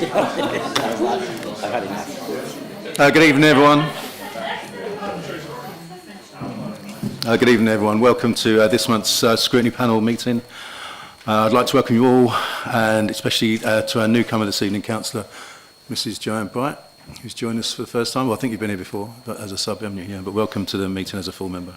Good evening, everyone. Good evening, everyone. Welcome to this month's Scrutiny Panel meeting. I'd like to welcome you all, and especially to our newcomer this evening, Councillor Mrs. Joanne Bright, who's joined us for the first time. Well, I think you've been here before, but as a sub, haven't you? Yeah, but welcome to the meeting as a full member.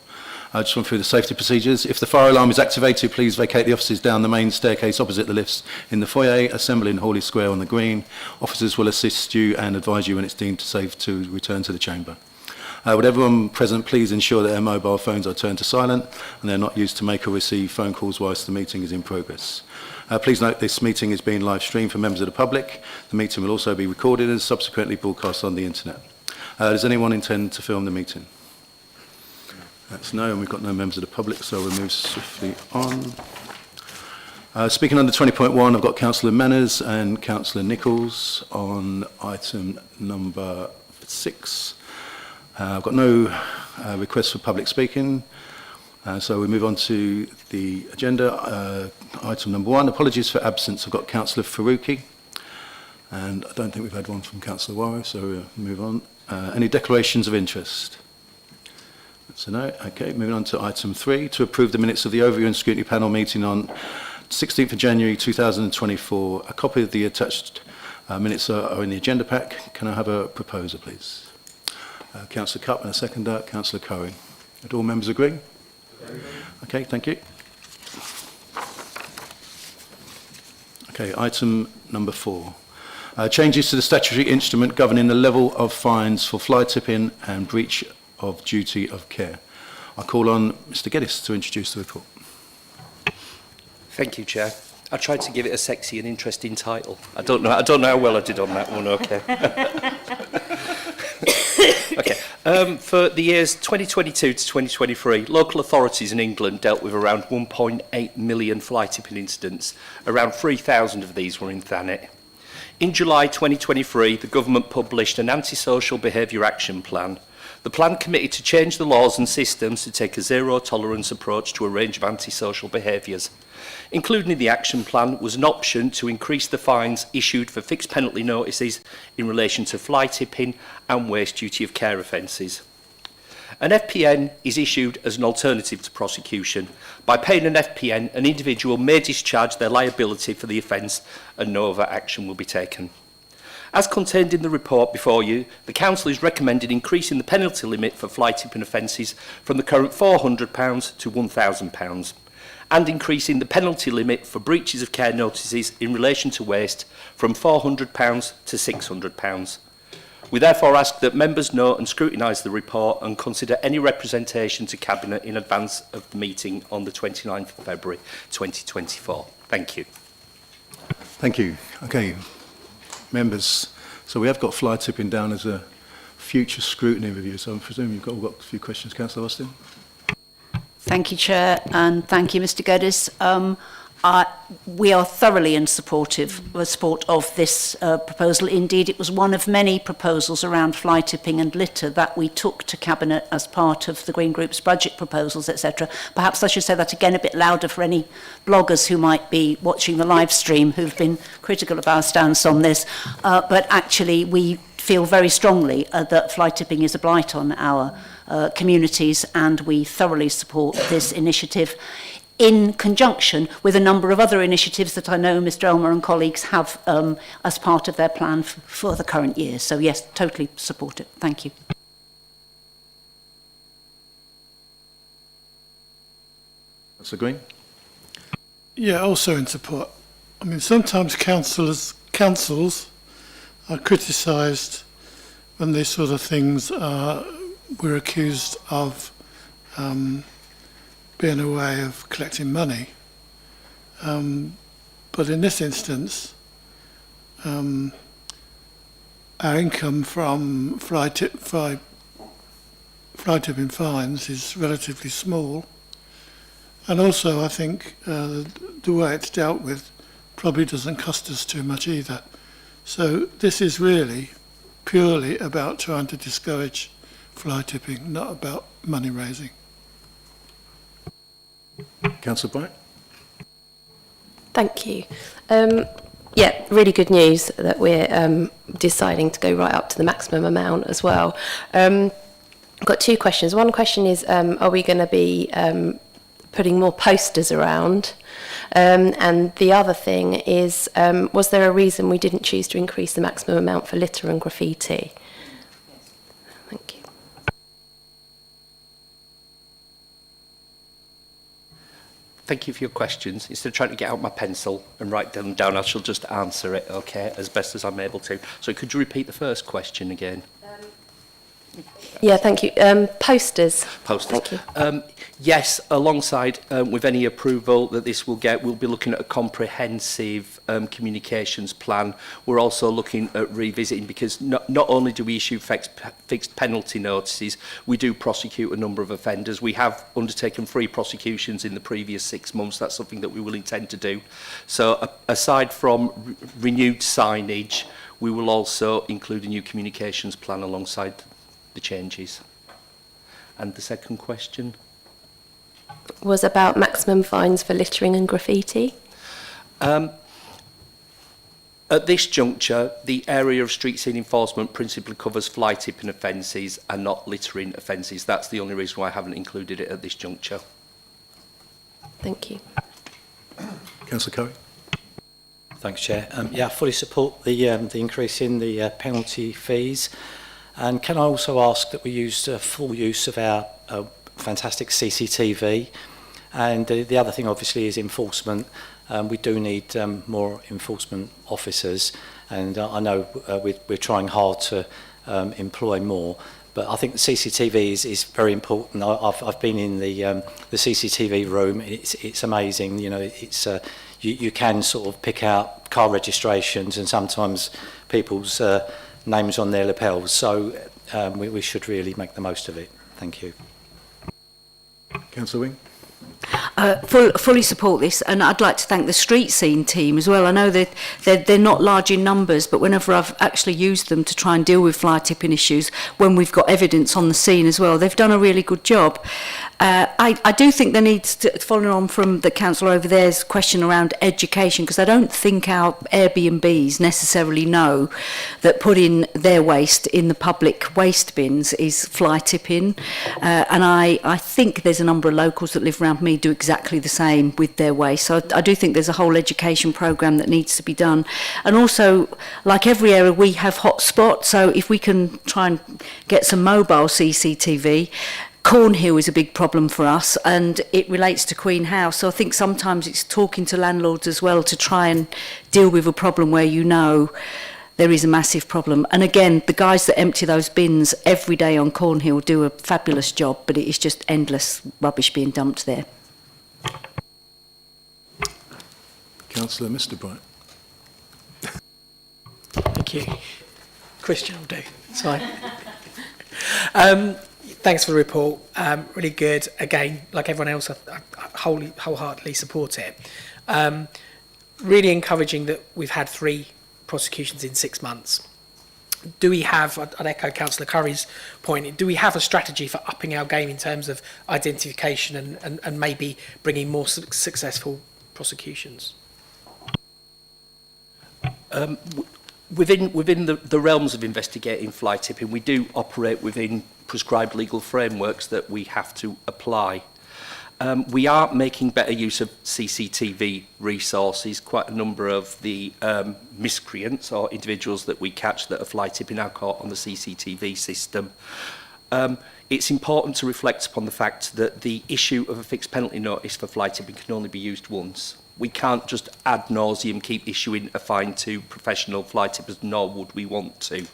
I just went through the safety procedures. If the fire alarm is activated, please vacate the offices down the main staircase opposite the lifts in the foyer. Assemble in Hawley Square on the green. Officers will assist you and advise you when it's deemed safe to return to the chamber. Would everyone present please ensure that their mobile phones are turned to silent and they're not used to make or receive phone calls whilst the meeting is in progress. Please note this meeting is being live streamed for members of the public. The meeting will also be recorded and subsequently broadcast on the internet. Does anyone intend to film the meeting? That's no, and we've got no members of the public, so we'll move swiftly on. Speaking under 20.1, I've got Councillor Manners and Councillor Nichols on item number 6. I've got no requests for public speaking, so we move on to the agenda. Item number 1, apologies for absence. I've got Councillor Faruqi, and I don't think we've had one from Councillor Warrow, so we'll move on. Any declarations of interest? That's a no. Okay, moving on to item 3, to approve the minutes of the Overview and Scrutiny Panel meeting on 16th of January 2024. A copy of the attached minutes are in the agenda pack. Can I have a proposer, please? Councillor Cupp and a seconder, Councillor Curry. Do all members agree? Okay, thank you. Okay, item number 4. Changes to the statutory instrument governing the level of fines for fly tipping and breach of duty of care. I call on Mr. Geddes to introduce the report. Thank you, Chair. I tried to give it a sexy and interesting title. I don't know how well I did on that one, okay. Okay, for the years 2022 to 2023, local authorities in England dealt with around 1.8 million fly tipping incidents. Around 3,000 of these were in Thanet. In July 2023, the government published an antisocial behaviour action plan. The plan committed to change the laws and systems to take a zero-tolerance approach to a range of antisocial behaviours. Included in the action plan was an option to increase the fines issued for fixed penalty notices in relation to fly tipping and waste duty of care offences. An FPN is issued as an alternative to prosecution. By paying an FPN, an individual may discharge their liability for the offence and no other action will be taken. As contained in the report before you, the Council is recommending increasing the penalty limit for fly tipping offences from the current £400 to £1,000 and increasing the penalty limit for breaches of care notices in relation to waste from £400 to £600. We therefore ask that members note and scrutinise the report and consider any representation to Cabinet in advance of the meeting on the 29th of February 2024. Thank you. Thank you. Okay. Members, so we have got fly tipping down as a future scrutiny review, so I presume you've got a few questions. Councillor Austin. Thank you, Chair, and thank you, Mr. Geddes. We are thoroughly in support of this proposal. Indeed, it was one of many proposals around fly tipping and litter that we took to Cabinet as part of the Green Group's budget proposals, etc. Perhaps I should say that again a bit louder for any bloggers who might be watching the live stream who've been critical of our stance on this. But actually, we feel very strongly that fly tipping is a blight on our communities, and we thoroughly support this initiative, in conjunction with a number of other initiatives that I know Mr. Elmer and colleagues have as part of their plan for the current year. So yes, totally support it. Thank you. Councillor Green. Yeah, also in support. I mean, sometimes councils are criticised when these sort of things we're accused of being a way of collecting money. But in this instance, our income from fly tipping fines is relatively small. And also, I think the way it's dealt with probably doesn't cost us too much either. So this is really purely about trying to discourage fly tipping, not about money raising. Councillor Bright. Thank you. Yeah, really good news that we're deciding to go right up to the maximum amount as well. I've got two questions. One question is, are we going to be putting more posters around? And the other thing is, was there a reason we didn't choose to increase the maximum amount for litter and graffiti? Thank you. Thank you for your questions. Instead of trying to get out my pencil and write them down, I shall just answer it, okay, as best as I'm able to. So could you repeat the first question again? Yeah, thank you. Posters. Posters. Thank you. Yes, alongside with any approval that this will get, we'll be looking at a comprehensive communications plan. We're also looking at revisiting, because not only do we issue fixed penalty notices, we do prosecute a number of offenders. We have undertaken 3 prosecutions in the previous 6 months. That's something that we will intend to do. So aside from renewed signage, we will also include a new communications plan alongside the changes. And the second question? Was about maximum fines for littering and graffiti. At this juncture, the area of street scene enforcement principally covers fly tipping offences and not littering offences. That's the only reason why I haven't included it at this juncture. Thank you. Councillor Curry. Thanks, Chair. Yeah, I fully support the increase in the penalty fees. And can I also ask that we use full use of our fantastic CCTV? And the other thing, obviously, is enforcement. We do need more enforcement officers, and I know we're trying hard to employ more. But I think the CCTV is very important. I've been in the CCTV room. It's amazing. You know, it's you can sort of pick out car registrations and sometimes people's names on their lapels. So we should really make the most of it. Thank you. Councillor Wing. Fully support this, and I'd like to thank the street scene team as well. I know that they're not large in numbers, but whenever I've actually used them to try and deal with fly tipping issues, when we've got evidence on the scene as well, they've done a really good job. I do think there needs to, following on from the councillor over there's question around education, because I don't think our Airbnbs necessarily know that putting their waste in the public waste bins is fly tipping, and I think there's a number of locals that live around me do exactly the same with their waste. So I do think there's a whole education programme that needs to be done. And also, like every area, we have hotspots, so if we can try and get some mobile CCTV. Cornhill is a big problem for us, and it relates to Queen House. So I think sometimes it's talking to landlords as well to try and deal with a problem where you know there is a massive problem. And again, the guys that empty those bins every day on Cornhill do a fabulous job, but it is just endless rubbish being dumped there. Councillor Mr. Bright. Thank you. Christian will do. It's fine. Thanks for the report. Really good. Again, like everyone else, I wholeheartedly support it. Really encouraging that we've had 3 prosecutions in 6 months. Do we have, I'd echo Councillor Curry's point, do we have a strategy for upping our game in terms of identification and maybe bringing more successful prosecutions? Within the realms of investigating fly tipping, we do operate within prescribed legal frameworks that we have to apply. We are making better use of CCTV resources. Quite a number of the miscreants or individuals that we catch that are fly tipping are caught on the CCTV system. It's important to reflect upon the fact that the issue of a fixed penalty notice for fly tipping can only be used once. We can't just ad nauseum keep issuing a fine to professional fly tippers, nor would we want to.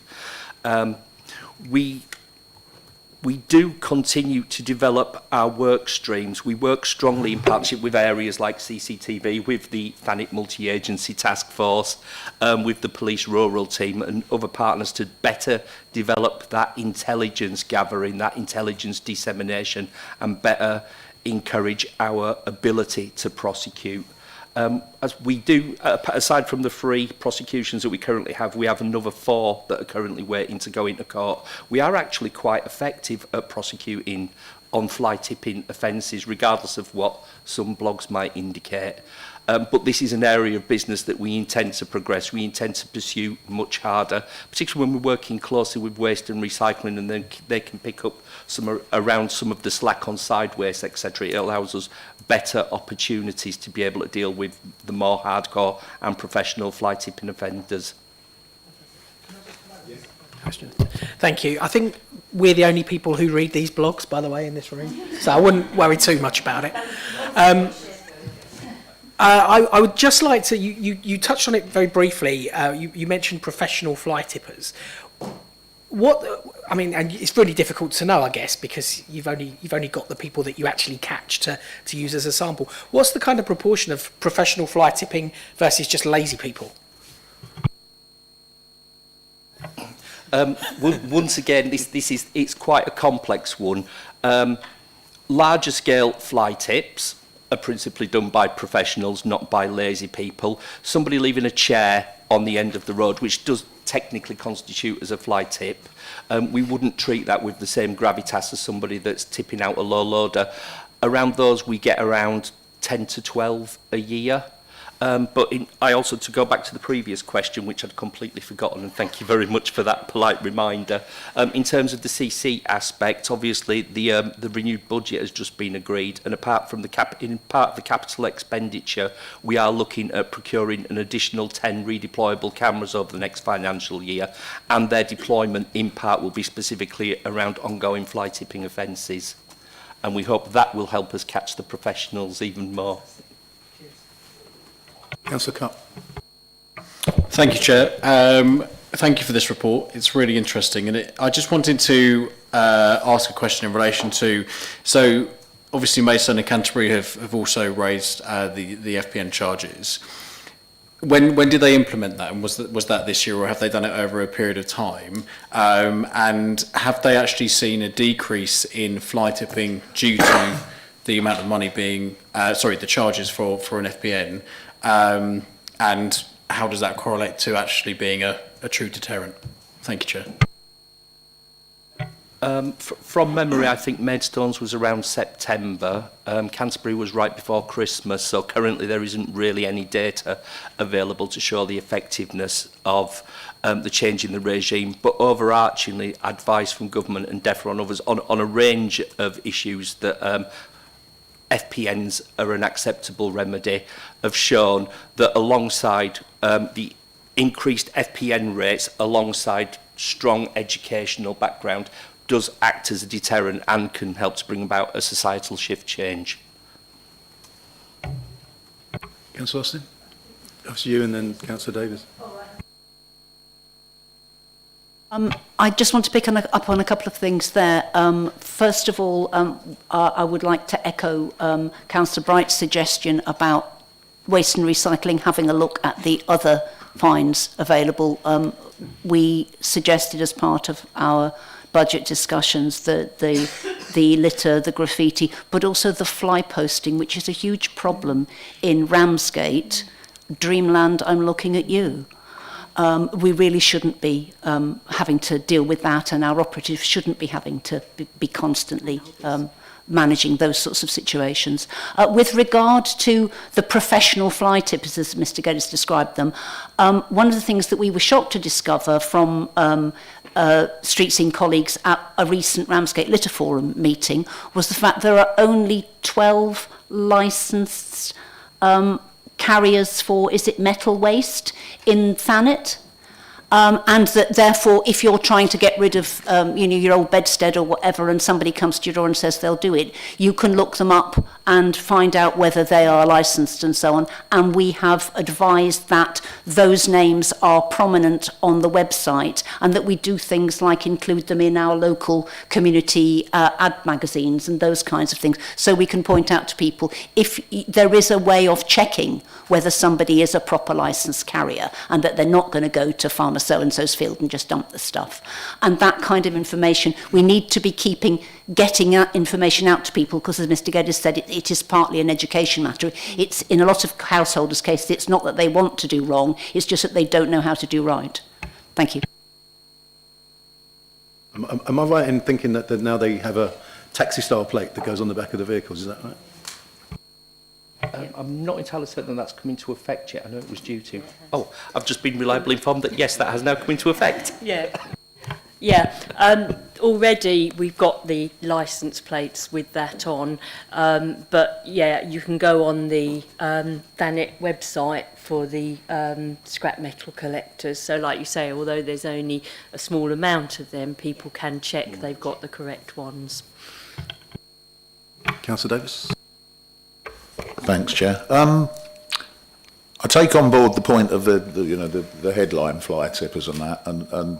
We do continue to develop our work streams. We work strongly in partnership with areas like CCTV, with the Thanet multi-agency task force, with the police rural team and other partners to better develop that intelligence gathering, that intelligence dissemination, and better encourage our ability to prosecute. As we do, aside from the 3 prosecutions that we currently have, we have another 4 that are currently waiting to go into court. We are actually quite effective at prosecuting on fly tipping offences, regardless of what some blogs might indicate. But this is an area of business that we intend to progress, we intend to pursue much harder, particularly when we're working closely with waste and recycling, and then they can pick up around some of the slack on side waste, etc. It allows us better opportunities to be able to deal with the more hardcore and professional fly tipping offenders. Thank you. I think we're the only people who read these blogs, by the way, in this room, so I wouldn't worry too much about it. I would just like to, you touched on it very briefly, you mentioned professional fly tippers. I mean, and it's really difficult to know, I guess, because you've only got the people that you actually catch to use as a sample. What's the kind of proportion of professional fly tipping versus just lazy people? Once again, it's quite a complex one. Larger scale fly tips are principally done by professionals, not by lazy people. Somebody leaving a chair on the end of the road, which does technically constitute as a fly tip, we wouldn't treat that with the same gravitas as somebody that's tipping out a low loader. Around those, we get around 10 to 12 a year. I also, to go back to the previous question, which I'd completely forgotten, and thank you very much for that polite reminder. In terms of the CC aspect, obviously the renewed budget has just been agreed, and apart from in part of the capital expenditure, we are looking at procuring an additional 10 redeployable cameras over the next financial year, and their deployment in part will be specifically around ongoing fly tipping offences, and we hope that will help us catch the professionals even more. Councillor Cupp. Thank you, Chair. Thank you for this report. It's really interesting. And I just wanted to ask a question in relation to, so obviously Maidstone and Canterbury have also raised the FPN charges. When did they implement that? And was that this year, or have they done it over a period of time? And have they actually seen a decrease in fly tipping due to the amount of money being, the charges for an FPN? And how does that correlate to actually being a true deterrent? Thank you, Chair. From memory, I think Maidstone's was around September. Canterbury was right before Christmas, so currently there isn't really any data available to show the effectiveness of the change in the regime. But overarchingly, advice from government and DEFRA and others on a range of issues that FPNs are an acceptable remedy, have shown that alongside the increased FPN rates, alongside strong educational background, does act as a deterrent and can help to bring about a societal shift change. Councillor Austin. After you and then Councillor Davis. I just want to pick up on a couple of things there. First of all, I would like to echo Councillor Bright's suggestion about waste and recycling having a look at the other fines available. We suggested as part of our budget discussions the litter, the graffiti, but also the fly posting, which is a huge problem in Ramsgate. Dreamland, I'm looking at you. We really shouldn't be having to deal with that, and our operatives shouldn't be having to be constantly managing those sorts of situations. With regard to the professional fly tippers, as Mr. Geddes described them, one of the things that we were shocked to discover from street scene colleagues at a recent Ramsgate Litter Forum meeting was the fact there are only 12 licensed carriers for, is it metal waste, in Thanet? And that therefore, if you're trying to get rid of your old bedstead or whatever, and somebody comes to your door and says they'll do it, you can look them up and find out whether they are licensed and so on. And we have advised that those names are prominent on the website, and that we do things like include them in our local community ad magazines and those kinds of things, so we can point out to people if there is a way of checking whether somebody is a proper licensed carrier, and that they're not going to go to farmer so-and-so's field and just dump the stuff. And that kind of information, we need to be getting that information out to people, because as Mr. Geddes said, it is partly an education matter. It's, in a lot of householders' cases, it's not that they want to do wrong, it's just that they don't know how to do right. Thank you. Am I right in thinking that now they have a taxi-style plate that goes on the back of the vehicles, is that right? I'm not entirely certain that's come into effect yet. I know it was due to. Oh, I've just been reliably informed that yes, that has now come into effect. Yeah. Yeah, already we've got the licence plates with that on, but yeah, you can go on the Thanet website for the scrap metal collectors. So like you say, although there's only a small amount of them, people can check they've got the correct ones. Councillor Davis? Thanks, Chair. I take on board the point of the headline fly tippers and that, and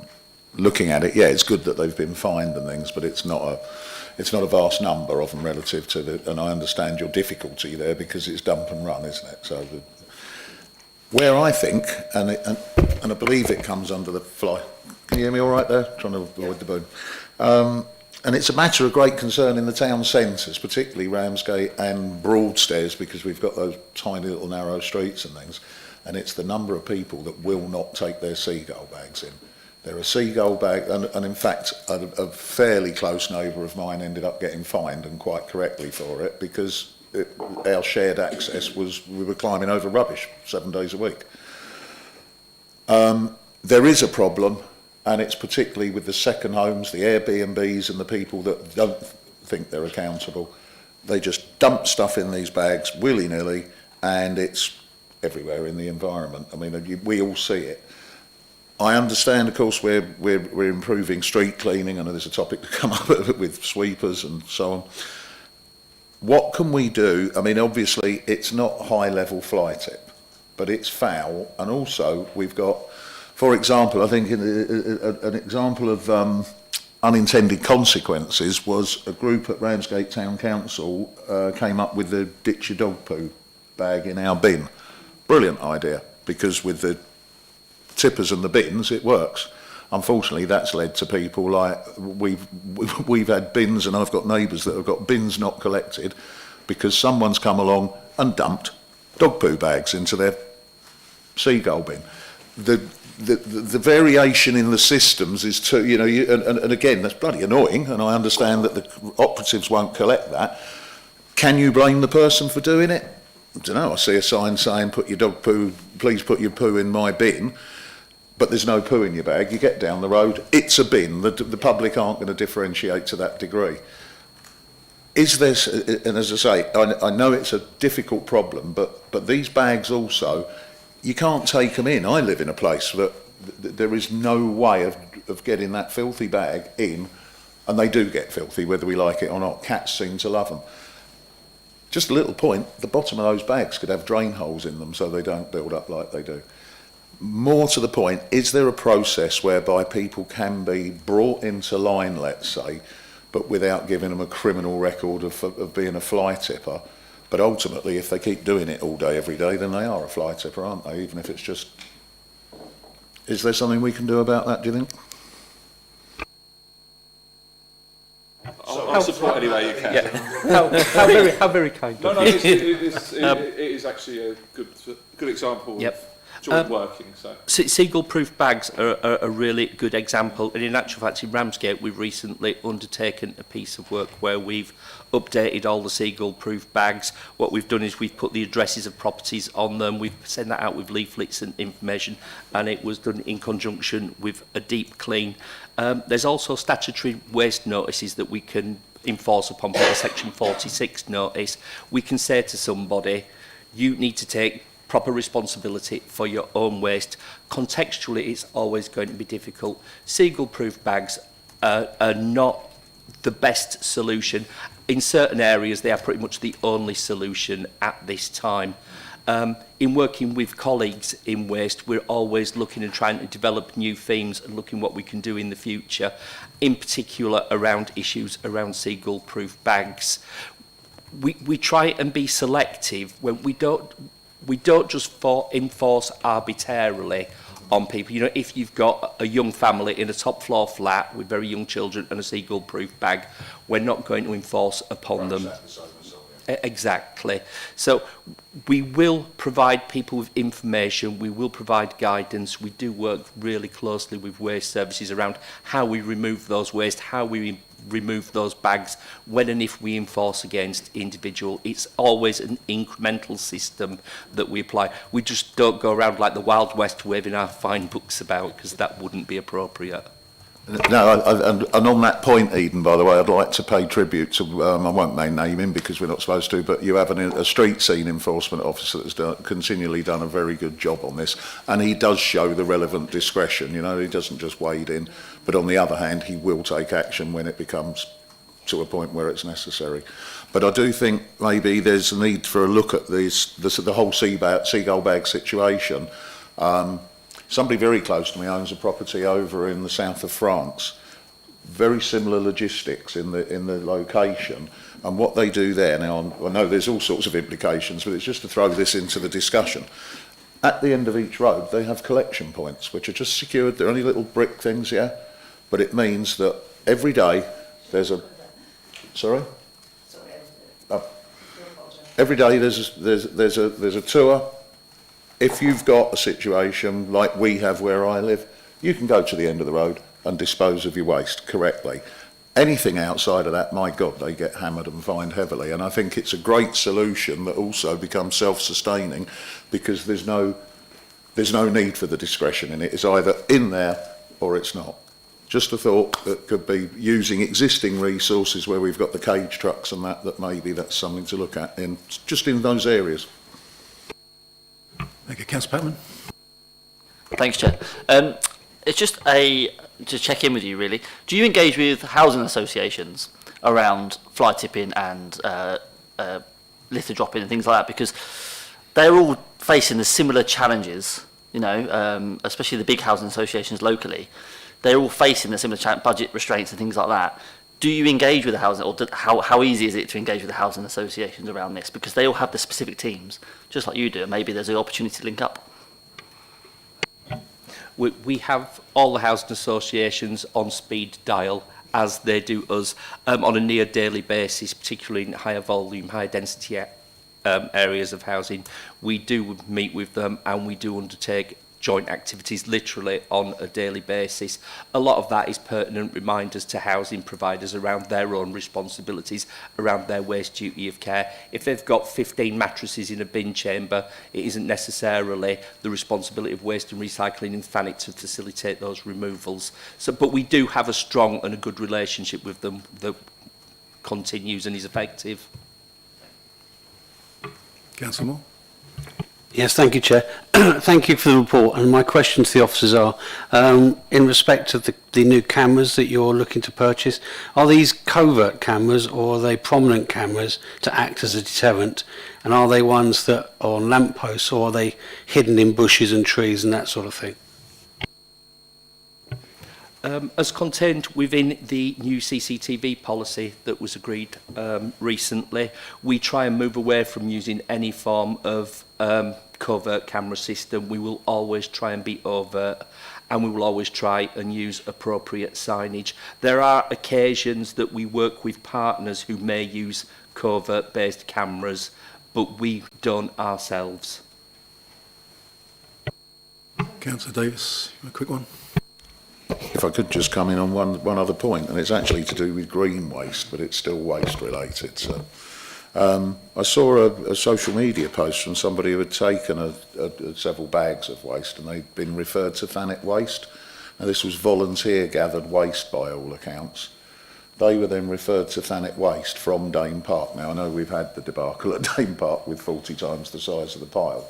looking at it, yeah, it's good that they've been fined and things, but it's not a vast number of them relative to and I understand your difficulty there because it's dump and run, isn't it? So where I think, and I believe it comes under the fly. Can you hear me all right there? Trying to avoid the boom. And it's a matter of great concern in the town centres, particularly Ramsgate and Broadstairs, because we've got those tiny little narrow streets and things, and it's the number of people that will not take their seagull bags in. There are seagull bags, and in fact, a fairly close neighbour of mine ended up getting fined, and quite correctly for it, because our shared access was, we were climbing over rubbish 7 days a week. There is a problem, and it's particularly with the second homes, the Airbnbs, and the people that don't think they're accountable. They just dump stuff in these bags willy-nilly, and it's everywhere in the environment. I mean, we all see it. I understand, of course, we're improving street cleaning. I know there's a topic to come up with sweepers and so on. What can we do? I mean, obviously, it's not high-level fly tip, but it's foul. And also, we've got, for example, I think an example of unintended consequences was a group at Ramsgate Town Council came up with the ditch your dog poo bag in our bin. Brilliant idea, because with the tippers and the bins, it works. Unfortunately, that's led to people like we've had bins, and I've got neighbours that have got bins not collected because someone's come along and dumped dog poo bags into their seagull bin. The variation in the systems is to, you know, and again, that's bloody annoying, and I understand that the operatives won't collect that. Can you blame the person for doing it? I don't know. I see a sign saying, "Put your dog poo, please put your poo in my bin," but there's no poo in your bag. You get down the road, it's a bin. The public aren't going to differentiate to that degree. Is this, and as I say, I know it's a difficult problem, but these bags also, you can't take them in. I live in a place that there is no way of getting that filthy bag in, and they do get filthy whether we like it or not. Cats seem to love them. Just a little point, the bottom of those bags could have drain holes in them so they don't build up like they do. More to the point, is there a process whereby people can be brought into line, let's say, but without giving them a criminal record of being a fly tipper? But ultimately, if they keep doing it all day, every day, then they are a fly tipper, aren't they? Even if it's just... Is there something we can do about that, do you think? I'll support any way you can. Yeah. How very kind. No, it is actually a good example of joint working. So seagull-proof bags are a really good example, and in actual fact, in Ramsgate, we've recently undertaken a piece of work where we've updated all the seagull-proof bags. What we've done is we've put the addresses of properties on them. We've sent that out with leaflets and information, and it was done in conjunction with a deep clean. There's also statutory waste notices that we can enforce upon people, Section 46 notice. We can say to somebody, you need to take proper responsibility for your own waste. Contextually, it's always going to be difficult. Seagull-proof bags are not the best solution. In certain areas, they are pretty much the only solution at this time. In working with colleagues in waste, we're always looking and trying to develop new themes and looking what we can do in the future, in particular around issues around seagull-proof bags. We try and be selective when we don't just enforce arbitrarily on people. You know, if you've got a young family in a top floor flat with very young children and a seagull-proof bag, we're not going to enforce upon them. Exactly. So we will provide people with information, we will provide guidance. We do work really closely with waste services around how we remove those waste, how we remove those bags when and if we enforce against individual. It's always an incremental system that we apply. We just don't go around like the Wild West waving our fine books about, because that wouldn't be appropriate. No, and on that point, Eden, by the way, I'd like to pay tribute to, I won't name him because we're not supposed to, but you have a street scene enforcement officer that's continually done a very good job on this, and he does show the relevant discretion, you know, he doesn't just wade in, but on the other hand, he will take action when it becomes to a point where it's necessary. But I do think maybe there's a need for a look at the whole seagull bag situation. Somebody very close to me owns a property over in the south of France. Very similar logistics in the location. And what they do there, now I know there's all sorts of implications, but it's just to throw this into the discussion. At the end of each road, they have collection points, which are just secured. They're only little brick things, yeah? But it means that every day there's a... Sorry? Oh. Every day there's a tour. If you've got a situation like we have where I live, you can go to the end of the road and dispose of your waste correctly. Anything outside of that, my God, they get hammered and fined heavily. And I think it's a great solution that also becomes self-sustaining, because there's no need for the discretion in it. It's either in there or it's not. Just a thought that could be using existing resources where we've got the cage trucks and that maybe that's something to look at just in those areas. Thank you. Councillor Patman. Thanks, Chair. It's just to check in with you, really. Do you engage with housing associations around fly tipping and litter dropping and things like that? Because they're all facing the similar challenges, you know, especially the big housing associations locally. They're all facing the similar budget restraints and things like that. Do you engage with the housing, or how easy is it to engage with the housing associations around this? Because they all have the specific teams, just like you do, and maybe there's an opportunity to link up. We have all the housing associations on speed dial, as they do us, on a near daily basis, particularly in higher volume, higher density areas of housing. We do meet with them, and we do undertake joint activities literally on a daily basis. A lot of that is pertinent reminders to housing providers around their own responsibilities, around their waste duty of care. If they've got 15 mattresses in a bin chamber, it isn't necessarily the responsibility of waste and recycling in Thanet to facilitate those removals. But we do have a strong and a good relationship with them that continues and is effective. Councillor Moore. Yes, thank you, Chair. Thank you for the report. And my question to the officers are, in respect of the new cameras that you're looking to purchase, are these covert cameras or are they prominent cameras to act as a deterrent? And are they ones that are on lampposts, or are they hidden in bushes and trees and that sort of thing? As contained within the new CCTV policy that was agreed recently, we try and move away from using any form of covert camera system. We will always try and be overt, and we will always try and use appropriate signage. There are occasions that we work with partners who may use covert-based cameras, but we don't ourselves. Councillor Davis, a quick one. If I could just come in on one other point, and it's actually to do with green waste, but it's still waste related. So, I saw a social media post from somebody who had taken several bags of waste, and they'd been referred to Thanet waste. Now, this was volunteer gathered waste by all accounts. They were then referred to Thanet waste from Dane Park. Now, I know we've had the debacle at Dane Park with 40 times the size of the pile.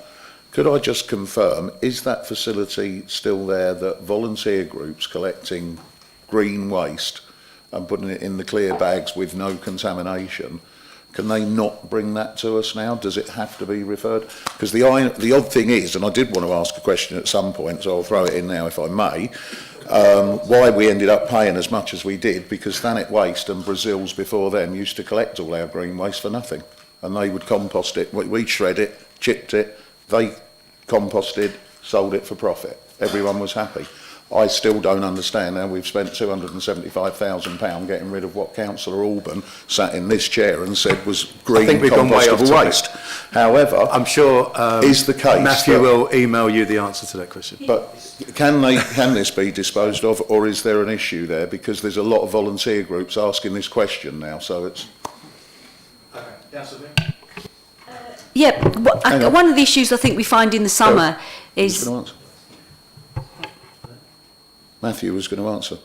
Could I just confirm, is that facility still there, that volunteer groups collecting green waste and putting it in the clear bags with no contamination, can they not bring that to us now? Does it have to be referred? Because the odd thing is, and I did want to ask a question at some point, so I'll throw it in now if I may, why we ended up paying as much as we did, because Thanet Waste and Brazil's before them used to collect all our green waste for nothing, and they would compost it. We'd shred it, chipped it, they composted, sold it for profit. Everyone was happy. I still don't understand how we've spent £275,000 getting rid of what Councillor Alban sat in this chair and said was green compostable waste. However, I'm sure is the case Matthew that, will email you the answer to that question. but can this be disposed of, or is there an issue there? Because there's a lot of volunteer groups asking this question now, so it's... Yeah, one of the issues I think we find in the summer is... Matthew was going to answer.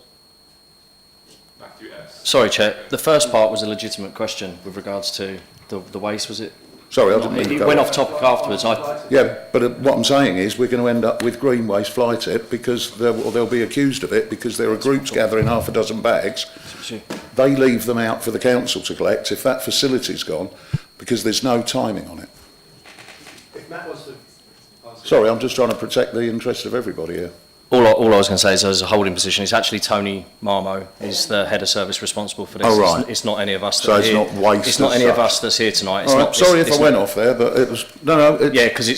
Matthew S. Sorry, Chair. The first part was a legitimate question with regards to the waste, was it? Sorry, I didn't mean to It go went off. off topic afterwards. Yeah, but what I'm saying is we're going to end up with green waste fly tip because they'll be accused of it because there are groups gathering half a dozen bags. They leave them out for the council to collect if that facility's gone because there's no timing on it. Sorry, I'm just trying to protect the interests of everybody here. All I was going to say is as a holding position, it's actually Tony Marmo is the head of service responsible for this. Oh, right. It's not any of us. So it's not waste. It's not any of us that's here tonight. It's All right, not, sorry it's if I went off there, but it was... No, yeah, because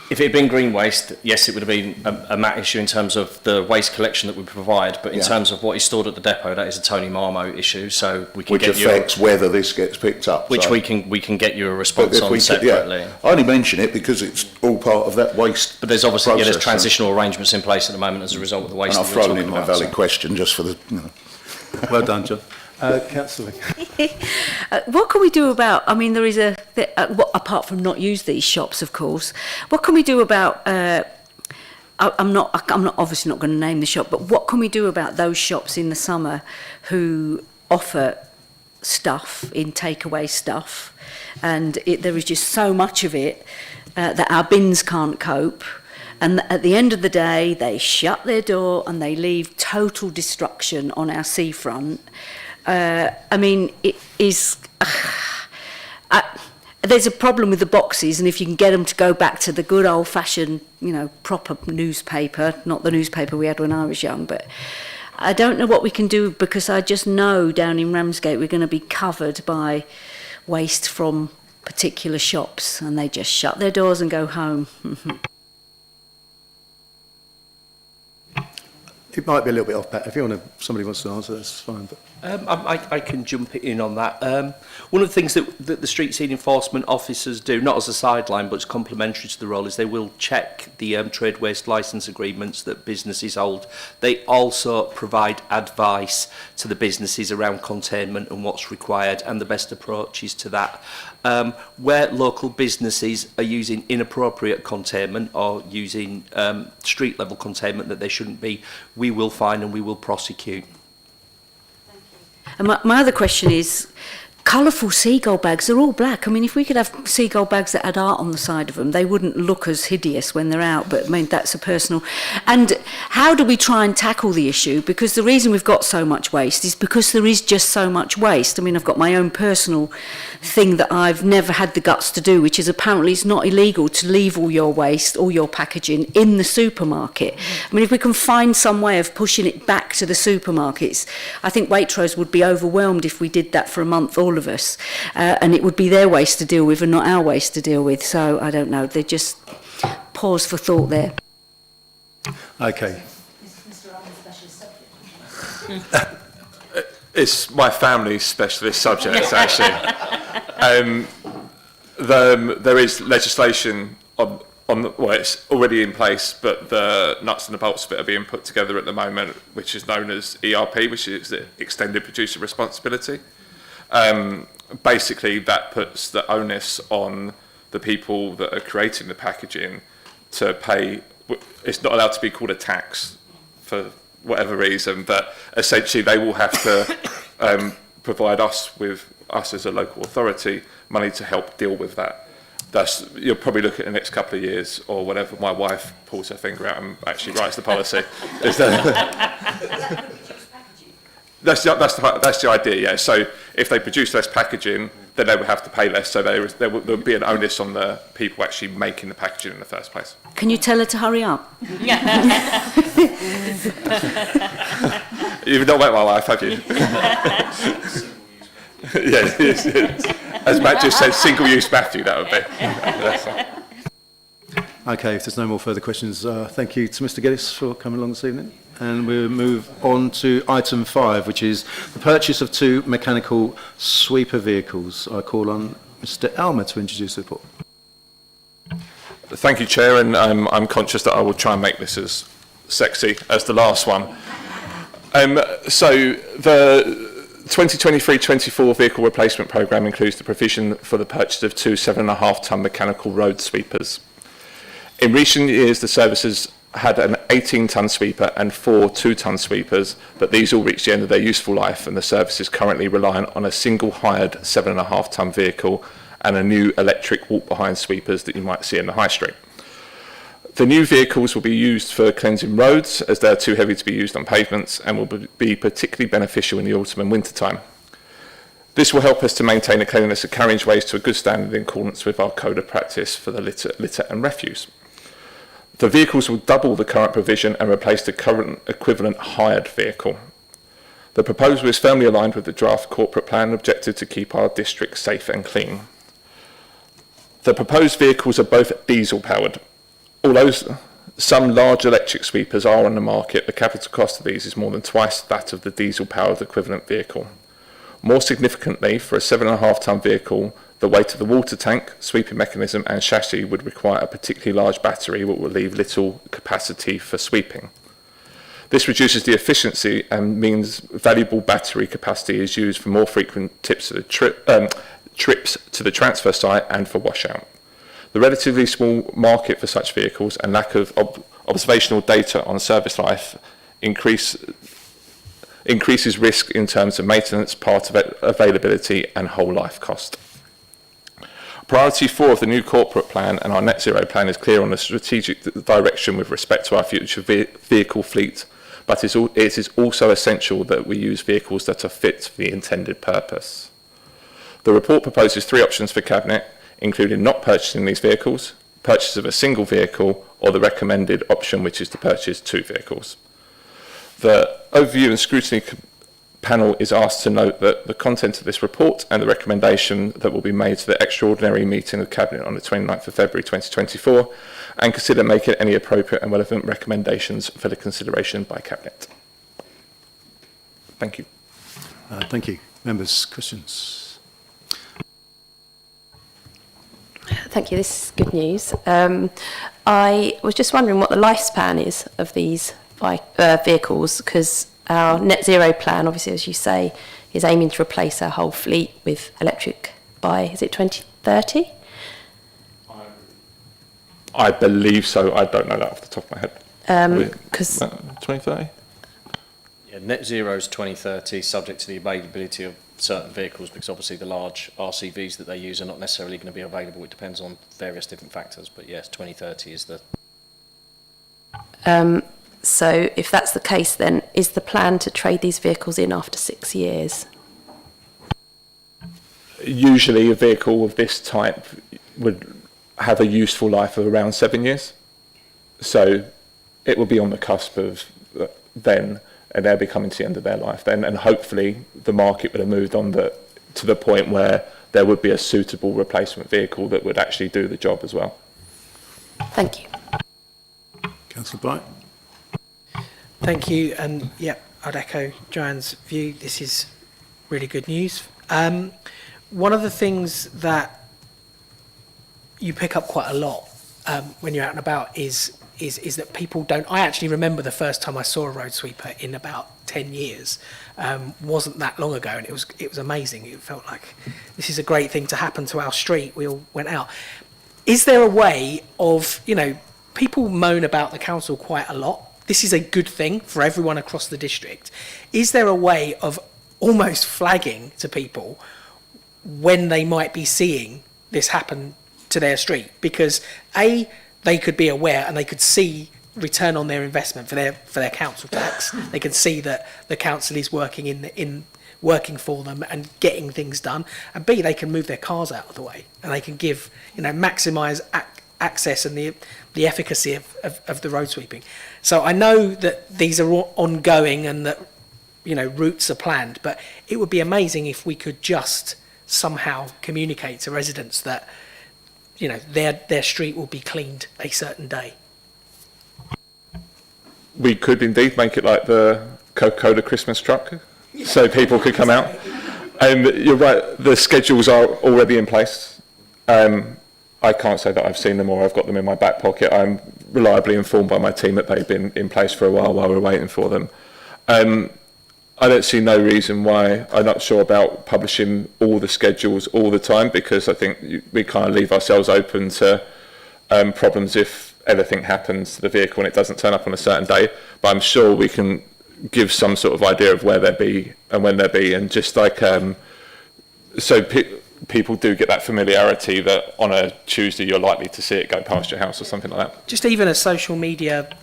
if it had been green waste, yes, it would have been a MAT issue in terms of the waste collection that we provide, but in terms of what is stored at the depot, that is a Tony Marmo issue, so we can which get affects whether this gets picked up. which so. we can get you a response on separately. Yeah, I only mention it because it's all part of that waste. But there's obviously process, there's transitional arrangements in place at the moment as a result of the waste. And I've that we're thrown in talking my about, valid question just for the... Well done, John. Councillor. What can we do about, I mean, there is apart from not use these shops, of course, what can we do about, I'm not obviously not going to name the shop, but what can we do about those shops in the summer who offer stuff in takeaway stuff, and there is just so much of it that our bins can't cope, and at the end of the day, they shut their door and they leave total destruction on our seafront. I mean, it is... there's a problem with the boxes, and if you can get them to go back to the good old-fashioned, proper newspaper, not the newspaper we had when I was young, but I don't know what we can do, because I just know down in Ramsgate we're going to be covered by waste from particular shops, and they just shut their doors and go home. It might be a little bit off, Pat. If somebody wants to answer, that's fine. But I can jump in on that. One of the things that the street scene enforcement officers do, not as a sideline but as complementary to the role, is they will check the trade waste licence agreements that businesses hold. They also provide advice to the businesses around containment and what's required and the best approaches to that. Where local businesses are using inappropriate containment or using street level containment that they shouldn't be, we will find and we will prosecute. And my other question is, colourful seagull bags, they're all black. I mean, if we could have seagull bags that had art on the side of them, they wouldn't look as hideous when they're out, but I mean, that's a personal... And how do we try and tackle the issue? Because the reason we've got so much waste is because there is just so much waste. I mean, I've got my own personal thing that I've never had the guts to do, which is apparently it's not illegal to leave all your waste, all your packaging in the supermarket. I mean, if we can find some way of pushing it back to the supermarkets, I think Waitrose would be overwhelmed if we did that for a month, all of us, and it would be their waste to deal with and not our waste to deal with. So I don't know, they just pause for thought there. okay. It's my family's specialist subject, actually. There is legislation well, it's already in place, but the nuts and the bolts of it are being put together at the moment, which is known as ERP, which is the Extended Producer Responsibility. Basically, that puts the onus on the people that are creating the packaging to pay. It's not allowed to be called a tax for whatever reason, but essentially they will have to provide us as a local authority money to help deal with that. You'll probably look at the next couple of years or whenever my wife pulls her finger out and actually writes the policy. That's the idea, yeah. So if they produce less packaging, then they would have to pay less. So there will be an onus on the people actually making the packaging in the first place. Can you tell her to hurry up? You've not met my wife, have you? Yes. As Matt just said, single-use Matthew, that would be. Okay, if there's no more further questions, thank you to Mr Geddes for coming along this evening. And we'll move on to item 5, which is the purchase of 2 mechanical sweeper vehicles. I call on Mr Elmer to introduce the report. Thank you, Chair, and I'm conscious that I will try and make this as sexy as the last one. So the 2023-24 vehicle replacement programme includes the provision for the purchase of 2 7.5-tonne mechanical road sweepers. In recent years, the service has had an 18-tonne sweeper and 4 2-tonne sweepers, but these all reached the end of their useful life, and the service is currently reliant on a single hired 7.5-tonne vehicle and a new electric walk-behind sweepers that you might see in the high street. The new vehicles will be used for cleansing roads, as they are too heavy to be used on pavements, and will be particularly beneficial in the autumn and winter time. This will help us to maintain the cleanliness of carriageways to a good standard in accordance with our code of practice for the litter and refuse. The vehicles will double the current provision and replace the current equivalent hired vehicle. The proposal is firmly aligned with the draft corporate plan objective to keep our district safe and clean. The proposed vehicles are both diesel powered. Although some large electric sweepers are on the market, the capital cost of these is more than twice that of the diesel powered equivalent vehicle. More significantly, for a 7.5-tonne vehicle, the weight of the water tank, sweeping mechanism and chassis would require a particularly large battery which will leave little capacity for sweeping. This reduces the efficiency and means valuable battery capacity is used for more frequent trips to the transfer site and for washout. The relatively small market for such vehicles and lack of observational data on service life increases risk in terms of maintenance, part availability and whole life cost. Priority 4 of the new corporate plan and our net zero plan is clear on the strategic direction with respect to our future vehicle fleet, but it is also essential that we use vehicles that are fit for the intended purpose. The report proposes 3 options for Cabinet, including not purchasing these vehicles, purchase of a single vehicle, or the recommended option, which is to purchase 2 vehicles. The Overview and Scrutiny Panel is asked to note that the content of this report and the recommendation that will be made to the extraordinary meeting of Cabinet on the 29th of February 2024 and consider making any appropriate and relevant recommendations for the consideration by Cabinet. Thank you. Thank you. Members, questions? Thank you. This is good news. I was just wondering what the lifespan is of these vehicles, because our net zero plan, obviously, as you say, is aiming to replace our whole fleet with electric by, is it 2030? I believe so. I don't know that off the top of my head. 2030? Yeah, net zero is 2030, subject to the availability of certain vehicles, because obviously the large RCVs that they use are not necessarily going to be available. It depends on various different factors, but yes, 2030 is the... So if that's the case, then is the plan to trade these vehicles in after 6 years? Usually a vehicle of this type would have a useful life of around 7 years. So it will be on the cusp of then, and they'll be coming to the end of their life then, and hopefully the market would have moved on to the point where there would be a suitable replacement vehicle that would actually do the job as well. Thank you. Councillor Bright. Thank you, and yeah, I'd echo Joanne's view. This is really good news. One of the things that you pick up quite a lot when you're out and about is that people don't. I actually remember the first time I saw a road sweeper in about 10 years. Wasn't that long ago, and it was amazing. It felt like this is a great thing to happen to our street. We all went out. Is there a way of, people moan about the council quite a lot. This is a good thing for everyone across the district. Is there a way of almost flagging to people when they might be seeing this happen to their street? Because A, they could be aware and they could see return on their investment for their council tax. They can see that the council is working working for them and getting things done. And B, they can move their cars out of the way and they can give, maximise access and the efficacy of the road sweeping. So I know that these are ongoing and that routes are planned, but it would be amazing if we could just somehow communicate to residents that you know, their street will be cleaned a certain day. We could indeed make it like the Coca-Cola Christmas truck, so people could come out. You're right, the schedules are already in place. I can't say that I've seen them or I've got them in my back pocket. I'm reliably informed by my team that they've been in place for a while we're waiting for them. I don't see no reason why. I'm not sure about publishing all the schedules all the time, because I think we kind of leave ourselves open to problems if anything happens to the vehicle and it doesn't turn up on a certain day. But I'm sure we can give some sort of idea of where they'll be and when they'll be, and just like so people do get that familiarity that on a Tuesday you're likely to see it go past your house or something like that. Just even a social media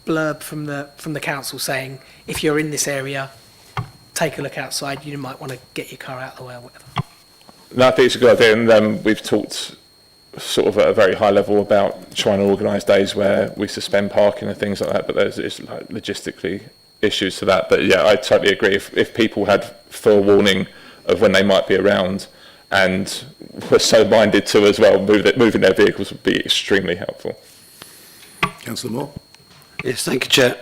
blurb from the council saying, if you're in this area, take a look outside, you might want to get your car out of the way or whatever. No, I think it's a good idea, and we've talked sort of at a very high level about trying to organise days where we suspend parking and things like that, but there's like logistically issues to that. But yeah, I totally agree. If people had forewarning of when they might be around and were so minded to as well, moving their vehicles would be extremely helpful. Councillor Moore. Yes, thank you, Chair.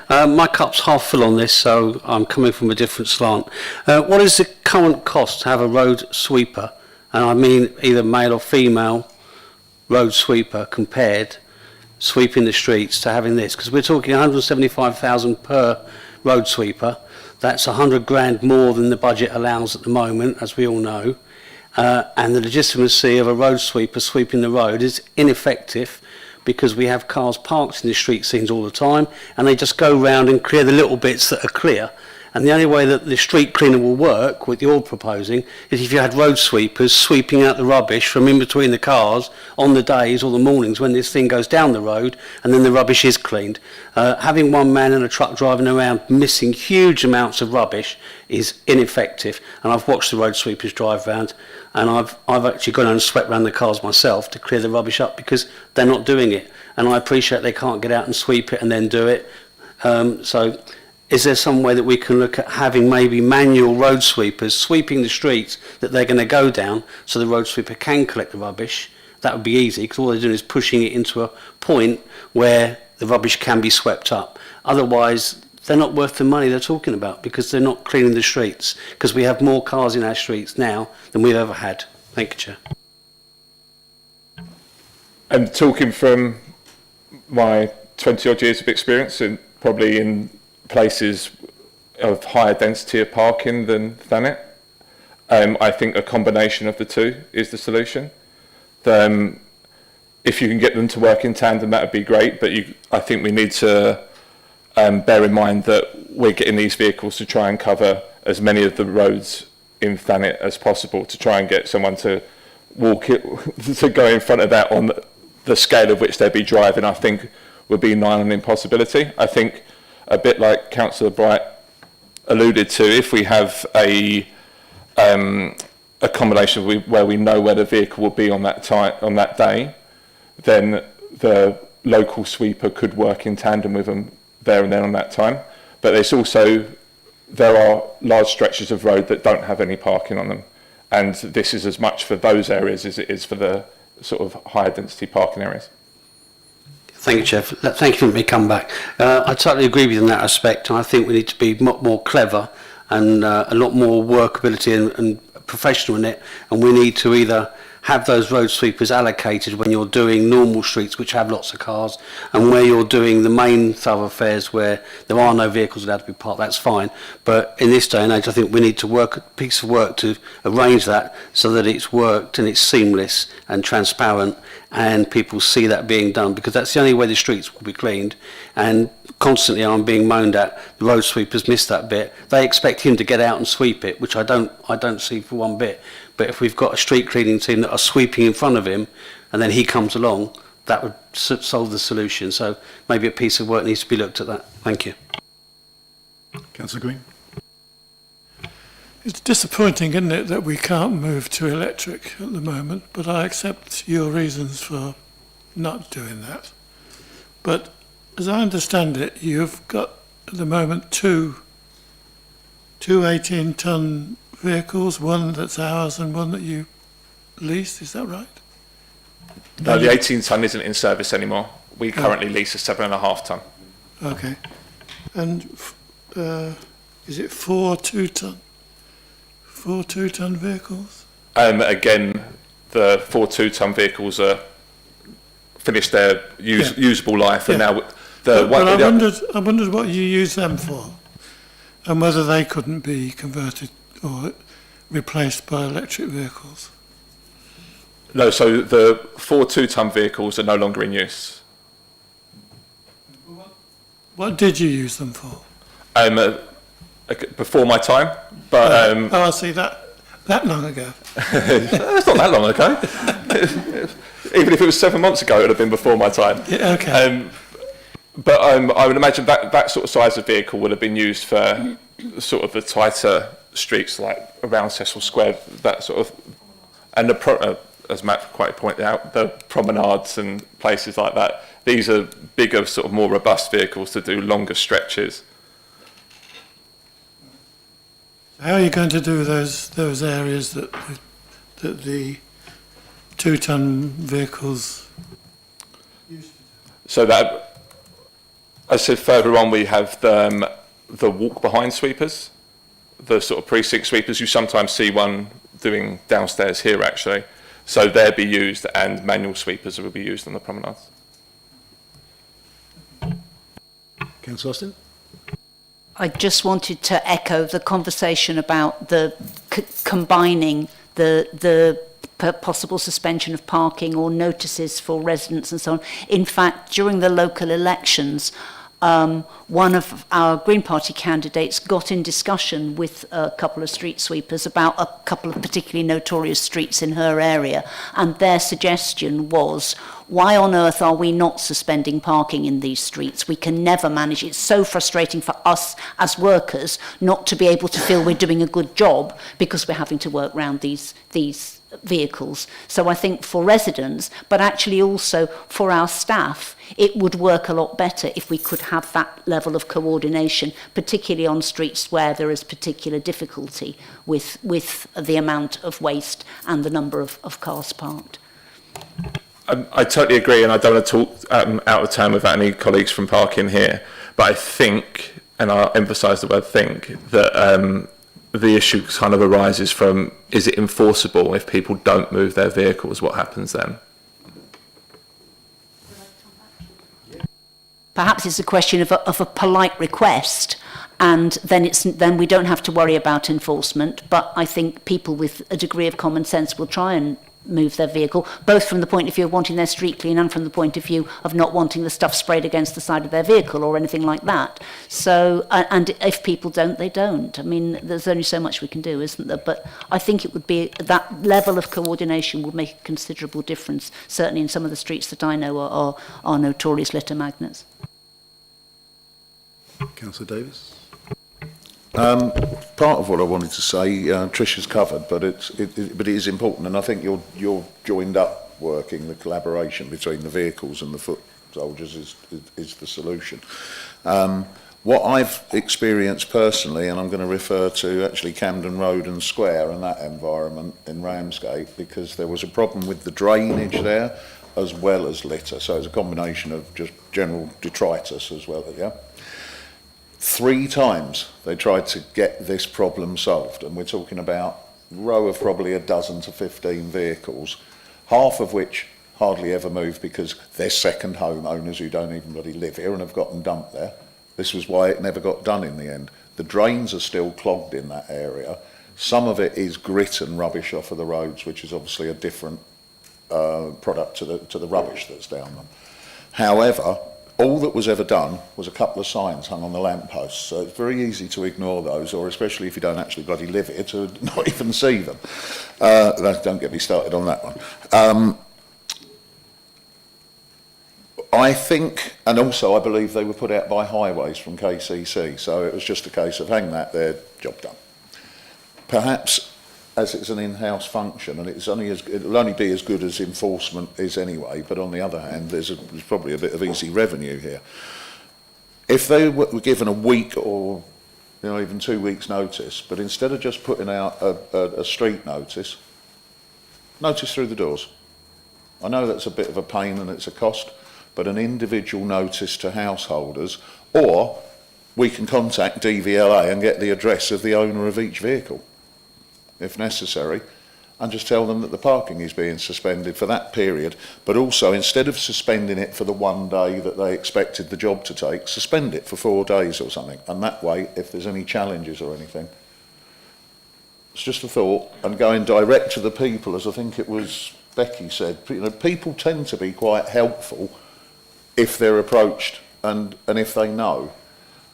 My cup's half full on this, so I'm coming from a different slant. What is the current cost to have a road sweeper, and I mean either male or female road sweeper, compared sweeping the streets to having this? Because we're talking 175,000 per road sweeper. That's 100 grand more than the budget allows at the moment, as we all know. And the legitimacy of a road sweeper sweeping the road is ineffective, because we have cars parked in the street scenes all the time and they just go round and clear the little bits that are clear. And the only way that the street cleaner will work, what you're proposing, is if you had road sweepers sweeping out the rubbish from in between the cars on the days or the mornings when this thing goes down the road and then the rubbish is cleaned. Having one man in a truck driving around missing huge amounts of rubbish is ineffective. And I've watched the road sweepers drive round, and I've actually gone and swept around the cars myself to clear the rubbish up, because they're not doing it. And I appreciate they can't get out and sweep it and then do it. So is there some way that we can look at having maybe manual road sweepers sweeping the streets that they're going to go down, so the road sweeper can collect the rubbish? That would be easy, because all they're doing is pushing it into a point where the rubbish can be swept up. Otherwise, they're not worth the money they're talking about, because they're not cleaning the streets, because we have more cars in our streets now than we've ever had. Thank you, Chair. And talking from my 20 odd years of experience, and probably in places of higher density of parking than Thanet, I think a combination of the two is the solution. If you can get them to work in tandem, that would be great, but I think we need to bear in mind that we're getting these vehicles to try and cover as many of the roads in Thanet as possible, to try and get someone to walk it, to go in front of that on the scale of which they'd be driving, I think would be nigh on an impossibility. I think, a bit like Councillor Bright alluded to, if we have a combination where we know where the vehicle will be on that day, then the local sweeper could work in tandem with them there and then on that time. But there are large stretches of road that don't have any parking on them, and this is as much for those areas as it is for the sort of higher density parking areas. Thank you, Chair. Thank you for letting me come back. I totally agree with you in that aspect, and I think we need to be much more clever and a lot more workability and professional in it, and we need to either have those road sweepers allocated when you're doing normal streets which have lots of cars, and where you're doing the main thoroughfares where there are no vehicles allowed to be parked, that's fine. But in this day and age, I think we need to work a piece of work to arrange that so that it's worked and it's seamless and transparent, and people see that being done, because that's the only way the streets will be cleaned. And constantly I'm being moaned at, the road sweepers miss that bit. They expect him to get out and sweep it, which I don't see for one bit. But if we've got a street cleaning team that are sweeping in front of him and then he comes along, that would solve the solution. So maybe a piece of work needs to be looked at that. Thank you. Councillor Green. It's disappointing, isn't it, that we can't move to electric at the moment, but I accept your reasons for not doing that. But as I understand it, you've got at the moment two 18-ton vehicles, one that's ours and one that you lease, is that right? No, the 18 tonne isn't in service anymore. We currently lease a 7.5 tonne. Okay. And is it 4 2-ton? 4 2-ton vehicles? Again, the 4 2-tonne vehicles are finished their usable life, and now I wondered what you use them for, and whether they couldn't be converted or replaced by electric vehicles. No, so the 4 2-tonne vehicles are no longer in use. What did you use them for? Before my time, but I see that long ago. It's not that long ago. Even if it was 7 months ago, it would have been before my time. Yeah, okay. But I would imagine that sort of size of vehicle would have been used for sort of the tighter streets, like around Cecil Square, that sort of, and as Matt quite pointed out, the promenades and places like that. These are bigger, sort of more robust vehicles to do longer stretches. How are you going to do those areas that the 2-ton vehicles used to do? So that, as I said, further on we have the walk-behind sweepers, the sort of precinct sweepers. You sometimes see one doing downstairs here, actually. So they'll be used, and manual sweepers will be used on the promenades. Councillor Austin? I just wanted to echo the conversation about the combining the possible suspension of parking or notices for residents and so on. In fact, during the local elections, one of our Green Party candidates got in discussion with a couple of street sweepers about a couple of particularly notorious streets in her area, and their suggestion was, why on earth are we not suspending parking in these streets? We can never manage. It's so frustrating for us as workers not to be able to feel we're doing a good job because we're having to work around these vehicles. So I think for residents, but actually also for our staff, it would work a lot better if we could have that level of coordination, particularly on streets where there is particular difficulty with the amount of waste and the number of cars parked. I totally agree, and I don't want to talk out of turn without any colleagues from parking here, but I think, and I'll emphasise the word think, that the issue kind of arises from, is it enforceable if people don't move their vehicles? What happens then? Perhaps it's a question of a polite request, and then we don't have to worry about enforcement. But I think people with a degree of common sense will try and move their vehicle, both from the point of view of wanting their street clean and from the point of view of not wanting the stuff sprayed against the side of their vehicle or anything like that. So, and if people don't, they don't. I mean, there's only so much we can do, isn't there? But I think it would be, that level of coordination would make a considerable difference, certainly in some of the streets that I know are notorious litter magnets. Councillor Davis? Part of what I wanted to say, Trish has covered, but it is important, and I think you're joined up working, the collaboration between the vehicles and the foot soldiers is the solution. What I've experienced personally, and I'm going to refer to actually Camden Road and Square and that environment in Ramsgate, because there was a problem with the drainage there as well as litter, so it's a combination of just general detritus as well, yeah? 3 times they tried to get this problem solved, and we're talking about a row of probably a dozen to 15 vehicles, half of which hardly ever move because they're second home owners who don't even bloody live here and have got them dumped there. This was why it never got done in the end. The drains are still clogged in that area. Some of it is grit and rubbish off of the roads, which is obviously a different product to the rubbish that's down them. However, all that was ever done was a couple of signs hung on the lampposts, so it's very easy to ignore those, or especially if you don't actually bloody live here, to not even see them. Don't get me started on that one. I think, and also I believe they were put out by Highways from KCC, so it was just a case of hang that there, job done. Perhaps, as it's an in-house function, and it'll only be as good as enforcement is anyway, but on the other hand, there's probably a bit of easy revenue here. If they were given a week or even 2 weeks notice, but instead of just putting out a street notice through the doors. I know that's a bit of a pain and it's a cost, but an individual notice to householders, or we can contact DVLA and get the address of the owner of each vehicle, if necessary, and just tell them that the parking is being suspended for that period, but also instead of suspending it for the one day that they expected the job to take, suspend it for 4 days or something, and that way, if there's any challenges or anything, it's just a thought, and going direct to the people, as I think it was Becky said, you know, people tend to be quite helpful if they're approached and if they know,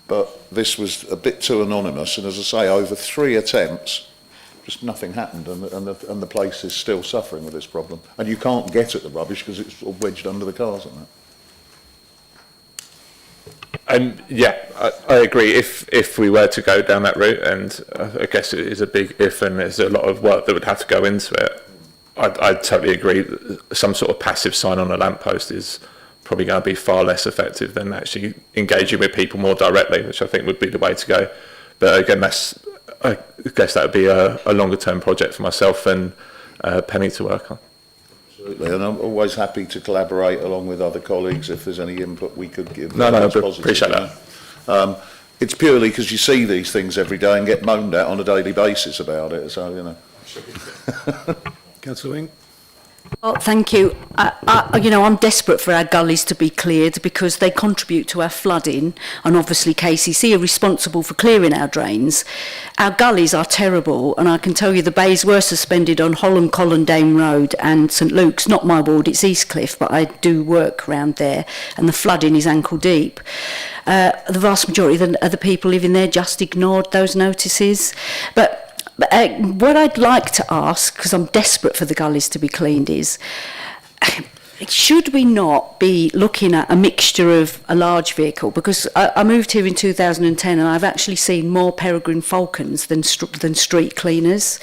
but this was a bit too anonymous, and as I say, over 3 attempts, just nothing happened, and the place is still suffering with this problem. And you can't get at the rubbish because it's all wedged under the cars and that. And yeah, I agree. If we were to go down that route, and I guess it is a big if, and there's a lot of work that would have to go into it, I'd totally agree that some sort of passive sign on a lamppost is probably going to be far less effective than actually engaging with people more directly, which I think would be the way to go. But again, I guess that would be a longer term project for myself and Penny to work on. Absolutely, and I'm always happy to collaborate along with other colleagues if there's any input we could give. No, I positive, appreciate that. It's purely because you see these things every day and get moaned at on a daily basis about it, so, you know. Councillor Wing. Oh, thank you. I'm desperate for our gullies to be cleared because they contribute to our flooding, and obviously KCC are responsible for clearing our drains. Our gullies are terrible, and I can tell you the bays were suspended on Holland Collindale Road and St Luke's, not my ward, it's Eastcliff, but I do work around there, and the flooding is ankle deep. The vast majority of the people living there just ignored those notices. But what I'd like to ask, because I'm desperate for the gullies to be cleaned, is should we not be looking at a mixture of a large vehicle? Because I moved here in 2010 and I've actually seen more peregrine falcons than street cleaners.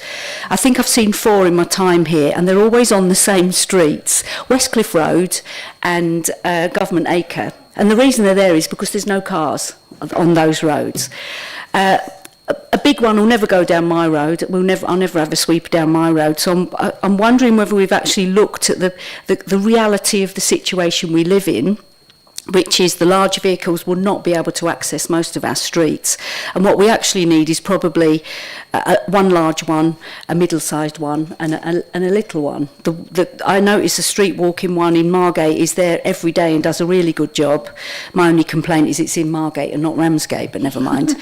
I think I've seen 4 in my time here, and they're always on the same streets, Westcliff Road and Government Acre. And the reason they're there is because there's no cars on those roads. A big one will never go down my road. I'll never have a sweeper down my road. So I'm wondering whether we've actually looked at the reality of the situation we live in, which is the large vehicles will not be able to access most of our streets. And what we actually need is probably one large one, a middle-sized one, and a little one. I notice a street walking one in Margate is there every day and does a really good job. My only complaint is it's in Margate and not Ramsgate, but never mind.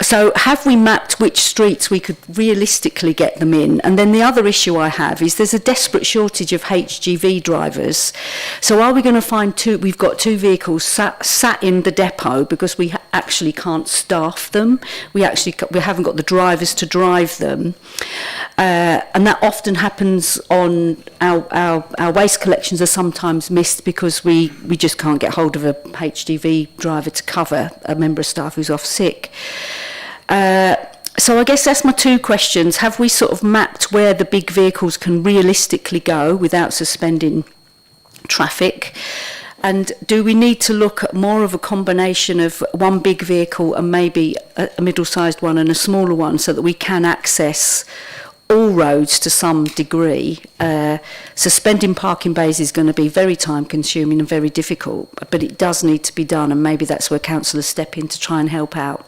So have we mapped which streets we could realistically get them in? And then the other issue I have is there's a desperate shortage of HGV drivers. So are we going to find we've got 2 vehicles sat in the depot because we actually can't staff them. We haven't got the drivers to drive them. And that often happens on our waste collections are sometimes missed because we just can't get hold of a HGV driver to cover a member of staff who's off sick. So I guess that's my 2 questions. Have we sort of mapped where the big vehicles can realistically go without suspending traffic? And do we need to look at more of a combination of one big vehicle and maybe a middle-sized one and a smaller one so that we can access all roads to some degree? Suspending parking bays is going to be very time-consuming and very difficult, but it does need to be done, and maybe that's where councillors step in to try and help out.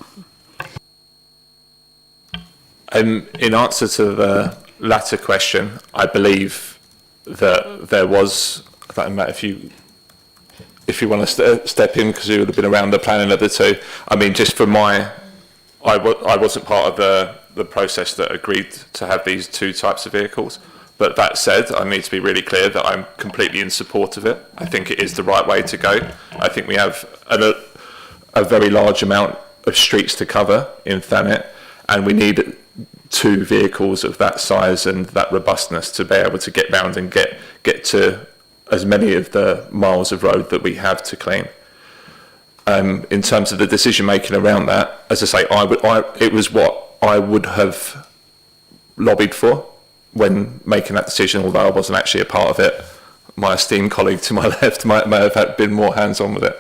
In answer to the latter question, I believe that there was, I don't know if you want to step in because you would have been around the planning of the 2. I mean, just for I wasn't part of the process that agreed to have these 2 types of vehicles. But that said, I need to be really clear that I'm completely in support of it. I think it is the right way to go. I think we have a very large amount of streets to cover in Thanet, and we need 2 vehicles of that size and that robustness to be able to get round and get to as many of the miles of road that we have to clean. In terms of the decision making around that, as I say, it was what I would have lobbied for when making that decision, although I wasn't actually a part of it. My esteemed colleague to my left may have been more hands-on with it.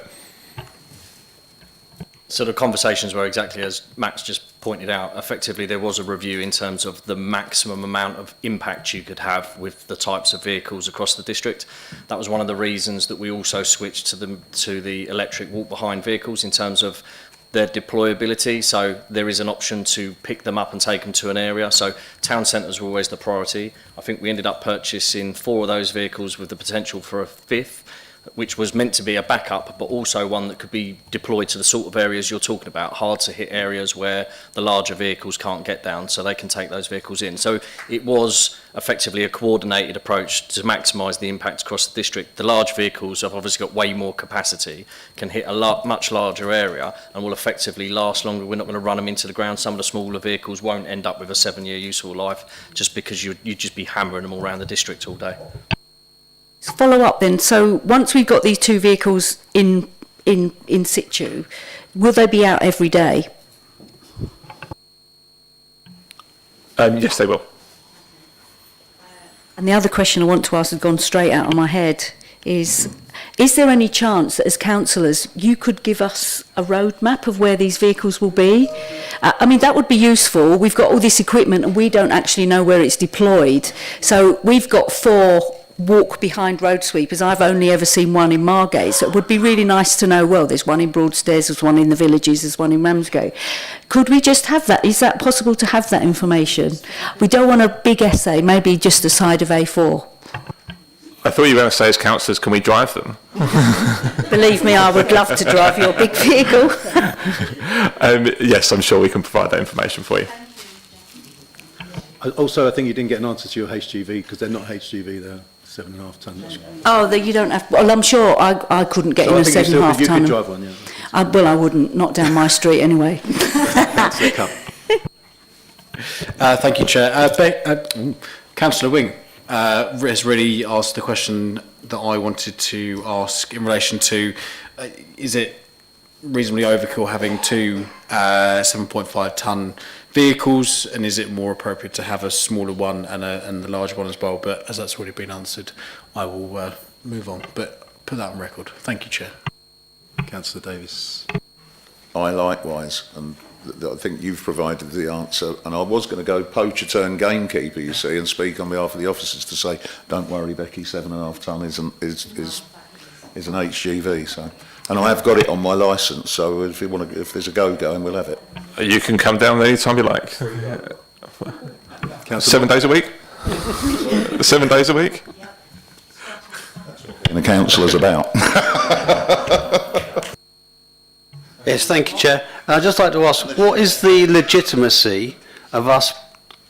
So the conversations were exactly as Max just pointed out, effectively there was a review in terms of the maximum amount of impact you could have with the types of vehicles across the district. That was one of the reasons that we also switched to the electric walk-behind vehicles in terms of their deployability. So there is an option to pick them up and take them to an area. So town centres were always the priority. I think we ended up purchasing 4 of those vehicles with the potential for a 5th, which was meant to be a backup, but also one that could be deployed to the sort of areas you're talking about, hard to hit areas where the larger vehicles can't get down, so they can take those vehicles in. So it was effectively a coordinated approach to maximise the impact across the district. The large vehicles have obviously got way more capacity, can hit a much larger area, and will effectively last longer. We're not going to run them into the ground. Some of the smaller vehicles won't end up with a 7-year useful life, just because you'd just be hammering them all around the district all day. Follow up then. So once we've got these 2 vehicles in situ, will they be out every day? Yes, they will. And the other question I want to ask has gone straight out of my head is there any chance that as councillors you could give us a roadmap of where these vehicles will be? I mean, that would be useful. We've got all this equipment and we don't actually know where it's deployed. So we've got 4 walk behind road sweepers. I've only ever seen one in Margate, so it would be really nice to know, well, there's one in Broadstairs, there's one in the villages, there's one in Ramsgate. Could we just have that? Is that possible to have that information? We don't want a big essay, maybe just a side of A4. I thought you were going to say, as councillors, can we drive them? Believe me, I would love to drive your big vehicle. Yes, I'm sure we can provide that information for you. Also, I think you didn't get an answer to your HGV, because they're not HGV, they're 7.5 tonne. Oh, you don't have... Well, I'm sure I couldn't get in a 7.5 You tonne. could drive one, yeah. Well, I wouldn't. Not down my street, anyway. Thank you, Chair. Councillor Wing has really asked the question that I wanted to ask in relation to, is it reasonably overkill having 2 7.5 tonne vehicles, and is it more appropriate to have a smaller one and the larger one as well? But as that's already been answered, I will move on, but put that on record. Thank you, Chair. Councillor Davis. I likewise, and I think you've provided the answer, and I was going to go poacher turn gamekeeper, you see, and speak on behalf of the officers to say, don't worry, Becky, 7.5 tonne is an HGV, so... And I have got it on my licence, so if there's a go going, we'll have it. You can come down anytime you like. 7 days a week? 7 days a week? And the councillor's about. Yes, thank you, Chair. I'd just like to ask, what is the legitimacy of us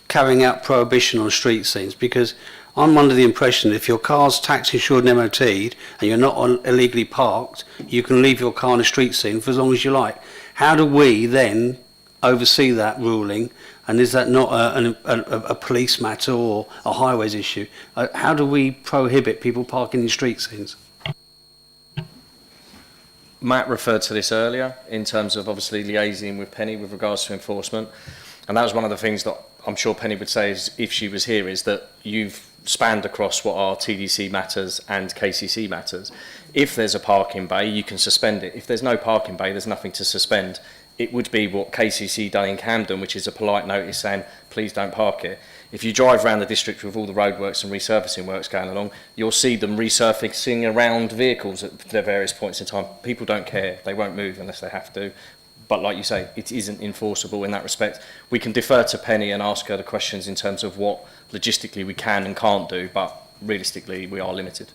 carrying out prohibition on street scenes? Because I'm under the impression if your car's tax insured and MOT'd and you're not illegally parked, you can leave your car on a street scene for as long as you like. How do we then oversee that ruling? And is that not a police matter or a highways issue? How do we prohibit people parking in street scenes? Matt referred to this earlier in terms of obviously liaising with Penny with regards to enforcement. And that was one of the things that I'm sure Penny would say is, if she was here, is that you've spanned across what are TDC matters and KCC matters. If there's a parking bay, you can suspend it. If there's no parking bay, there's nothing to suspend. It would be what KCC done in Camden, which is a polite notice saying, please don't park here. If you drive around the district with all the roadworks and resurfacing works going along, you'll see them resurfacing around vehicles at their various points in time. People don't care. They won't move unless they have to. But like you say, it isn't enforceable in that respect. We can defer to Penny and ask her the questions in terms of what logistically we can and can't do, but realistically we are limited.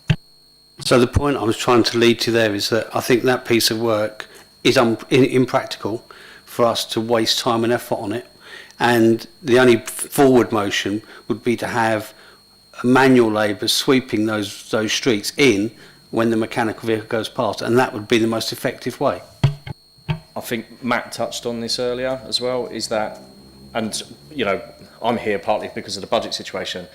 So the point I was trying to lead to there is that I think that piece of work is impractical for us to waste time and effort on it. And the only forward motion would be to have manual labour sweeping those streets in when the mechanical vehicle goes past, and that would be the most effective way. I think Matt touched on this earlier as well, is that, and you know, I'm here partly because of the budget situation.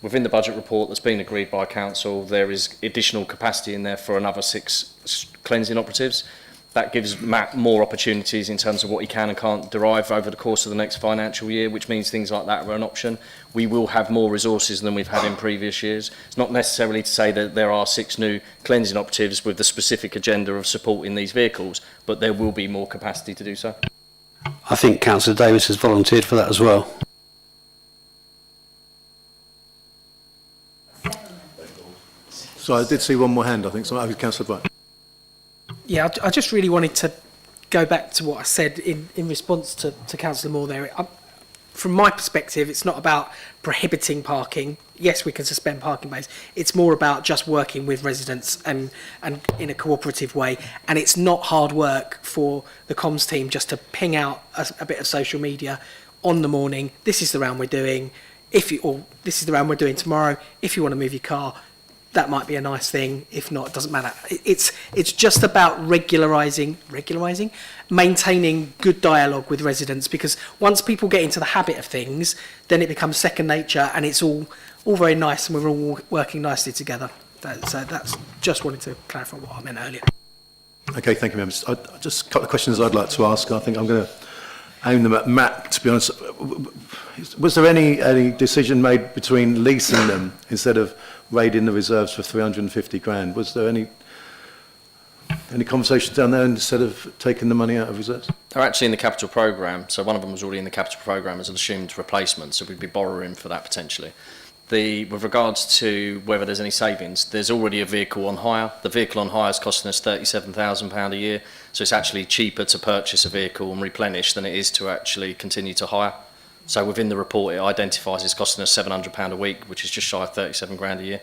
Within the budget report that's been agreed by council, there is additional capacity in there for another 6 cleansing operatives. That gives Matt more opportunities in terms of what he can and can't derive over the course of the next financial year, which means things like that are an option. We will have more resources than we've had in previous years. It's not necessarily to say that there are 6 new cleansing operatives with the specific agenda of supporting these vehicles, but there will be more capacity to do so. I think Councillor Davis has volunteered for that as well. So I did see one more hand, I think. So, Councillor Bright. Yeah, I just really wanted to go back to what I said in response to Councillor Moore there. From my perspective, it's not about prohibiting parking. Yes, we can suspend parking bays. It's more about just working with residents and in a cooperative way. And it's not hard work for the comms team just to ping out a bit of social media on the morning. This is the round we're doing. Or this is the round we're doing tomorrow. If you want to move your car, that might be a nice thing. If not, it doesn't matter. It's just about regularising, maintaining good dialogue with residents, because once people get into the habit of things, then it becomes second nature, and it's all very nice, and we're all working nicely together. So that's just wanted to clarify what I meant earlier. Okay, thank you, members. Just a couple of questions I'd like to ask. I think I'm going to aim them at Matt, to be honest. Was there any decision made between leasing them instead of raiding the reserves for 350 grand? Was there any conversation down there instead of taking the money out of reserves? They're actually in the capital programme, so one of them was already in the capital programme as an assumed replacement, so we'd be borrowing for that potentially. With regards to whether there's any savings, there's already a vehicle on hire. The vehicle on hire is costing us £37,000 a year, so it's actually cheaper to purchase a vehicle and replenish than it is to actually continue to hire. So within the report, it identifies it's costing us £700 a week, which is just shy of 37 grand a year.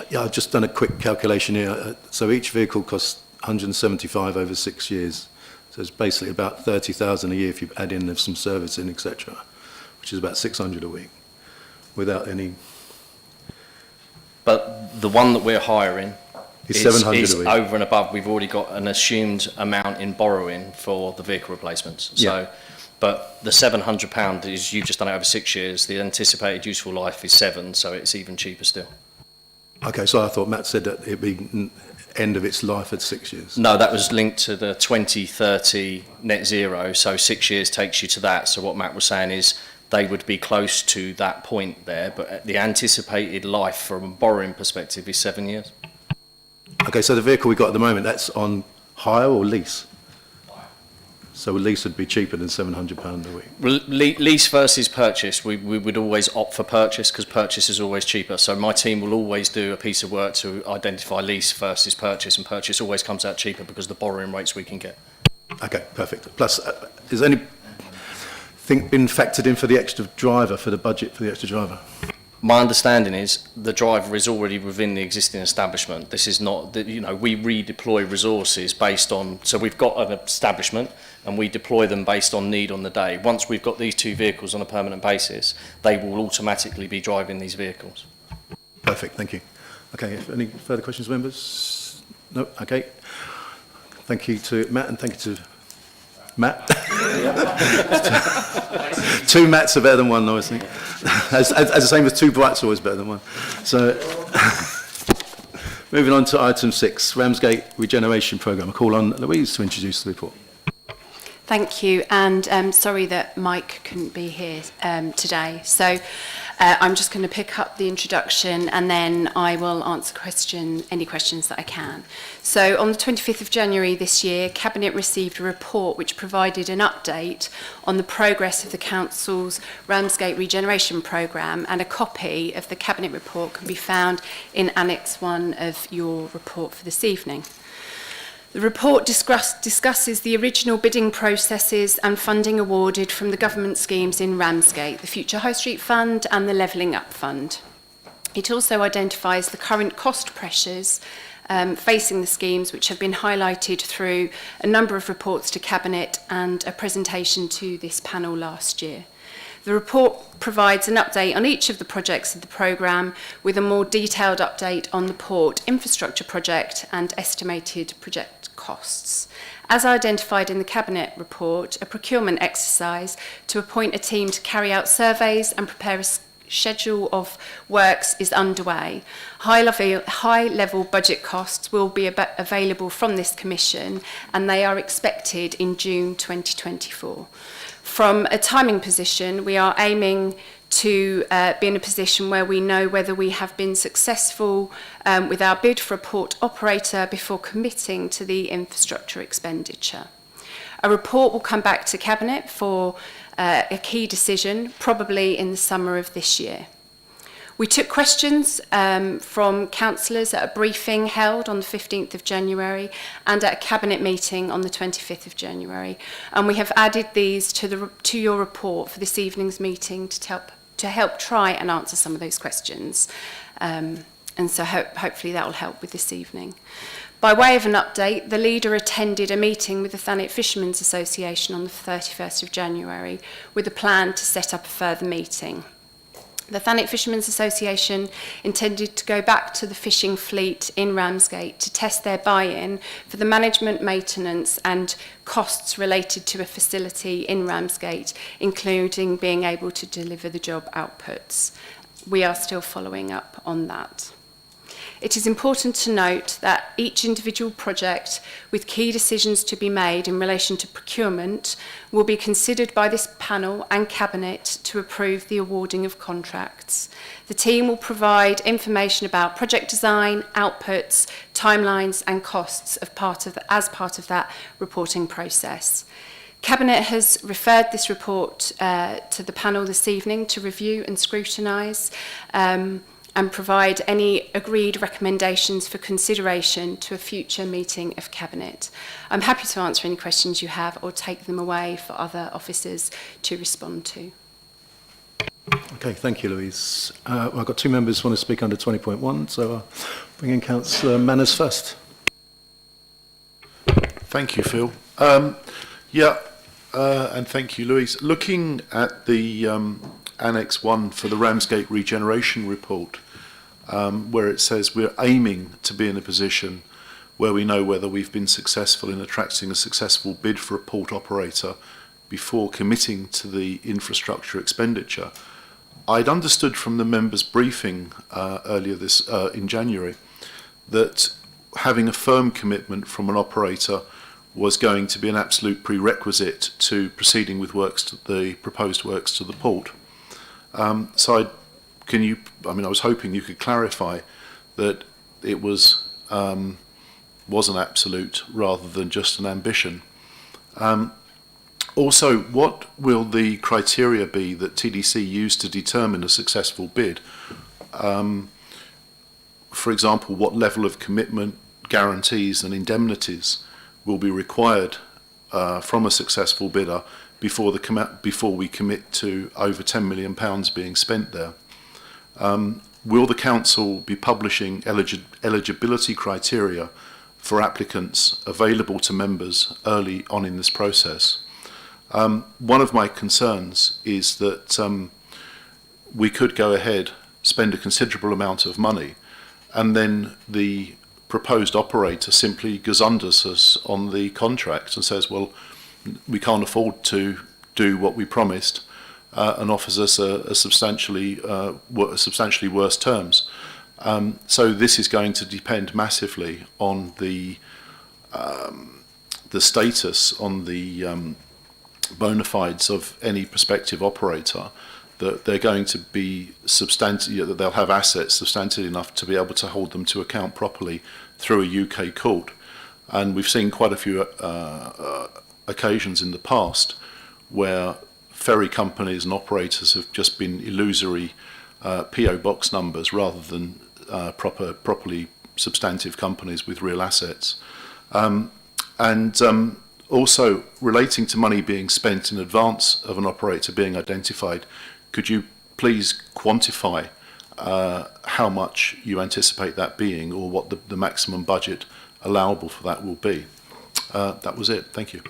Yeah, I've just done a quick calculation here. So each vehicle costs 175 over 6 years. So it's basically about 30,000 a year if you add in some servicing, etc., which is about 600 a week, without any. But the one that we're hiring is 700 is a week. over and above. We've already got an assumed amount in borrowing for the vehicle replacements. So. Yeah. But the £700 is, you've just done it over 6 years. The anticipated useful life is 7, so it's even cheaper still. Okay, so I thought Matt said that it'd be end of its life at 6 years. No, that was linked to the 2030 net zero, so 6 years takes you to that. So what Matt was saying is they would be close to that point there, but the anticipated life from a borrowing perspective is 7 years. Okay, so the vehicle we've got at the moment, that's on hire or lease? So a lease would be cheaper than £700 a week. Lease versus purchase, we would always opt for purchase because purchase is always cheaper. So my team will always do a piece of work to identify lease versus purchase, and purchase always comes out cheaper because of the borrowing rates we can get. Okay, perfect. Plus, is anything been factored in for the extra driver, for the budget for the extra driver? My understanding is the driver is already within the existing establishment. This is not, we redeploy resources based on, so we've got an establishment and we deploy them based on need on the day. Once we've got these two vehicles on a permanent basis, they will automatically be driving these vehicles. Perfect, thank you. Okay, any further questions, members? No, okay. Thank you to Matt and thank you to Matt. Two Matts are better than one, though, I think. As the same as two Brights are always better than one. So, moving on to item 6, Ramsgate Regeneration Programme. I call on Louise to introduce the report. Thank you, and sorry that Mike couldn't be here today. So I'm just going to pick up the introduction and then I will answer any questions that I can. So on the 25th of January this year, Cabinet received a report which provided an update on the progress of the Council's Ramsgate Regeneration Programme, and a copy of the Cabinet report can be found in Annex 1 of your report for this evening. The report discusses the original bidding processes and funding awarded from the government schemes in Ramsgate, the Future High Street Fund and the Levelling Up Fund. It also identifies the current cost pressures facing the schemes, which have been highlighted through a number of reports to Cabinet and a presentation to this panel last year. The report provides an update on each of the projects of the programme, with a more detailed update on the port infrastructure project and estimated project costs. As identified in the Cabinet report, a procurement exercise to appoint a team to carry out surveys and prepare a schedule of works is underway. High-level budget costs will be available from this commission, and they are expected in June 2024. From a timing position, we are aiming to be in a position where we know whether we have been successful with our bid for a port operator before committing to the infrastructure expenditure. A report will come back to Cabinet for a key decision, probably in the summer of this year. We took questions from councillors at a briefing held on the 15th of January and at a Cabinet meeting on the 25th of January. And we have added these to your report for this evening's meeting to help try and answer some of those questions. And so hopefully that will help with this evening. By way of an update, the leader attended a meeting with the Thanet Fishermen's Association on the 31st of January with a plan to set up a further meeting. The Thanet Fishermen's Association intended to go back to the fishing fleet in Ramsgate to test their buy-in for the management, maintenance and costs related to a facility in Ramsgate, including being able to deliver the job outputs. We are still following up on that. It is important to note that each individual project with key decisions to be made in relation to procurement will be considered by this panel and Cabinet to approve the awarding of contracts. The team will provide information about project design, outputs, timelines and costs as part of that reporting process. Cabinet has referred this report to the panel this evening to review and scrutinise and provide any agreed recommendations for consideration to a future meeting of Cabinet. I'm happy to answer any questions you have or take them away for other officers to respond to. Okay, thank you, Louise. Well, I've got two members who want to speak under 20.1, so I'll bring in Councillor Manners first. Thank you, Phil. And thank you, Louise. Looking at the Annex 1 for the Ramsgate Regeneration Report, where it says we're aiming to be in a position where we know whether we've been successful in attracting a successful bid for a port operator before committing to the infrastructure expenditure. I'd understood from the members' briefing earlier in January that having a firm commitment from an operator was going to be an absolute prerequisite to proceeding with the proposed works to the port. I was hoping you could clarify that it was an absolute rather than just an ambition. Also, what will the criteria be that TDC used to determine a successful bid? For example, what level of commitment, guarantees and indemnities will be required from a successful bidder before we commit to over £10 million being spent there? Will the Council be publishing eligibility criteria for applicants available to members early on in this process? One of my concerns is that we could go ahead, spend a considerable amount of money, and then the proposed operator simply gazundas us on the contract and says, well, we can't afford to do what we promised, and offers us a substantially worse terms. So this is going to depend massively on the status, on the bona fides of any prospective operator, that they're going to be that they'll have assets substantial enough to be able to hold them to account properly through a UK court. And we've seen quite a few occasions in the past where ferry companies and operators have just been illusory PO box numbers rather than properly substantive companies with real assets. Also, relating to money being spent in advance of an operator being identified, could you please quantify how much you anticipate that being, or what the maximum budget allowable for that will be? That was it. Thank you.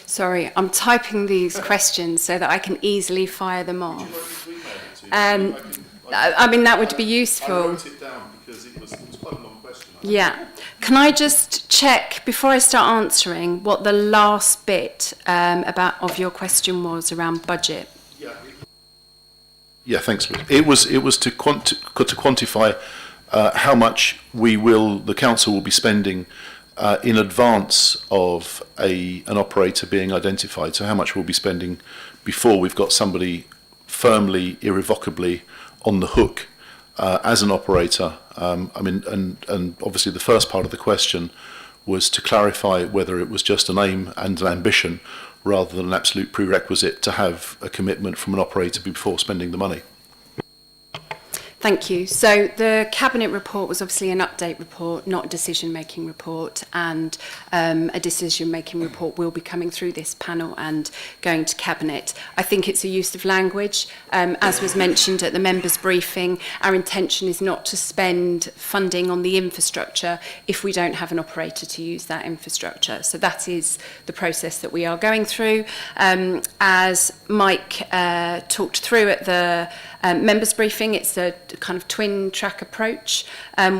Sorry, I'm typing these questions so that I can easily fire them off. I mean, that would be useful. I wrote it down because it was quite a long question. Yeah. Can I just check, before I start answering, what the last bit of your question was around budget? Yeah, thanks. It was to quantify how much the council will be spending in advance of an operator being identified. So how much we'll be spending before we've got somebody firmly, irrevocably on the hook as an operator. And obviously the first part of the question was to clarify whether it was just an aim and an ambition rather than an absolute prerequisite to have a commitment from an operator before spending the money. Thank you. So the Cabinet report was obviously an update report, not a decision-making report, and a decision-making report will be coming through this panel and going to Cabinet. I think it's a use of language. As was mentioned at the members' briefing, our intention is not to spend funding on the infrastructure if we don't have an operator to use that infrastructure. So that is the process that we are going through. As Mike talked through at the members' briefing, it's a kind of twin track approach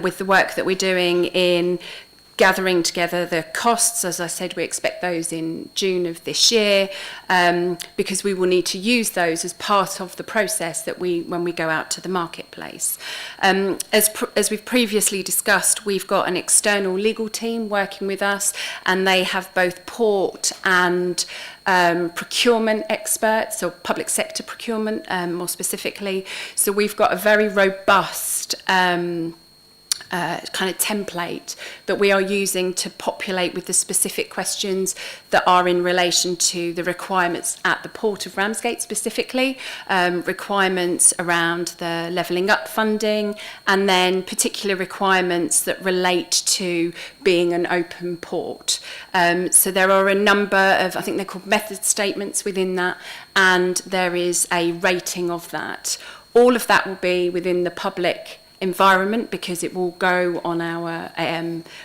with the work that we're doing in gathering together the costs. As I said, we expect those in June of this year because we will need to use those as part of the process that when we go out to the marketplace. As we've previously discussed, we've got an external legal team working with us, and they have both port and procurement experts, or public sector procurement more specifically. So we've got a very robust kind of template that we are using to populate with the specific questions that are in relation to the requirements at the Port of Ramsgate specifically, requirements around the levelling up funding, and then particular requirements that relate to being an open port. So there are a number of, I think they're called method statements within that, and there is a rating of that. All of that will be within the public environment because it will go on our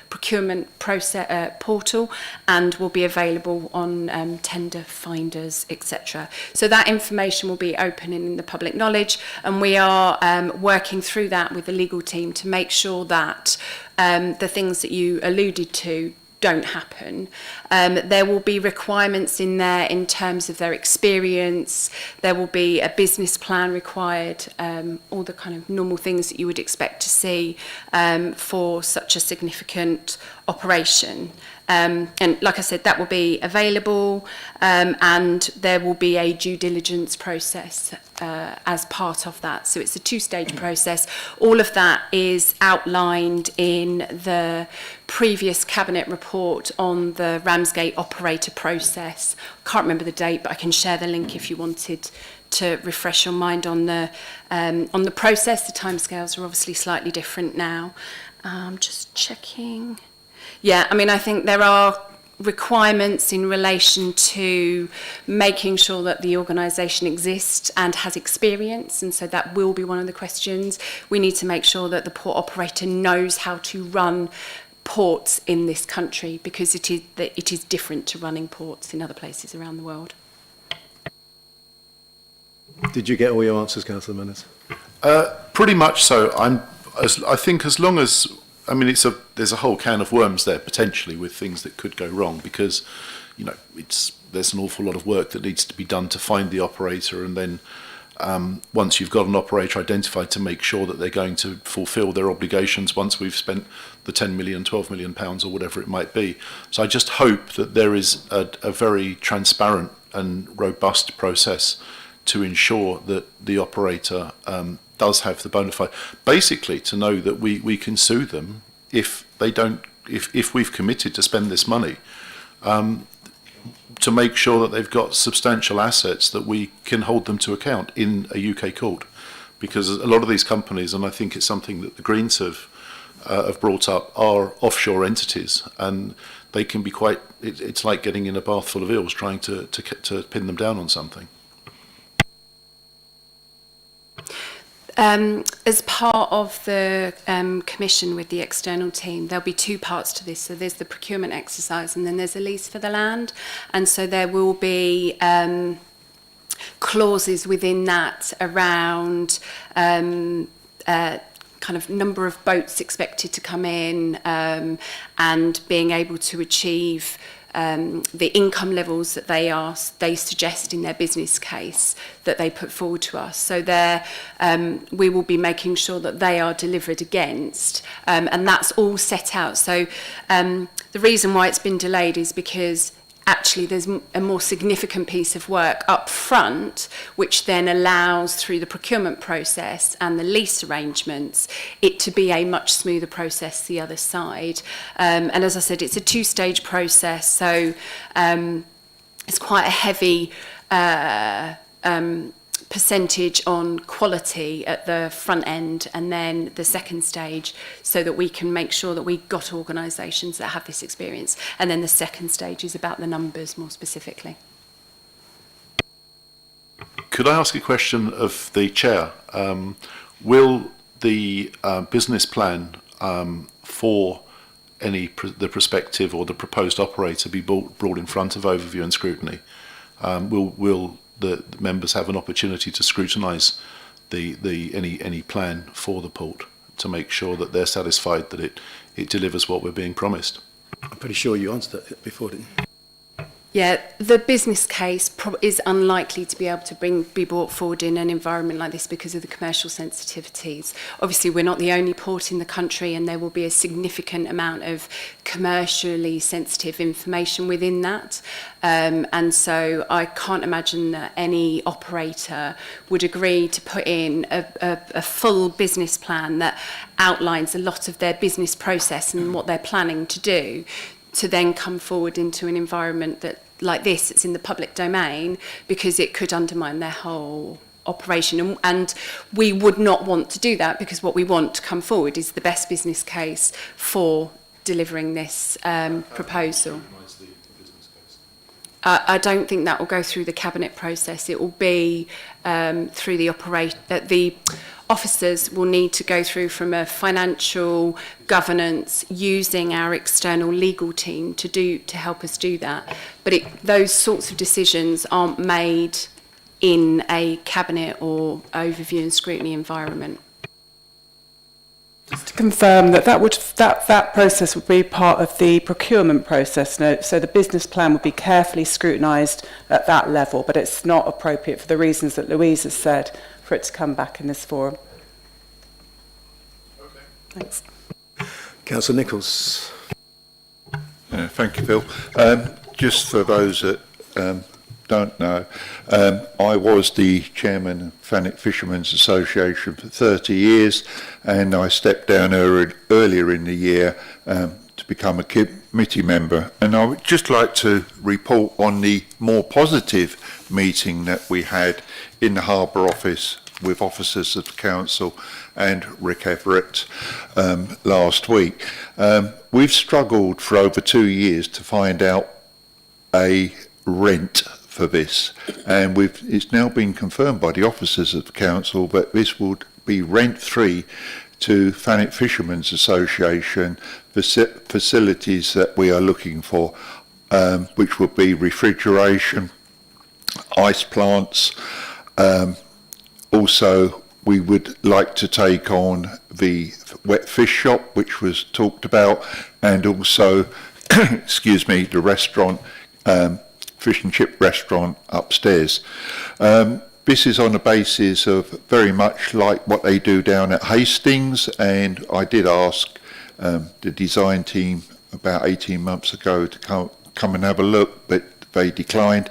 procurement process portal and will be available on tender finders, etc. So that information will be open in the public knowledge, and we are working through that with the legal team to make sure that the things that you alluded to don't happen. There will be requirements in there in terms of their experience. There will be a business plan required, all the kind of normal things that you would expect to see for such a significant operation. And like I said, that will be available, and there will be a due diligence process as part of that. So it's a two-stage process. All of that is outlined in the previous Cabinet report on the Ramsgate operator process. I can't remember the date, but I can share the link if you wanted to refresh your mind on the process. The timescales are obviously slightly different now. Just checking. Yeah, I mean, I think there are requirements in relation to making sure that the organisation exists and has experience, and so that will be one of the questions. We need to make sure that the port operator knows how to run ports in this country, because it is different to running ports in other places around the world. Did you get all your answers, Councillor Manners? Pretty much so. I think as long as, I mean, there's a whole can of worms there potentially with things that could go wrong, because, you know, there's an awful lot of work that needs to be done to find the operator, and then once you've got an operator identified, to make sure that they're going to fulfil their obligations once we've spent the 10 million, 12 million pounds or whatever it might be. So I just hope that there is a very transparent and robust process to ensure that the operator does have the bona fide, basically to know that we can sue them if they don't, if we've committed to spend this money, to make sure that they've got substantial assets that we can hold them to account in a UK court. Because a lot of these companies, and I think it's something that the Greens have brought up, are offshore entities, and they can be quite, it's like getting in a bath full of eels trying to pin them down on something. As part of the commission with the external team, there'll be two parts to this. So there's the procurement exercise, and then there's a lease for the land. And so there will be clauses within that around kind of number of boats expected to come in, and being able to achieve the income levels that they suggest in their business case that they put forward to us. So we will be making sure that they are delivered against, and that's all set out. So the reason why it's been delayed is because actually there's a more significant piece of work up front, which then allows, through the procurement process and the lease arrangements, it to be a much smoother process the other side. And as I said, it's a two-stage process, so it's quite a heavy percentage on quality at the front end, and then the second stage, so that we can make sure that we got organisations that have this experience. And then the second stage is about the numbers more specifically. Could I ask a question of the chair? Will the business plan for the prospective or the proposed operator be brought in front of overview and scrutiny? Will the members have an opportunity to scrutinise any plan for the port to make sure that they're satisfied that it delivers what we're being promised? I'm pretty sure you answered that before, didn't you? Yeah, the business case is unlikely to be able to be brought forward in an environment like this because of the commercial sensitivities. Obviously, we're not the only port in the country, and there will be a significant amount of commercially sensitive information within that. And so I can't imagine that any operator would agree to put in a full business plan that outlines a lot of their business process and what they're planning to do, to then come forward into an environment that like this, it's in the public domain, because it could undermine their whole operation. And we would not want to do that, because what we want to come forward is the best business case for delivering this proposal. I don't think that will go through the cabinet process. It will be through the the officers will need to go through from a financial governance, using our external legal team to help us do that. But those sorts of decisions aren't made in a cabinet or overview and scrutiny environment. Just to confirm that process would be part of the procurement process. So the business plan would be carefully scrutinised at that level, but it's not appropriate, for the reasons that Louise has said, for it to come back in this forum. Okay. Thanks. Councillor Nichols. Thank you, Phil. Just for those that don't know, I was the chairman of Thanet Fishermen's Association for 30 years, and I stepped down earlier in the year to become a committee member. And I would just like to report on the more positive meeting that we had in the Harbour office with officers of the council and Rick Everett last week. We've struggled for over 2 years to find out a rent for this, and it's now been confirmed by the officers of the council that this would be rent-free to Thanet Fishermen's Association facilities that we are looking for, which would be refrigeration, ice plants. Also, we would like to take on the wet fish shop, which was talked about, and also, excuse me, the restaurant, fish and chip restaurant upstairs. This is on the basis of very much like what they do down at Hastings, and I did ask the design team about 18 months ago to come and have a look, but they declined.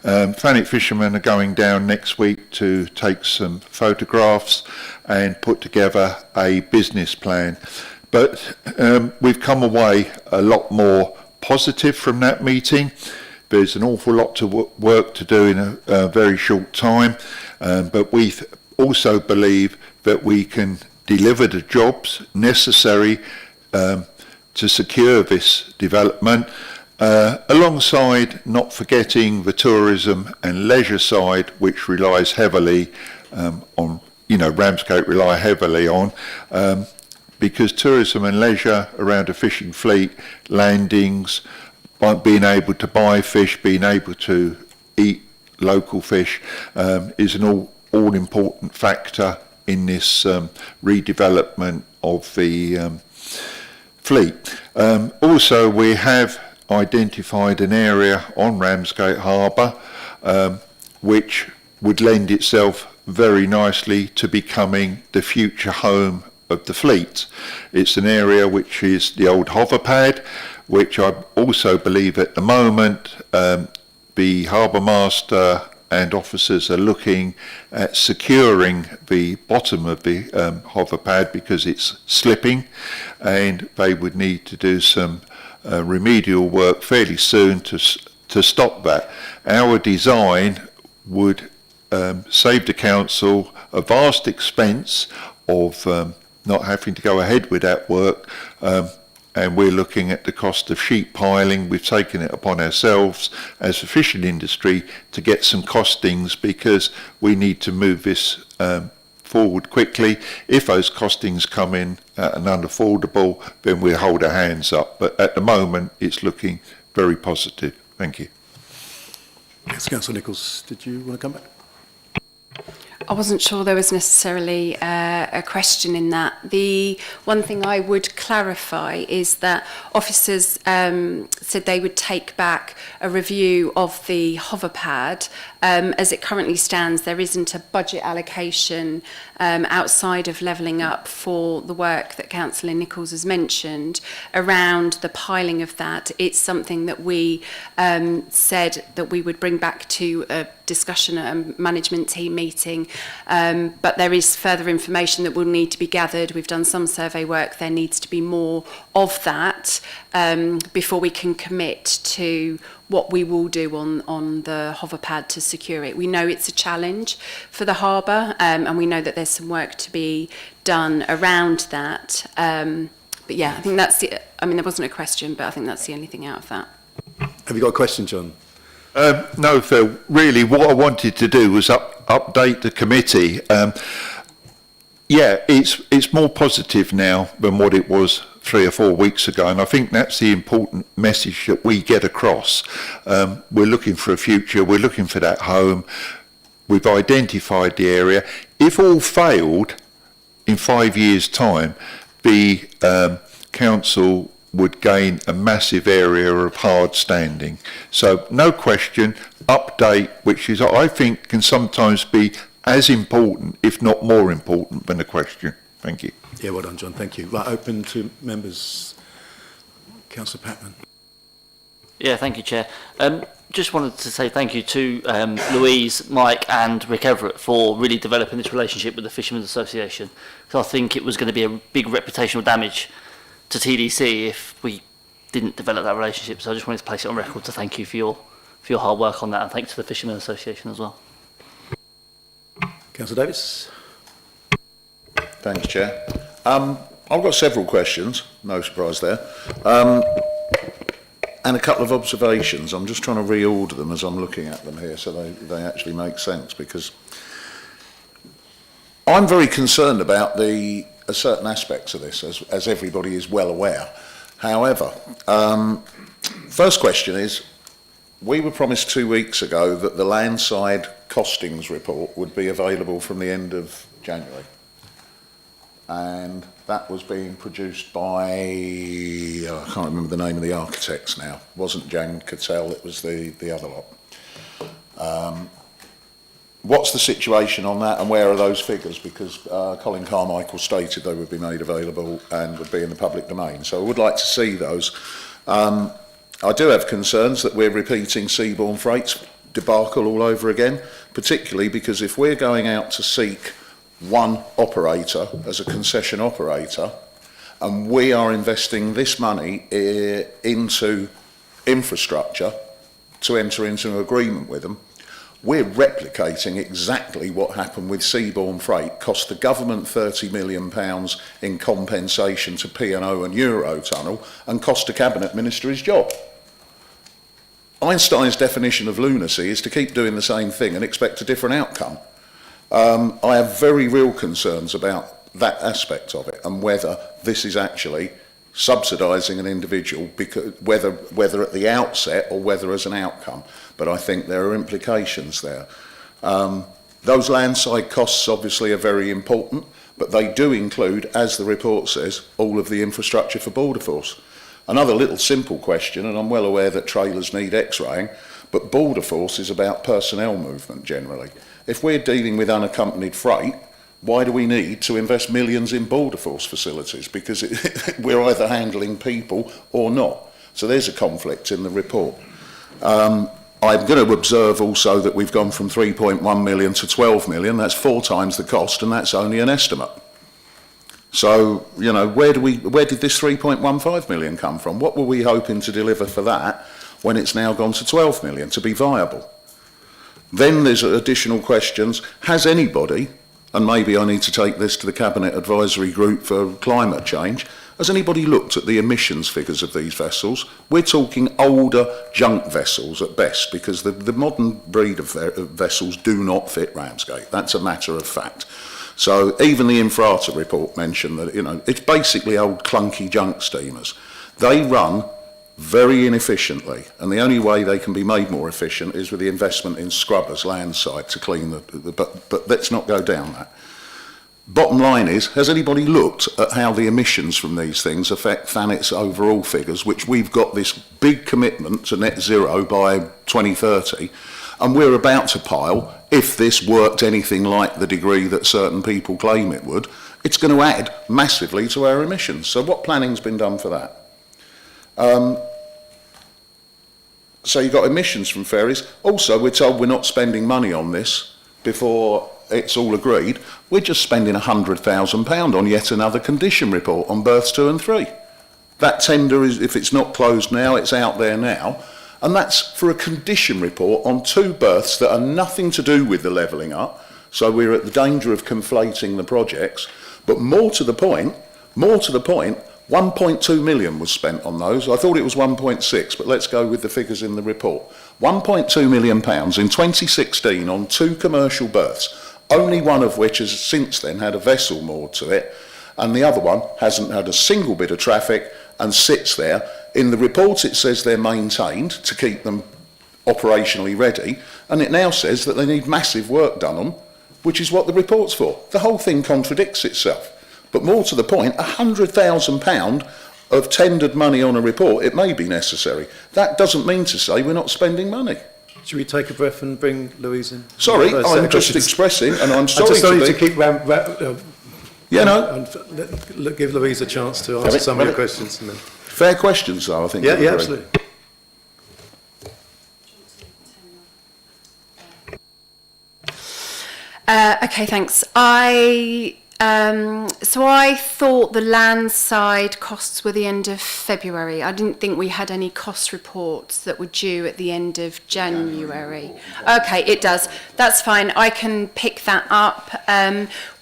Thanet Fishermen are going down next week to take some photographs and put together a business plan. But we've come away a lot more positive from that meeting. There's an awful lot to work to do in a very short time, but we also believe that we can deliver the jobs necessary to secure this development, alongside not forgetting the tourism and leisure side, which relies heavily on, Ramsgate rely heavily on, because tourism and leisure around a fishing fleet, landings, being able to buy fish, being able to eat local fish is an all important factor in this redevelopment of the fleet. Also, we have identified an area on Ramsgate Harbour which would lend itself very nicely to becoming the future home of the fleet. It's an area which is the old hover pad, which I also believe at the moment the harbour master and officers are looking at securing the bottom of the hover pad because it's slipping, and they would need to do some remedial work fairly soon to stop that. Our design would save the council a vast expense of not having to go ahead with that work, and we're looking at the cost of sheet piling. We've taken it upon ourselves as a fishing industry to get some costings because we need to move this forward quickly. If those costings come in at an unaffordable, then we'll hold our hands up. But at the moment, it's looking very positive. Thank you. Yes, Councillor Nichols, did you want to come back? I wasn't sure there was necessarily a question in that. The one thing I would clarify is that officers said they would take back a review of the hover pad. As it currently stands, there isn't a budget allocation outside of levelling up for the work that Councillor Nichols has mentioned around the piling of that. It's something that we said that we would bring back to a discussion at a management team meeting, but there is further information that will need to be gathered. We've done some survey work. There needs to be more of that before we can commit to what we will do on the hover pad to secure it. We know it's a challenge for the harbour, and we know that there's some work to be done around that. But yeah, I think that's the, I mean, there wasn't a question, but I think that's the only thing out of that. Have you got a question, John? No, Phil. Really, what I wanted to do was update the committee. Yeah, it's more positive now than what it was 3 or 4 weeks ago, and I think that's the important message that we get across. We're looking for a future. We're looking for that home. We've identified the area. If all failed, in 5 years' time, the council would gain a massive area of hard standing. So no question, update, which is, I think, can sometimes be as important, if not more important, than a question. Thank you. Yeah, well done, John. Thank you. Right, open to members. Councillor Patman. Yeah, thank you, Chair. Just wanted to say thank you to Louise, Mike and Rick Everett for really developing this relationship with the Fishermen's Association. Because I think it was going to be a big reputational damage to TDC if we didn't develop that relationship. So I just wanted to place it on record to thank you for your hard work on that, and thanks to the Fishermen's Association as well. Councillor Davis. Thanks, Chair. I've got several questions, no surprise there, and a couple of observations. I'm just trying to reorder them as I'm looking at them here so they actually make sense, because I'm very concerned about certain aspects of this, as everybody is well aware. However, first question is, we were promised 2 weeks ago that the landside costings report would be available from the end of January. And that was being produced by, I can't remember the name of the architects now. It wasn't Jan Cattell, it was the other lot. What's the situation on that, and where are those figures? Because Colin Carmichael stated they would be made available and would be in the public domain. So I would like to see those. I do have concerns that we're repeating Seabourn Freight's debacle all over again, particularly because if we're going out to seek one operator as a concession operator, and we are investing this money into infrastructure to enter into an agreement with them, we're replicating exactly what happened with Seabourn Freight, cost the government £30 million in compensation to P&O and Eurotunnel, and cost a cabinet minister his job. Einstein's definition of lunacy is to keep doing the same thing and expect a different outcome. I have very real concerns about that aspect of it, and whether this is actually subsidising an individual, because whether at the outset or whether as an outcome. But I think there are implications there. Those landside costs obviously are very important, but they do include, as the report says, all of the infrastructure for Border Force. Another little simple question, and I'm well aware that trailers need x-raying, but Border Force is about personnel movement generally. If we're dealing with unaccompanied freight, Why do we need to invest millions in border force facilities? Because we're either handling people or not. So there's a conflict in the report. I'm going to observe also that we've gone from 3.1 million to 12 million. That's 4 times the cost, and that's only an estimate. So, you know, where did this 3.15 million come from? What were we hoping to deliver for that when it's now gone to 12 million to be viable? Then there's additional questions. Has anybody, and maybe I need to take this to the Cabinet Advisory Group for Climate Change, has anybody looked at the emissions figures of these vessels? We're talking older junk vessels at best, because the modern breed of vessels do not fit Ramsgate. That's a matter of fact. So even the Infrata report mentioned that, you know, it's basically old clunky junk steamers. They run very inefficiently, and the only way they can be made more efficient is with the investment in scrubbers landside to clean but let's not go down that. Bottom line is, has anybody looked at how the emissions from these things affect Thanet's overall figures, which we've got this big commitment to net zero by 2030, and we're about to pile, if this worked anything like the degree that certain people claim it would, it's going to add massively to our emissions. So what planning's been done for that? So you've got emissions from ferries. Also, we're told we're not spending money on this before it's all agreed. We're just spending £100,000 on yet another condition report on berths 2 and 3. That tender is, if it's not closed now, it's out there now. And that's for a condition report on 2 berths that are nothing to do with the levelling up. So we're at the danger of conflating the projects. But more to the point, 1.2 million was spent on those. I thought it was 1.6, but let's go with the figures in the report. 1.2 million pounds in 2016 on 2 commercial berths, only one of which has since then had a vessel moored to it, and the other one hasn't had a single bit of traffic and sits there. In the report it says they're maintained to keep them operationally ready, and it now says that they need massive work done on, which is what the report's for. The whole thing contradicts itself. But more to the point, £100,000 of tendered money on a report, it may be necessary. That doesn't mean to say we're not spending money. Should we take a breath and bring Louise in? Sorry, I'm just expressing, and I'm sorry to keep give Louise a chance to answer some of your questions. And then. Fair questions, though, I think. Yeah, absolutely. Okay, thanks. So I thought the land side costs were the end of February. I didn't think we had any cost reports that were due at the end of January. Okay, it does. That's fine. I can pick that up.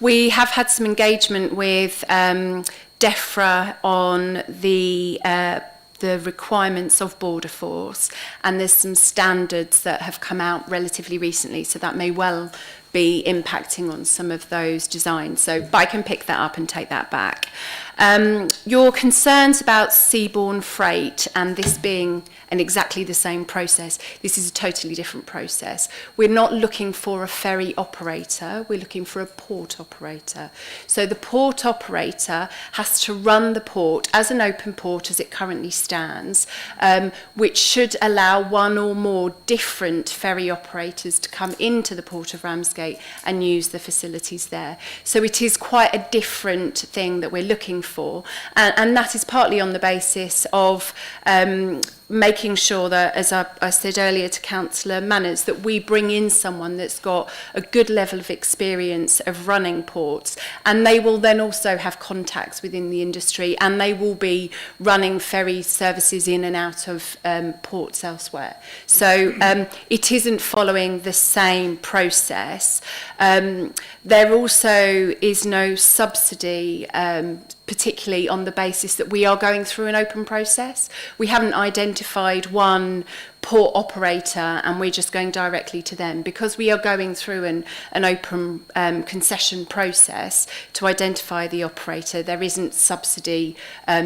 We have had some engagement with DEFRA on the requirements of border force, and there's some standards that have come out relatively recently, so that may well be impacting on some of those designs. So, but I can pick that up and take that back. Your concerns about seaborne freight and this being exactly the same process, this is a totally different process. We're not looking for a ferry operator, we're looking for a port operator. So the port operator has to run the port as an open port as it currently stands, which should allow one or more different ferry operators to come into the Port of Ramsgate and use the facilities there. So it is quite a different thing that we're looking for, and that is partly on the basis of making sure that, as I said earlier to Councillor Manners, that we bring in someone that's got a good level of experience of running ports, and they will then also have contacts within the industry, and they will be running ferry services in and out of ports elsewhere. So it isn't following the same process. There also is no subsidy, particularly on the basis that we are going through an open process. We haven't identified one port operator and we're just going directly to them. Because we are going through an open concession process to identify the operator, there isn't subsidy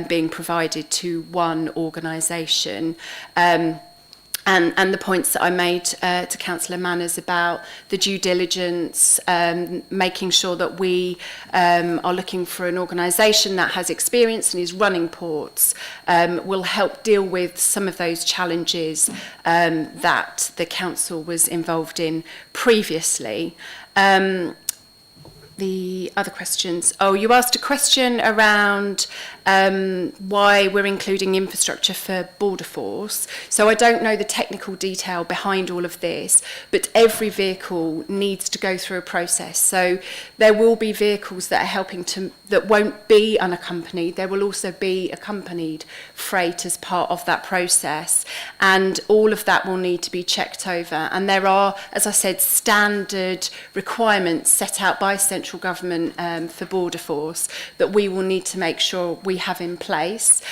being provided to one organisation. And the points that I made to Councillor Manners about the due diligence, making sure that we are looking for an organisation that has experience and is running ports, will help deal with some of those challenges that the council was involved in previously. the other questions. Oh, you asked a question around why we're including infrastructure for border force. So I don't know the technical detail behind all of this, but every vehicle needs to go through a process. So there will be vehicles that are helping to, that won't be unaccompanied. There will also be accompanied freight as part of that process. And all of that will need to be checked over. And there are, as I said, standard requirements set out by central government for border force that we will need to make sure we have in place.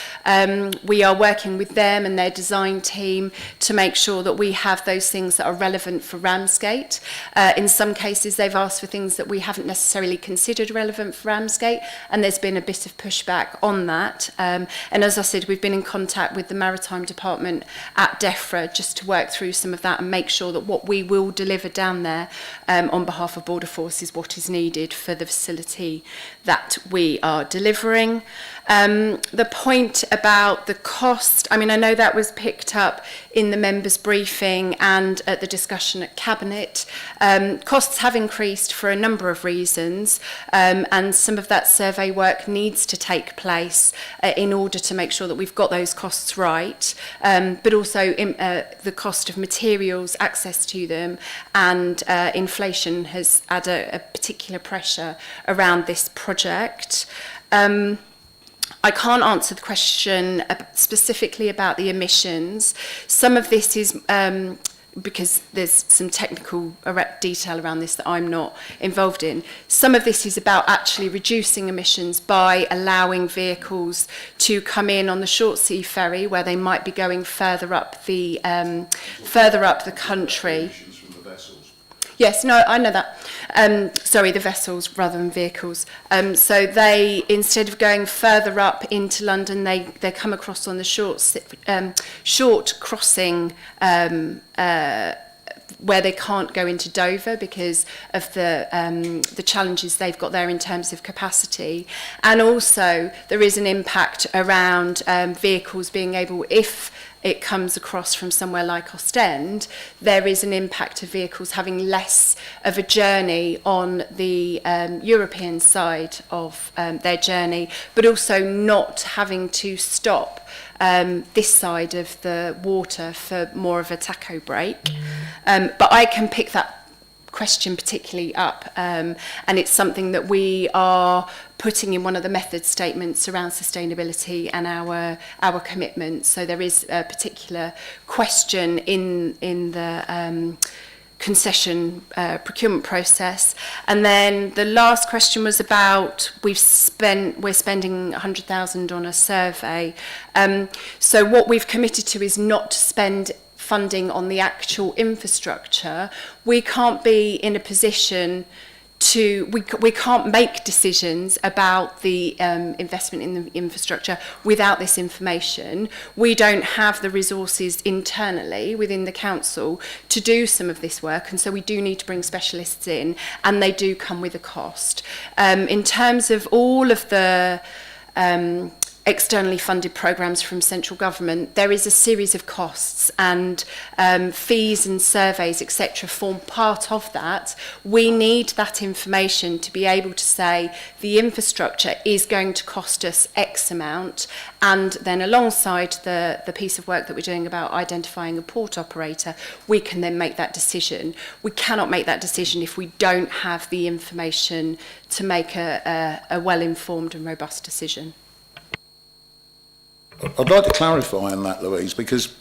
We are working with them and their design team to make sure that we have those things that are relevant for Ramsgate. In some cases, they've asked for things that we haven't necessarily considered relevant for Ramsgate, and there's been a bit of pushback on that. And as I said, we've been in contact with the Maritime Department at DEFRA just to work through some of that and make sure that what we will deliver down there on behalf of Border Force is what is needed for the facility that we are delivering. The point about the cost, I mean, I know that was picked up in the members' briefing and at the discussion at Cabinet. Costs have increased for a number of reasons, and some of that survey work needs to take place in order to make sure that we've got those costs right, but also the cost of materials, access to them, and inflation has had a particular pressure around this project. I can't answer the question specifically about the emissions. Some of this is because there's some technical detail around this that I'm not involved in. Some of this is about actually reducing emissions by allowing vehicles to come in on the short sea ferry where they might be going further up the country. Yes, no, I know that. Sorry, the vessels rather than vehicles. So they, instead of going further up into London, they come across on the short crossing where they can't go into Dover because of the challenges they've got there in terms of capacity. And also there is an impact around vehicles being able, if it comes across from somewhere like Ostend, there is an impact of vehicles having less of a journey on the European side of their journey, but also not having to stop this side of the water for more of a taco break. But I can pick that question particularly up, and it's something that we are putting in one of the method statements around sustainability and our commitment. So there is a particular question in the concession procurement process. And then the last question was about we're spending 100,000 on a survey. So what we've committed to is not to spend funding on the actual infrastructure. We can't be in a position to, we can't make decisions about the investment in the infrastructure without this information. We don't have the resources internally within the council to do some of this work, and so we do need to bring specialists in, and they do come with a cost. In terms of all of the externally funded programmes from central government, there is a series of costs, and fees and surveys, etc., form part of that. We need that information to be able to say the infrastructure is going to cost us X amount, and then alongside the piece of work that we're doing about identifying a port operator, we can then make that decision. We cannot make that decision if we don't have the information to make a well-informed and robust decision. I'd like to clarify on that, Louise, because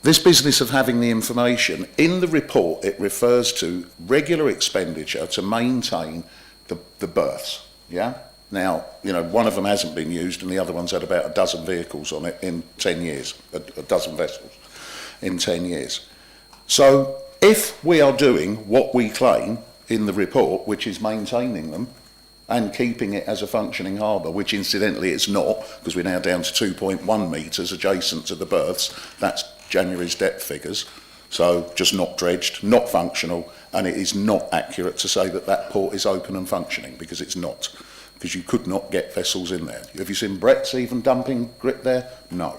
this business of having the information, in the report it refers to regular expenditure to maintain the berths, yeah? Now, you know, one of them hasn't been used and the other one's had about a dozen vehicles on it in 10 years, a dozen vessels in 10 years. So if we are doing what we claim in the report, which is maintaining them, and keeping it as a functioning harbour, which incidentally it's not, because we're now down to 2.1 metres adjacent to the berths. That's January's depth figures. So just not dredged, not functional, and it is not accurate to say that that port is open and functioning, because it's not. Because you could not get vessels in there. Have you seen Brett's even dumping grit there? No.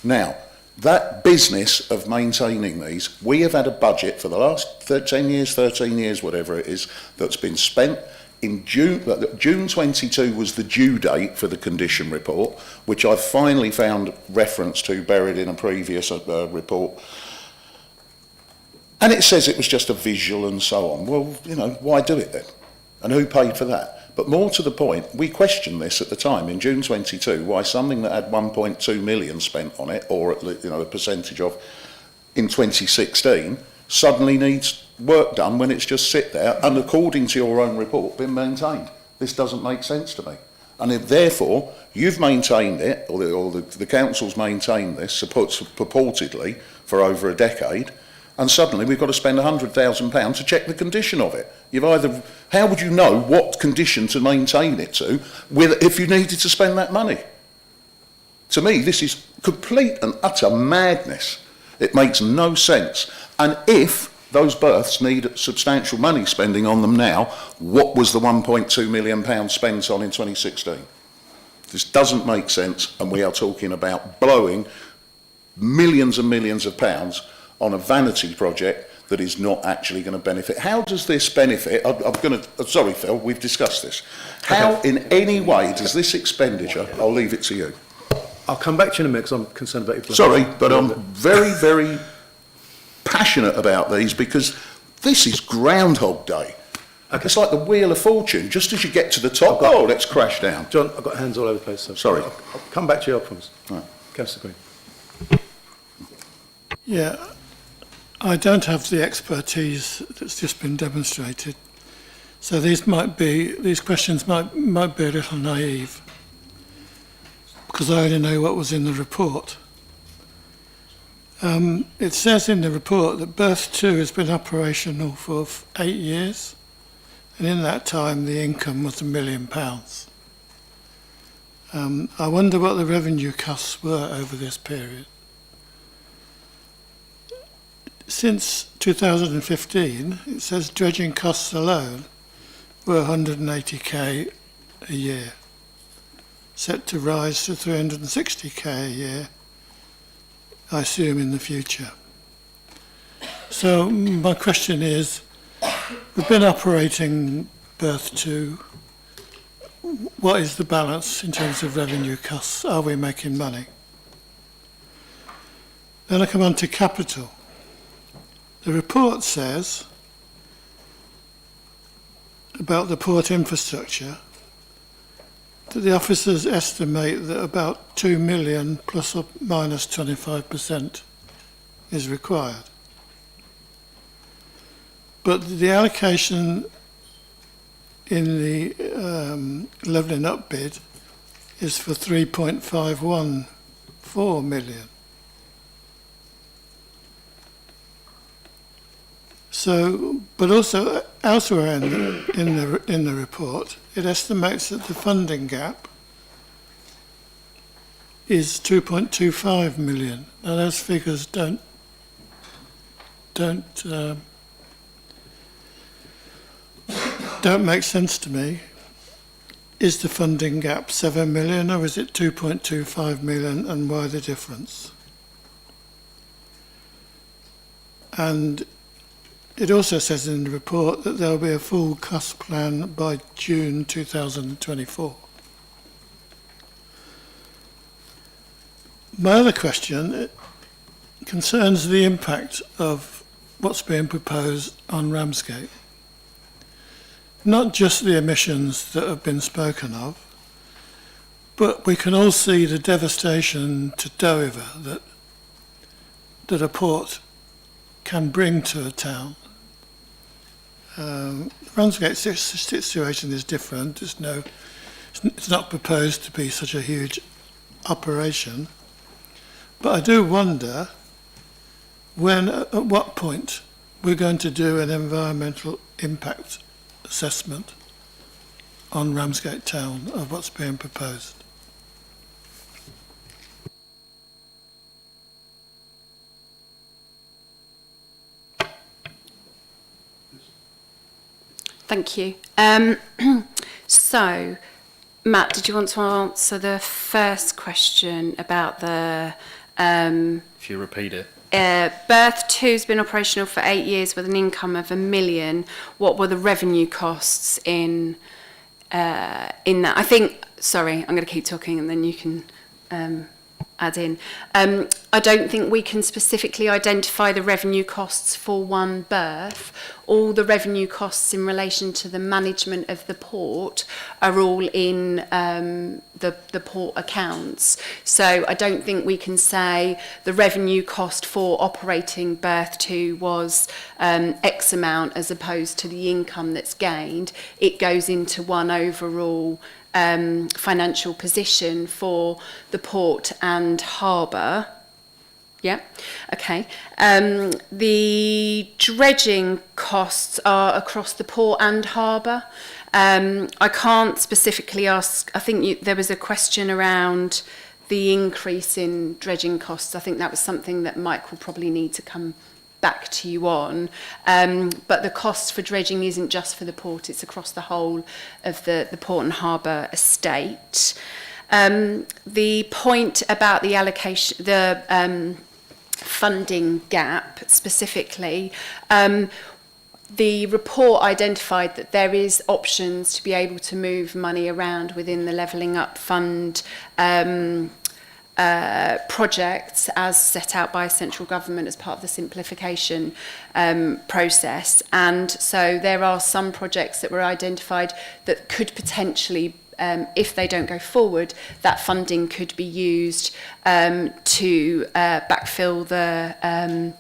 Now, that business of maintaining these, we have had a budget for the last 13 years, whatever it is, that's been spent in June 22 was the due date for the condition report, which I finally found reference to buried in a previous report. And it says it was just a visual and so on. Well, you know, why do it then? And who paid for that? But more to the point, we questioned this at the time in June 22, why something that had 1.2 million spent on it, or you know, a percentage of, in 2016, suddenly needs work done when it's just sit there and, according to your own report, been maintained. This doesn't make sense to me. And if, therefore, you've maintained it, or the council's maintained this purportedly for over a decade, and suddenly we've got to spend £100,000 to check the condition of it. How would you know what condition to maintain it to if you needed to spend that money? To me, this is complete and utter madness. It makes no sense. And if those berths need substantial money spending on them now, what was the £1.2 million spent on in 2016? This doesn't make sense, and we are talking about blowing millions and millions of pounds on a vanity project that is not actually going to benefit. How does this benefit? Sorry, Phil, we've discussed this. How, in any way, does this expenditure? I'll leave it to you. I'll come back to you in a minute because I'm concerned about your. Sorry, but I'm very, very passionate about these because this is Groundhog Day. Okay. It's like the Wheel of Fortune. Just as you get to the top, let's crash down. John, I've got hands all over the place. So sorry. I'll come back to you, I promise. Right. Councillor Green. Yeah, I don't have the expertise that's just been demonstrated, so these questions might be a little naive, because I only know what was in the report. It says in the report that Berth 2 has been operational for 8 years, and in that time the income was £1 million. I wonder what the revenue costs were over this period. Since 2015, it says dredging costs alone were 180k a year, set to rise to 360k a year, I assume, in the future. So my question is, we've been operating Berth 2. What is the balance in terms of revenue costs? Are we making money? Then I come on to capital. The report says about the port infrastructure that the officers estimate that about 2 million plus or minus 25% is required. But the allocation in the levelling up bid is for 3.514 million. So, but also elsewhere in the report, it estimates that the funding gap is 2.25 million. Now those figures don't make sense to me. Is the funding gap 7 million or is it 2.25 million, and why the difference? And it also says in the report that there will be a full cost plan by June 2024. My other question concerns the impact of what's being proposed on Ramsgate. Not just the emissions that have been spoken of, but we can all see the devastation to Dover that a port can bring to a town. Ramsgate's situation is different. It's not proposed to be such a huge operation, but I do wonder at what point we're going to do an environmental impact assessment on Ramsgate town of what's being proposed. Thank you. So, Matt, did you want to answer the first question about the... if you repeat it. Berth 2's been operational for 8 years with an income of £1 million. What were the revenue costs in that? I think, sorry, I'm going to keep talking and then you can add in. I don't think we can specifically identify the revenue costs for one berth. All the revenue costs in relation to the management of the port are all in the port accounts. So I don't think we can say the revenue cost for operating berth 2 was X amount as opposed to the income that's gained. It goes into one overall financial position for the port and harbour. Yeah, okay. The dredging costs are across the port and harbour. I can't specifically ask, I think there was a question around the increase in dredging costs. I think that was something that Mike will probably need to come back to you on. But the cost for dredging isn't just for the port, it's across the whole of the port and harbour estate. The point about the allocation, the funding gap specifically, the report identified that there is options to be able to move money around within the Levelling Up Fund projects as set out by central government as part of the simplification process. And so there are some projects that were identified that could potentially, if they don't go forward, that funding could be used to backfill the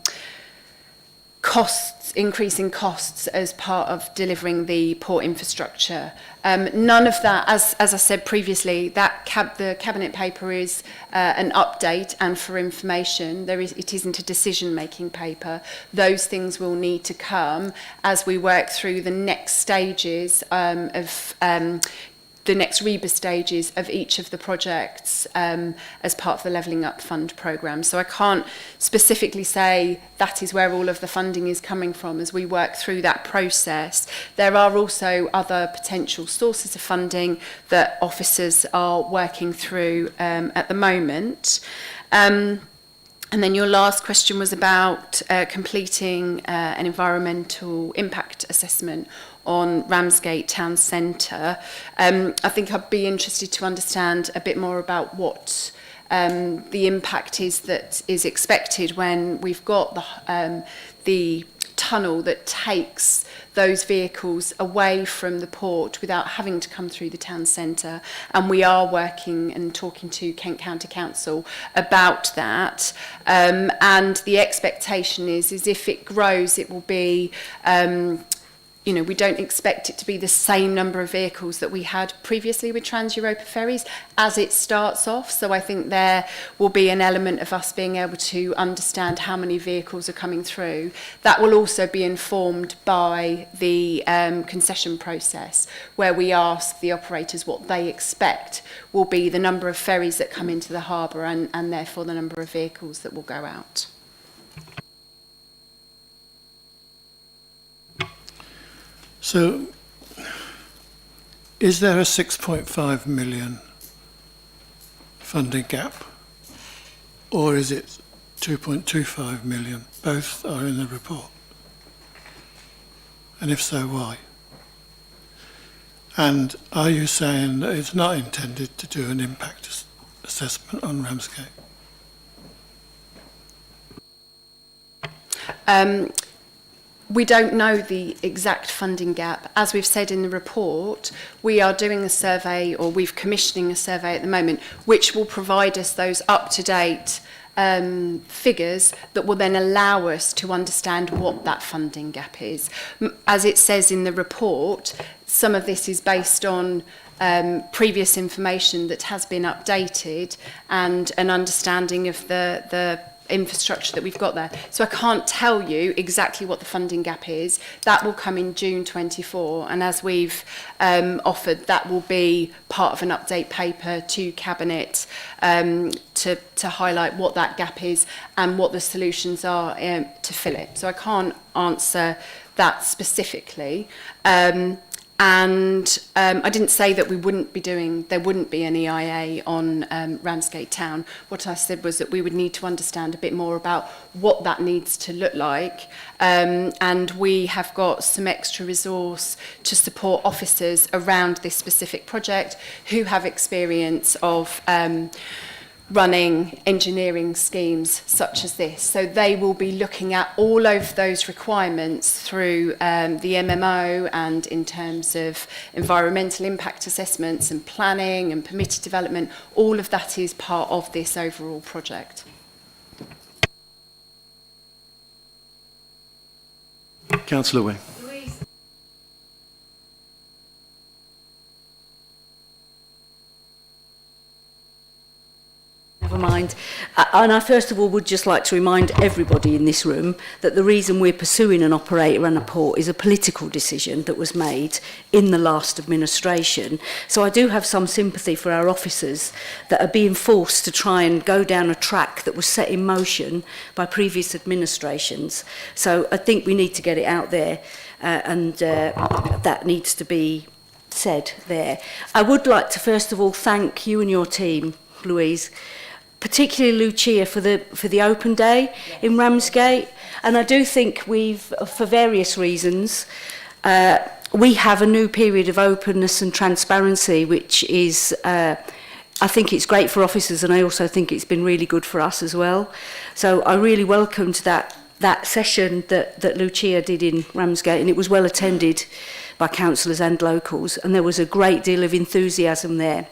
increasing costs as part of delivering the port infrastructure. None of that, as I said previously, the Cabinet paper is an update and for information. It isn't a decision-making paper. Those things will need to come as we work through the next stages of the next REBA stages of each of the projects as part of the Levelling Up Fund programme. So I can't specifically say that is where all of the funding is coming from as we work through that process. There are also other potential sources of funding that officers are working through at the moment. And then your last question was about completing an environmental impact assessment on Ramsgate Town Centre. I think I'd be interested to understand a bit more about what the impact is that is expected when we've got the tunnel that takes those vehicles away from the port without having to come through the town centre. And we are working and talking to Kent County Council about that. And the expectation is if it grows, it will be we don't expect it to be the same number of vehicles that we had previously with Trans-Europa ferries as it starts off. So I think there will be an element of us being able to understand how many vehicles are coming through. That will also be informed by the concession process, where we ask the operators what they expect will be the number of ferries that come into the harbour and therefore the number of vehicles that will go out. So, is there a 6.5 million funding gap, or is it 2.25 million? Both are in the report. And if so, why? And are you saying that it's not intended to do an impact assessment on Ramsgate? We don't know the exact funding gap. As we've said in the report, we are doing a survey, or we're commissioning a survey at the moment, which will provide us those up-to-date figures that will then allow us to understand what that funding gap is. As it says in the report, some of this is based on previous information that has been updated and an understanding of the infrastructure that we've got there. So I can't tell you exactly what the funding gap is. That will come in June 24, and as we've offered, that will be part of an update paper to Cabinet to highlight what that gap is and what the solutions are to fill it. So I can't answer that specifically. And I didn't say that there wouldn't be an EIA on Ramsgate Town. What I said was that we would need to understand a bit more about what that needs to look like. And we have got some extra resource to support officers around this specific project who have experience of running engineering schemes such as this. So they will be looking at all of those requirements through the MMO and in terms of environmental impact assessments and planning and permitted development. All of that is part of this overall project. Councillor Wing. Never mind. And I first of all would just like to remind everybody in this room that the reason we're pursuing an operator and a port is a political decision that was made in the last administration. So I do have some sympathy for our officers that are being forced to try and go down a track that was set in motion by previous administrations. So I think we need to get it out there and that needs to be said there. I would like to first of all thank you and your team, Louise, particularly Lucia for the open day in Ramsgate, and I do think for various reasons, we have a new period of openness and transparency, which is, I think it's great for officers, and I also think it's been really good for us as well. So I really welcomed that session that Lucia did in Ramsgate, and it was well attended by councillors and locals, and there was a great deal of enthusiasm there.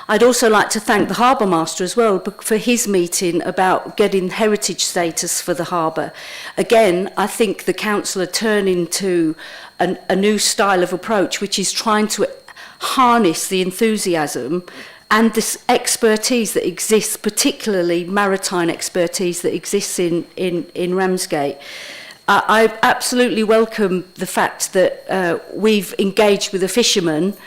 I'd also like to thank the Harbour Master as well for his meeting about getting heritage status for the harbour. Again, I think the council are turning to a new style of approach, which is trying to harness the enthusiasm and this expertise that exists, particularly maritime expertise that exists in Ramsgate. I absolutely welcome the fact that we've engaged with the fisherwomen,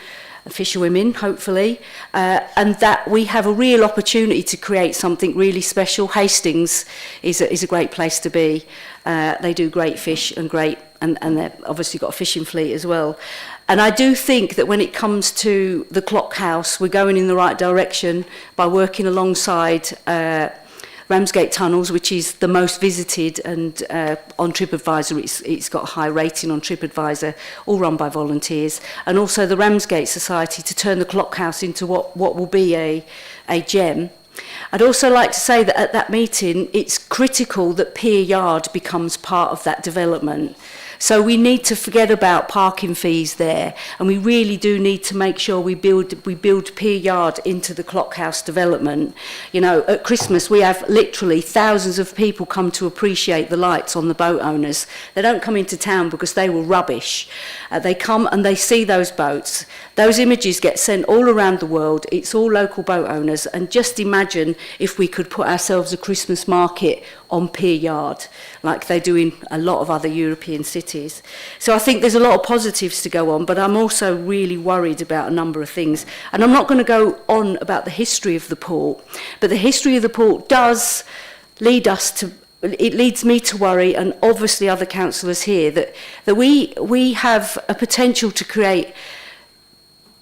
hopefully, and that we have a real opportunity to create something really special. Hastings is a great place to be. They do great fish and they've obviously got a fishing fleet as well. And I do think that when it comes to the clock house, we're going in the right direction by working alongside Ramsgate Tunnels, which is the most visited, and on TripAdvisor it's got a high rating on TripAdvisor, all run by volunteers, and also the Ramsgate Society to turn the clock house into what will be a gem. I'd also like to say that at that meeting it's critical that Pier Yard becomes part of that development. So we need to forget about parking fees there, and we really do need to make sure we build Pier Yard into the Clockhouse development. You know, at Christmas we have literally thousands of people come to appreciate the lights on the boat owners. They don't come into town because they were rubbish. They come and they see those boats. Those images get sent all around the world. It's all local boat owners, and just imagine if we could put ourselves a Christmas market on Pier Yard like they do in a lot of other European cities. So I think there's a lot of positives to go on, but I'm also really worried about a number of things. And I'm not going to go on about the history of the port, but the history of the port does lead us to, it leads me to worry, and obviously other councillors here, that we have a potential to create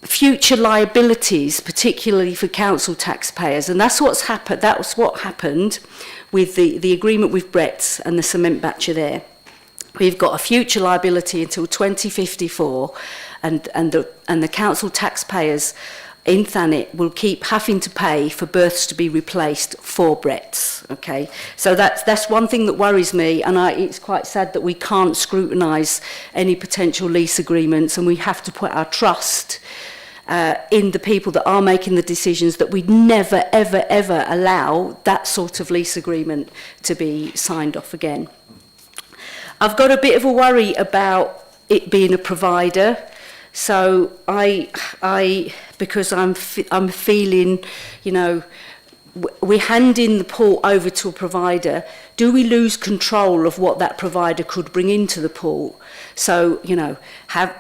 future liabilities, particularly for council taxpayers, and that's what's happened. That was what happened with the agreement with Brett's and the cement batcher there. We've got a future liability until 2054, and the council taxpayers in Thanet will keep having to pay for berths to be replaced for Brett's. Okay, so that's one thing that worries me, and it's quite sad that we can't scrutinise any potential lease agreements, and we have to put our trust in the people that are making the decisions, that we'd never, ever, ever allow that sort of lease agreement to be signed off again. I've got a bit of a worry about it being a provider. So because I'm feeling, you know, we're handing the port over to a provider. Do we lose control of what that provider could bring into the port? So, you know,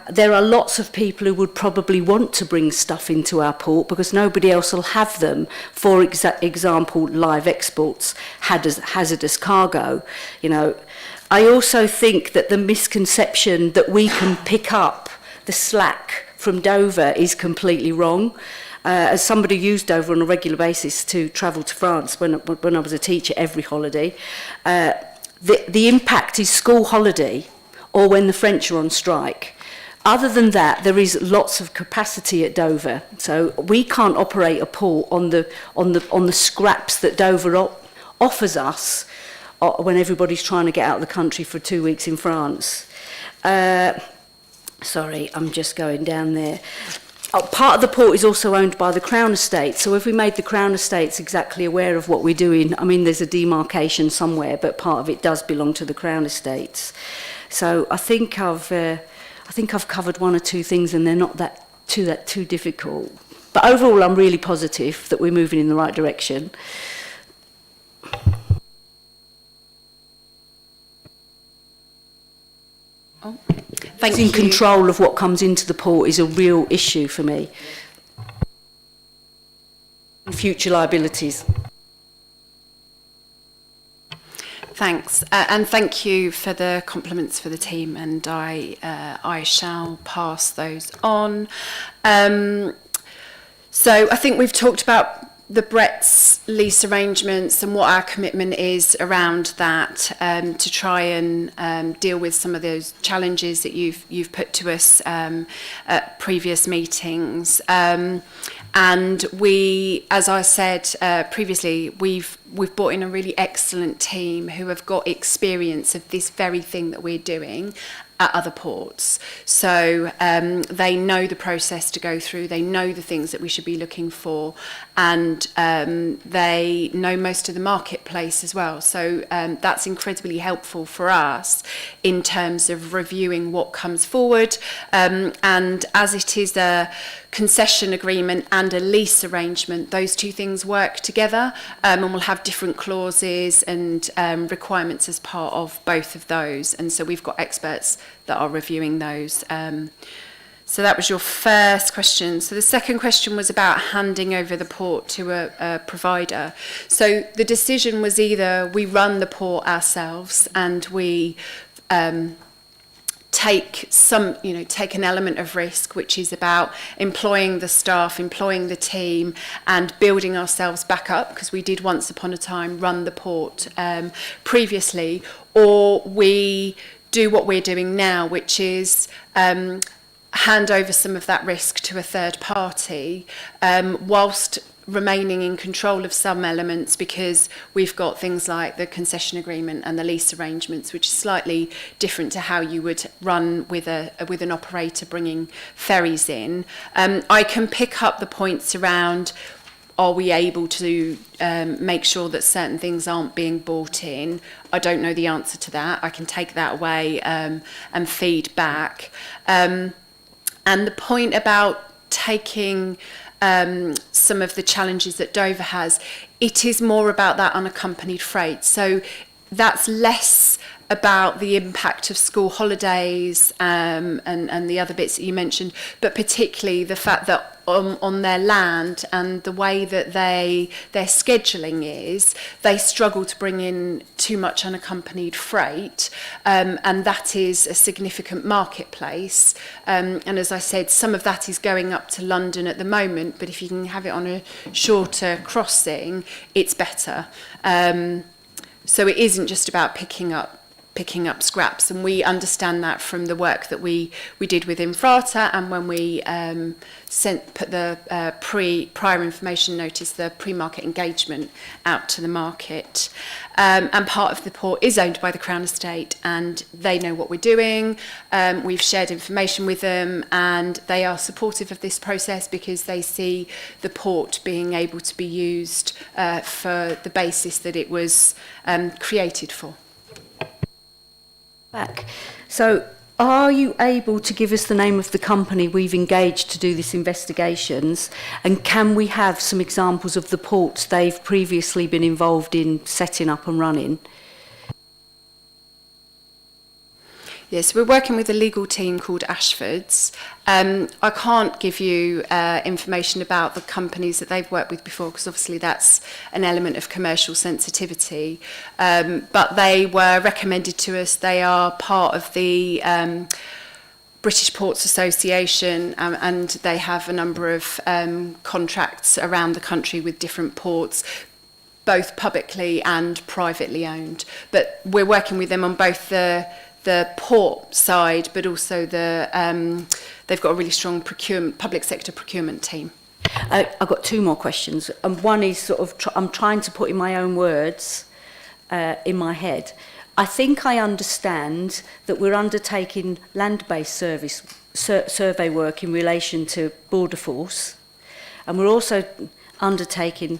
there are lots of people who would probably want to bring stuff into our port because nobody else will have them. For example, live exports, hazardous cargo. You know, I also think that the misconception that we can pick up the slack from Dover is completely wrong. As somebody who used Dover on a regular basis to travel to France when I was a teacher every holiday, the impact is school holiday or when the French are on strike. Other than that, there is lots of capacity at Dover. So we can't operate a port on the scraps that Dover offers us when everybody's trying to get out of the country for 2 weeks in France. Sorry, I'm just going down there. Part of the port is also owned by the Crown Estate, so if we made the Crown Estates exactly aware of what we're doing, I mean, there's a demarcation somewhere, but part of it does belong to the Crown Estates. So I think I've covered one or two things, and they're not too difficult. But overall, I'm really positive that we're moving in the right direction. Oh, thank Losing you. control of what comes into the port is a real issue for me. Future liabilities. Thanks, and thank you for the compliments for the team, and I shall pass those on. So I think we've talked about the Brett's lease arrangements and what our commitment is around that, to try and deal with some of those challenges that you've put to us at previous meetings. And we, as I said previously, we've brought in a really excellent team who have got experience of this very thing that we're doing at other ports. So they know the process to go through, they know the things that we should be looking for, and they know most of the marketplace as well. So that's incredibly helpful for us in terms of reviewing what comes forward. And as it is a concession agreement and a lease arrangement, those two things work together, and we'll have different clauses and requirements as part of both of those. And so we've got experts that are reviewing those. So that was your first question. So the second question was about handing over the port to a provider. So the decision was either we run the port ourselves and we take an element of risk, which is about employing the staff, employing the team, and building ourselves back up, because we did once upon a time run the port previously, or we do what we're doing now, which is hand over some of that risk to a third party, whilst remaining in control of some elements, because we've got things like the concession agreement and the lease arrangements, which is slightly different to how you would run with an operator bringing ferries in. I can pick up the points around, are we able to make sure that certain things aren't being bought in? I don't know the answer to that. I can take that away and feed back. And the point about taking some of the challenges that Dover has, it is more about that unaccompanied freight. So that's less about the impact of school holidays and the other bits that you mentioned, but particularly the fact that on their land and the way that their scheduling is, they struggle to bring in too much unaccompanied freight, and that is a significant marketplace. And as I said, some of that is going up to London at the moment, but if you can have it on a shorter crossing, it's better. So it isn't just about picking up scraps, and we understand that from the work that we did with Infrata, and when we put the prior information notice, the pre-market engagement out to the market. And part of the port is owned by the Crown Estate, and they know what we're doing. We've shared information with them, and they are supportive of this process because they see the port being able to be used for the basis that it was created for. Back. So are you able to give us the name of the company we've engaged to do this investigations, and can we have some examples of the ports they've previously been involved in setting up and running? Yes, we're working with a legal team called Ashford's. I can't give you information about the companies that they've worked with before, because obviously that's an element of commercial sensitivity. But they were recommended to us. They are part of the British Ports Association, and they have a number of contracts around the country with different ports, both publicly and privately owned. But we're working with them on both the port side, but also they've got a really strong public sector procurement team. I've got two more questions. One is sort of, I'm trying to put in my own words in my head. I think I understand that we're undertaking land-based survey work in relation to Border Force, and we're also undertaking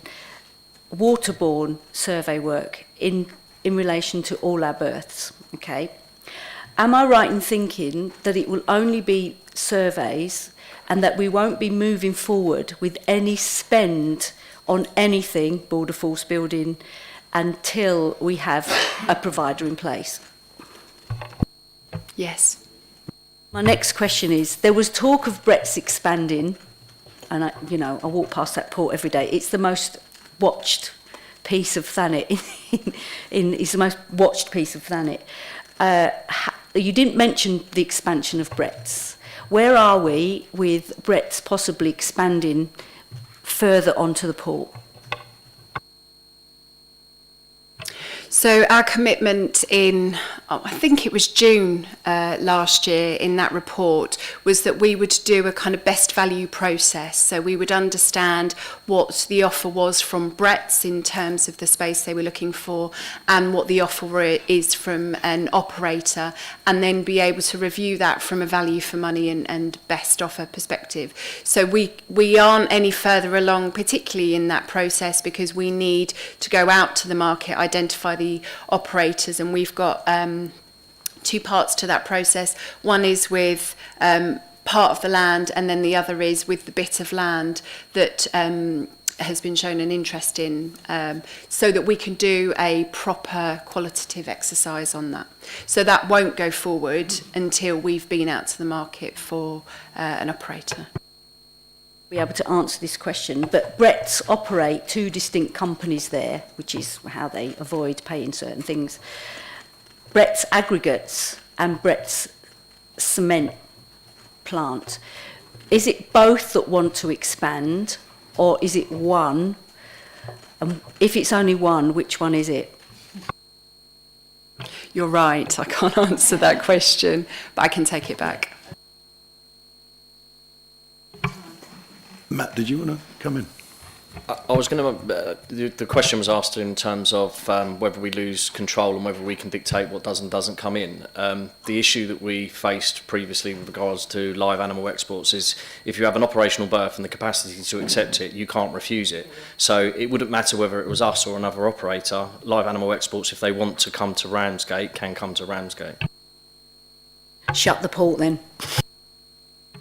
waterborne survey work in relation to all our berths. Okay. Am I right in thinking that it will only be surveys and that we won't be moving forward with any spend on anything Border Force building until we have a provider in place? Yes. My next question is, there was talk of Brett's expanding, and I walk past that port every day. It's the most watched piece of Thanet. It's the most watched piece of Thanet. You didn't mention the expansion of Brett's. Where are we with Brett's possibly expanding further onto the port? So our commitment in, I think it was June last year in that report, was that we would do a kind of best value process. So we would understand what the offer was from Brett's in terms of the space they were looking for and what the offer is from an operator, and then be able to review that from a value for money and best offer perspective. So we aren't any further along, particularly in that process, because we need to go out to the market, identify the operators, and we've got two parts to that process. One is with part of the land, and then the other is with the bit of land that has been shown an interest in, so that we can do a proper qualitative exercise on that. So that won't go forward until we've been out to the market for an operator. Be able to answer this question, but Brett's operate two distinct companies there, which is how they avoid paying certain things. Brett's aggregates and Brett's cement plant. Is it both that want to expand, or is it one? And if it's only one, which one is it? You're right, I can't answer that question, but I can take it back. Matt, did you want to come in? I was going to, the question was asked in terms of whether we lose control and whether we can dictate what does and doesn't come in. The issue that we faced previously with regards to live animal exports is if you have an operational berth and the capacity to accept it, you can't refuse it. So it wouldn't matter whether it was us or another operator. Live animal exports, if they want to come to Ramsgate, can come to Ramsgate. Shut the port then.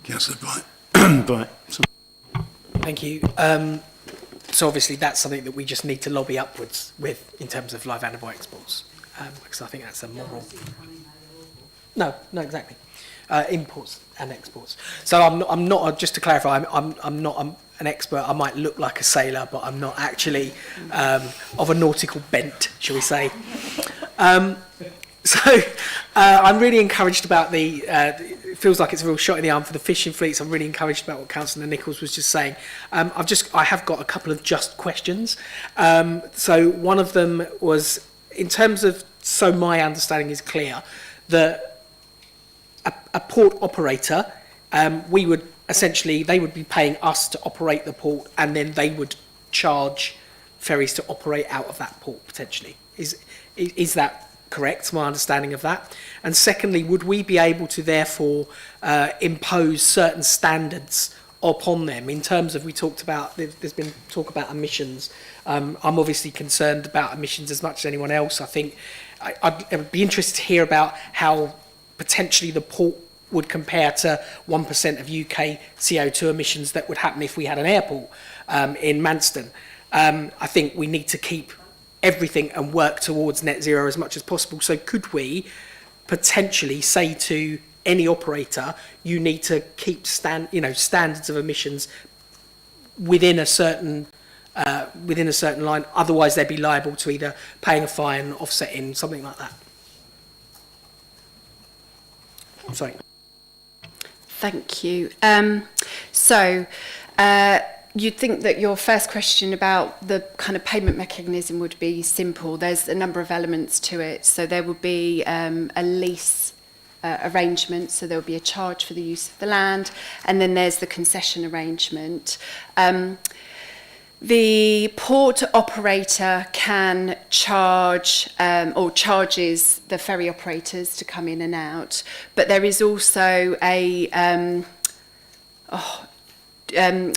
Councillor Bright. Bright. Thank you. So obviously that's something that we just need to lobby upwards with in terms of live animal exports, because I think that's a moral. No, exactly. Imports and exports. So I'm not. Just to clarify, I'm not an expert. I might look like a sailor, but I'm not actually of a nautical bent, shall we say? So I'm really encouraged about it feels like it's a real shot in the arm for the fishing fleets. I'm really encouraged about what Councillor Nichols was just saying. I have got a couple of just questions. So one of them was in terms of, so my understanding is clear, that a port operator, we would essentially, they would be paying us to operate the port, and then they would charge ferries to operate out of that port potentially. Is that correct, my understanding of that? And secondly, would we be able to therefore impose certain standards upon them in terms of, we talked about, there's been talk about emissions. I'm obviously concerned about emissions as much as anyone else. I think I'd be interested to hear about how potentially the port would compare to 1% of UK CO2 emissions that would happen if we had an airport in Manston. I think we need to keep everything and work towards net zero as much as possible. So could we potentially say to any operator, you need to keep standards of emissions within a certain line, otherwise they'd be liable to either paying a fine, offsetting, something like that. Sorry. Thank you. You'd think that your first question about the kind of payment mechanism would be simple. There's a number of elements to it. So there would be a lease arrangement, so there will be a charge for the use of the land, and then there's the concession arrangement. The port operator can charge or charges the ferry operators to come in and out, but there is also a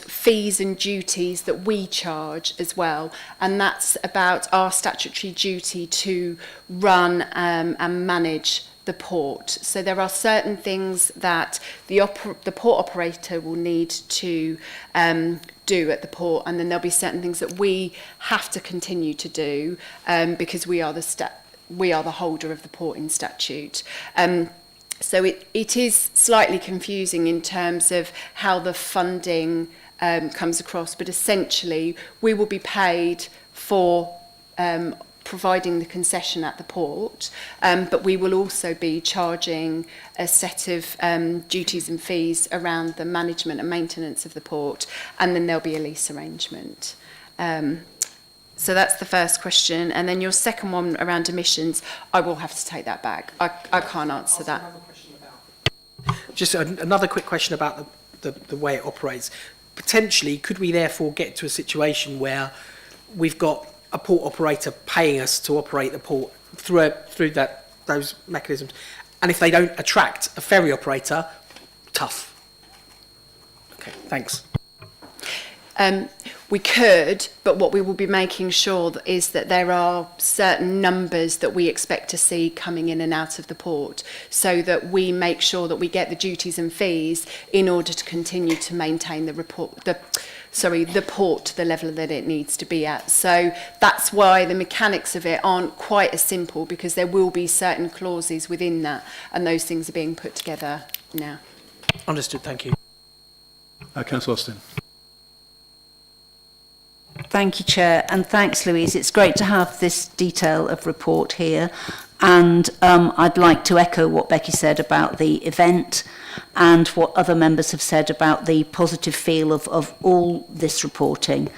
fees and duties that we charge as well, and that's about our statutory duty to run and manage the port. So there are certain things that the port operator will need to do at the port, and then there'll be certain things that we have to continue to do because we are the holder of the port in statute. So it is slightly confusing in terms of how the funding comes across, but essentially we will be paid for providing the concession at the port, but we will also be charging a set of duties and fees around the management and maintenance of the port, and then there'll be a lease arrangement. So that's the first question, and then your second one around emissions, I will have to take that back. I can't answer that. Just another quick question about the way it operates. Potentially, could we therefore get to a situation where we've got a port operator paying us to operate the port through those mechanisms, and if they don't attract a ferry operator, tough? Okay, thanks. We could, but what we will be making sure is that there are certain numbers that we expect to see coming in and out of the port, so that we make sure that we get the duties and fees in order to continue to maintain the port to the level that it needs to be at. So that's why the mechanics of it aren't quite as simple, because there will be certain clauses within that, and those things are being put together now. Understood, thank you. Councillor Austin. Thank you, Chair, and thanks, Louise. It's great to have this detail of report here, and I'd like to echo what Becky said about the event and what other members have said about the positive feel of all this reporting.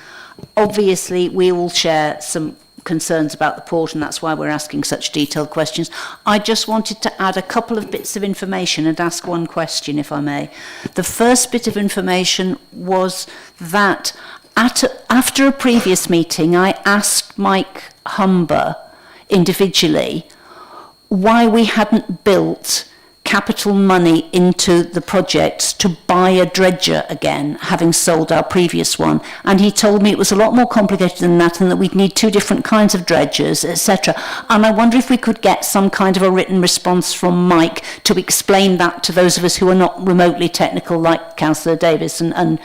Obviously, we all share some concerns about the port, and that's why we're asking such detailed questions. I just wanted to add a couple of bits of information and ask one question, if I may. The first bit of information was that after a previous meeting, I asked Mike Humber individually why we hadn't built capital money into the project to buy a dredger again, having sold our previous one. And he told me it was a lot more complicated than that, and that we'd need two different kinds of dredgers, etc. And I wonder if we could get some kind of a written response from Mike to explain that to those of us who are not remotely technical, like Councillor Davis, and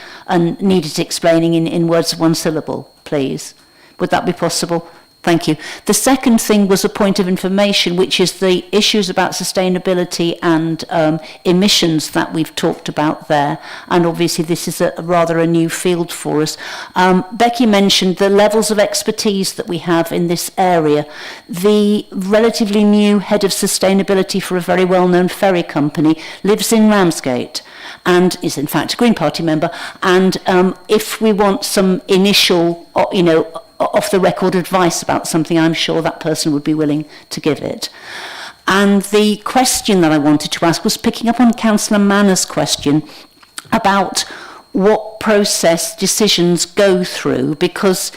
needed explaining in words of one syllable, please. Would that be possible? Thank you. The second thing was a point of information, which is the issues about sustainability and emissions that we've talked about there. And obviously this is rather a new field for us. Becky mentioned the levels of expertise that we have in this area. The relatively new head of sustainability for a very well-known ferry company lives in Ramsgate and is in fact a Green Party member. And if we want some initial, off-the-record advice about something, I'm sure that person would be willing to give it. And the question that I wanted to ask was picking up on Councillor Manner's question about what process decisions go through, because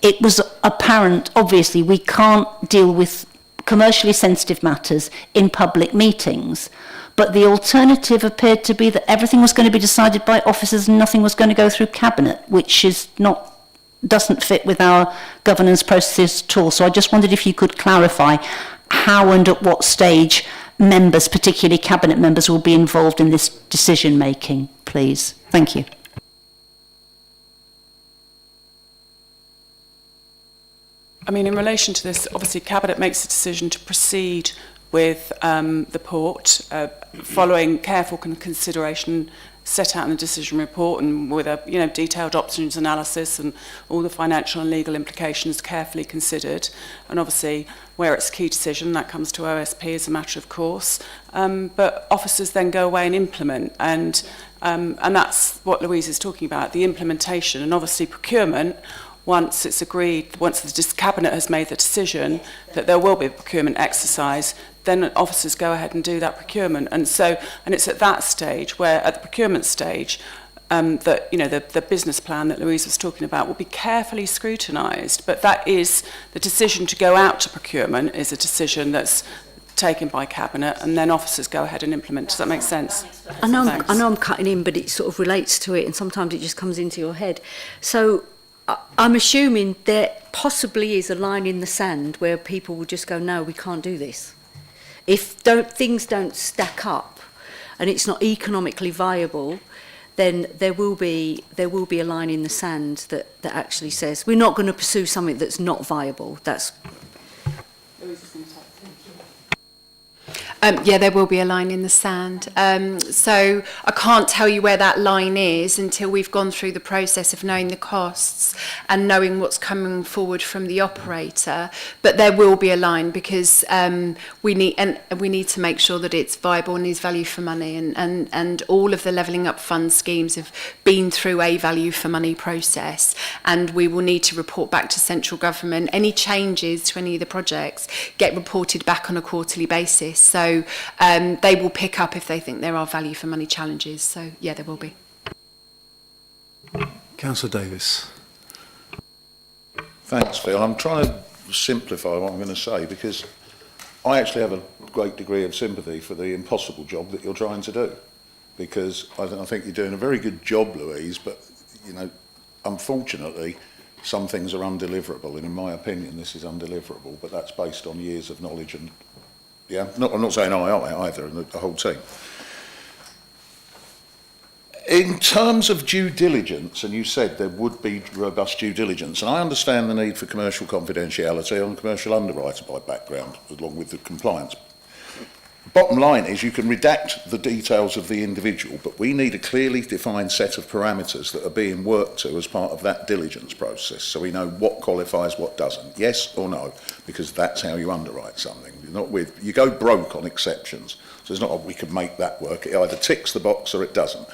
it was apparent, obviously, we can't deal with commercially sensitive matters in public meetings. But the alternative appeared to be that everything was going to be decided by officers and nothing was going to go through Cabinet, which doesn't fit with our governance processes at all. So I just wondered if you could clarify how and at what stage members, particularly Cabinet members, will be involved in this decision making, please. Thank you. I mean, in relation to this, obviously Cabinet makes a decision to proceed with the port, following careful consideration set out in the decision report and with a detailed options analysis and all the financial and legal implications carefully considered. And obviously, where it's a key decision, that comes to OSP as a matter of course. But officers then go away and implement, and that's what Louise is talking about, the implementation. And obviously procurement, once it's agreed, once the Cabinet has made the decision that there will be a procurement exercise, then officers go ahead and do that procurement. And it's at that stage where, at the procurement stage, that the business plan that Louise was talking about will be carefully scrutinised. But that is the decision to go out to procurement is a decision that's taken by Cabinet, and then officers go ahead and implement. Does that make sense? I know I'm cutting in, but it sort of relates to it, and sometimes it just comes into your head. So I'm assuming there possibly is a line in the sand where people will just go, no, we can't do this. If things don't stack up and it's not economically viable, then there will be a line in the sand that actually says we're not going to pursue something that's not viable. That's Yeah, there will be a line in the sand. So I can't tell you where that line is until we've gone through the process of knowing the costs and knowing what's coming forward from the operator. But there will be a line because we need to make sure that it's viable and is value for money. And all of the Levelling Up Fund schemes have been through a value for money process. And we will need to report back to central government. Any changes to any of the projects get reported back on a quarterly basis. So they will pick up if they think there are value for money challenges. So yeah, there will be. Councillor Davis. Thanks, Phil. I'm trying to simplify what I'm going to say because I actually have a great degree of sympathy for the impossible job that you're trying to do. Because I think you're doing a very good job, Louise, but unfortunately, some things are undeliverable, and in my opinion, this is undeliverable. But that's based on years of knowledge and. Yeah, I'm not saying I either, and the whole team. In terms of due diligence, and you said there would be robust due diligence, and I understand the need for commercial confidentiality on commercial underwriter by background, along with the compliance. Bottom line is you can redact the details of the individual, but we need a clearly defined set of parameters that are being worked to as part of that diligence process, so we know what qualifies, what doesn't. Yes or no, because that's how you underwrite something. You go broke on exceptions, so it's not we could make that work. It either ticks the box or it doesn't.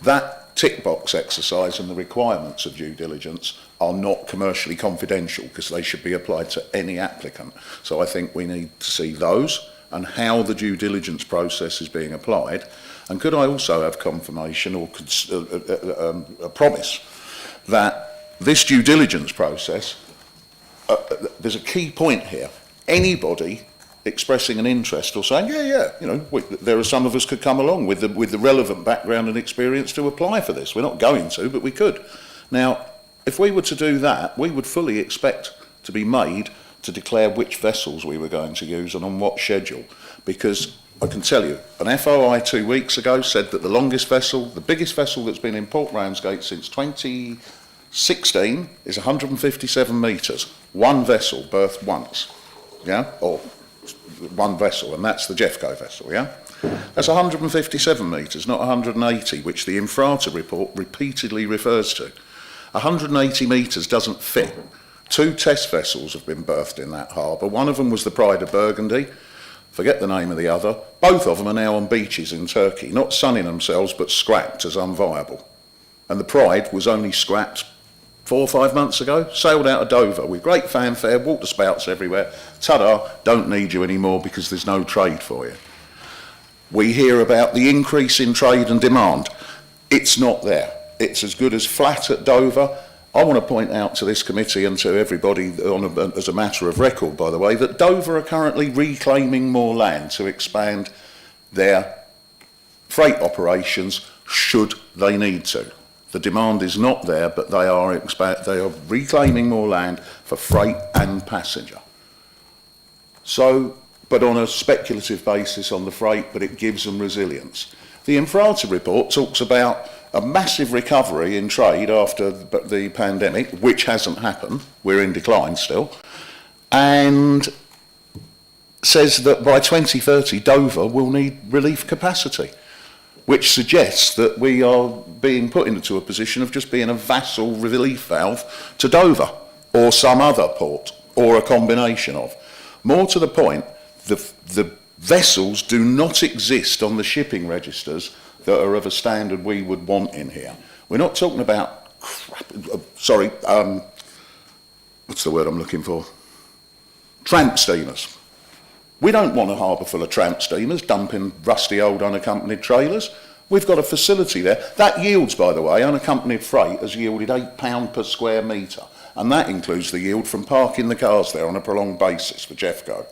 That tick box exercise and the requirements of due diligence are not commercially confidential because they should be applied to any applicant. So I think we need to see those and how the due diligence process is being applied. And could I also have confirmation or a promise that this due diligence process, there's a key point here. Anybody expressing an interest or saying, there are some of us could come along with the relevant background and experience to apply for this. We're not going to, but we could. Now, if we were to do that, we would fully expect to be made to declare which vessels we were going to use and on what schedule. Because I can tell you, an FOI 2 weeks ago said that the longest vessel, the biggest vessel that's been in Port Ramsgate since 2016 is 157 metres. One vessel berthed once, or one vessel, and that's the Jeffco vessel, That's 157 metres, not 180, which the Infrata report repeatedly refers to. 180 metres doesn't fit. 2 test vessels have been berthed in that harbour. One of them was the Pride of Burgundy. Forget the name of the other. Both of them are now on beaches in Turkey, not sunning themselves, but scrapped as unviable. And the Pride was only scrapped 4 or 5 months ago, sailed out of Dover with great fanfare, water spouts everywhere. Ta-da, don't need you anymore because there's no trade for you. We hear about the increase in trade and demand. It's not there. It's as good as flat at Dover. I want to point out to this committee and to everybody as a matter of record, by the way, that Dover are currently reclaiming more land to expand their freight operations should they need to. The demand is not there, but they are reclaiming more land for freight and passenger. So, but on a speculative basis on the freight, but it gives them resilience. The Infrata report talks about a massive recovery in trade after the pandemic, which hasn't happened. We're in decline still. And says that by 2030, Dover will need relief capacity. which suggests that we are being put into a position of just being a vassal relief valve to Dover or some other port or a combination of. More to the point, the vessels do not exist on the shipping registers that are of a standard we would want in here. We're not talking about, what's the word I'm looking for? Tramp steamers. We don't want a harbour full of tramp steamers dumping rusty old unaccompanied trailers. We've got a facility there. That yields, by the way, unaccompanied freight has yielded £8 per square metre, and that includes the yield from parking the cars there on a prolonged basis for Jeffco.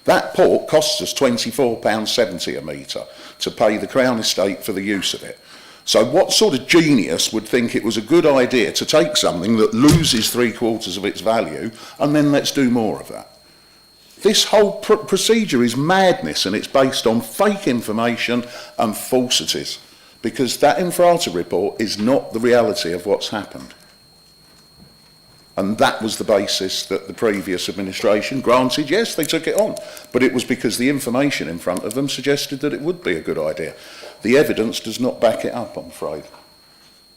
That port costs us £24.70 a metre to pay the Crown Estate for the use of it. So what sort of genius would think it was a good idea to take something that loses 3/4 of its value and then let's do more of that? This whole procedure is madness, and it's based on fake information and falsities, because that Infrata report is not the reality of what's happened. And that was the basis that the previous administration granted. Yes, they took it on, but it was because the information in front of them suggested that it would be a good idea. The evidence does not back it up, I'm afraid.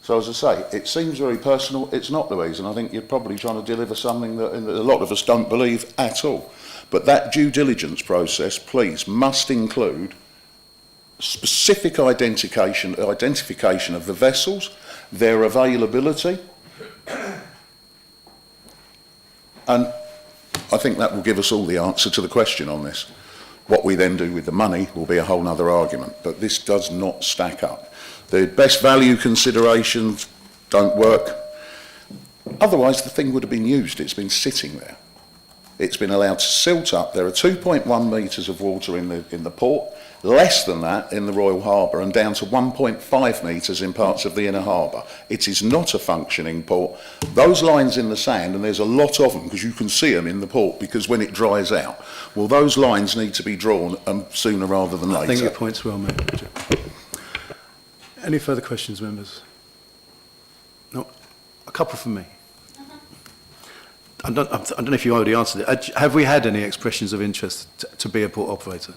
So as I say, it seems very personal. It's not, Louise, and I think you're probably trying to deliver something that a lot of us don't believe at all. But that due diligence process, please, must include specific identification of the vessels, their availability, and I think that will give us all the answer to the question on this. What we then do with the money will be a whole other argument, but this does not stack up. The best value considerations don't work. Otherwise, the thing would have been used. It's been sitting there. It's been allowed to silt up. There are 2.1 metres of water in the port, less than that in the Royal Harbour, and down to 1.5 metres in parts of the inner harbour. It is not a functioning port. Those lines in the sand, and there's a lot of them because you can see them in the port because when it dries out, well, those lines need to be drawn sooner rather than later. I think your point's well made. Any further questions, members? No? A couple from me. I don't know if you already answered it. Have we had any expressions of interest to be a port operator?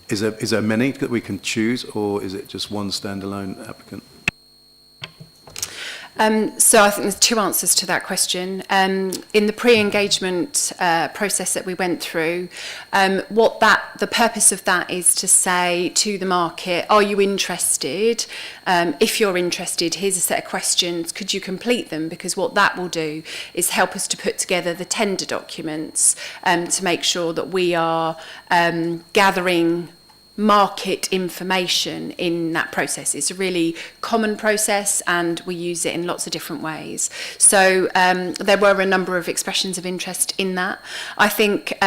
Is there many that we can choose, or is it just one standalone applicant? So I think there's two answers to that question. In the pre-engagement process that we went through, the purpose of that is to say to the market, are you interested? If you're interested, here's a set of questions. Could you complete them? Because what that will do is help us to put together the tender documents to make sure that we are gathering market information in that process. It's a really common process and we use it in lots of different ways. So there were a number of expressions of interest in that. I think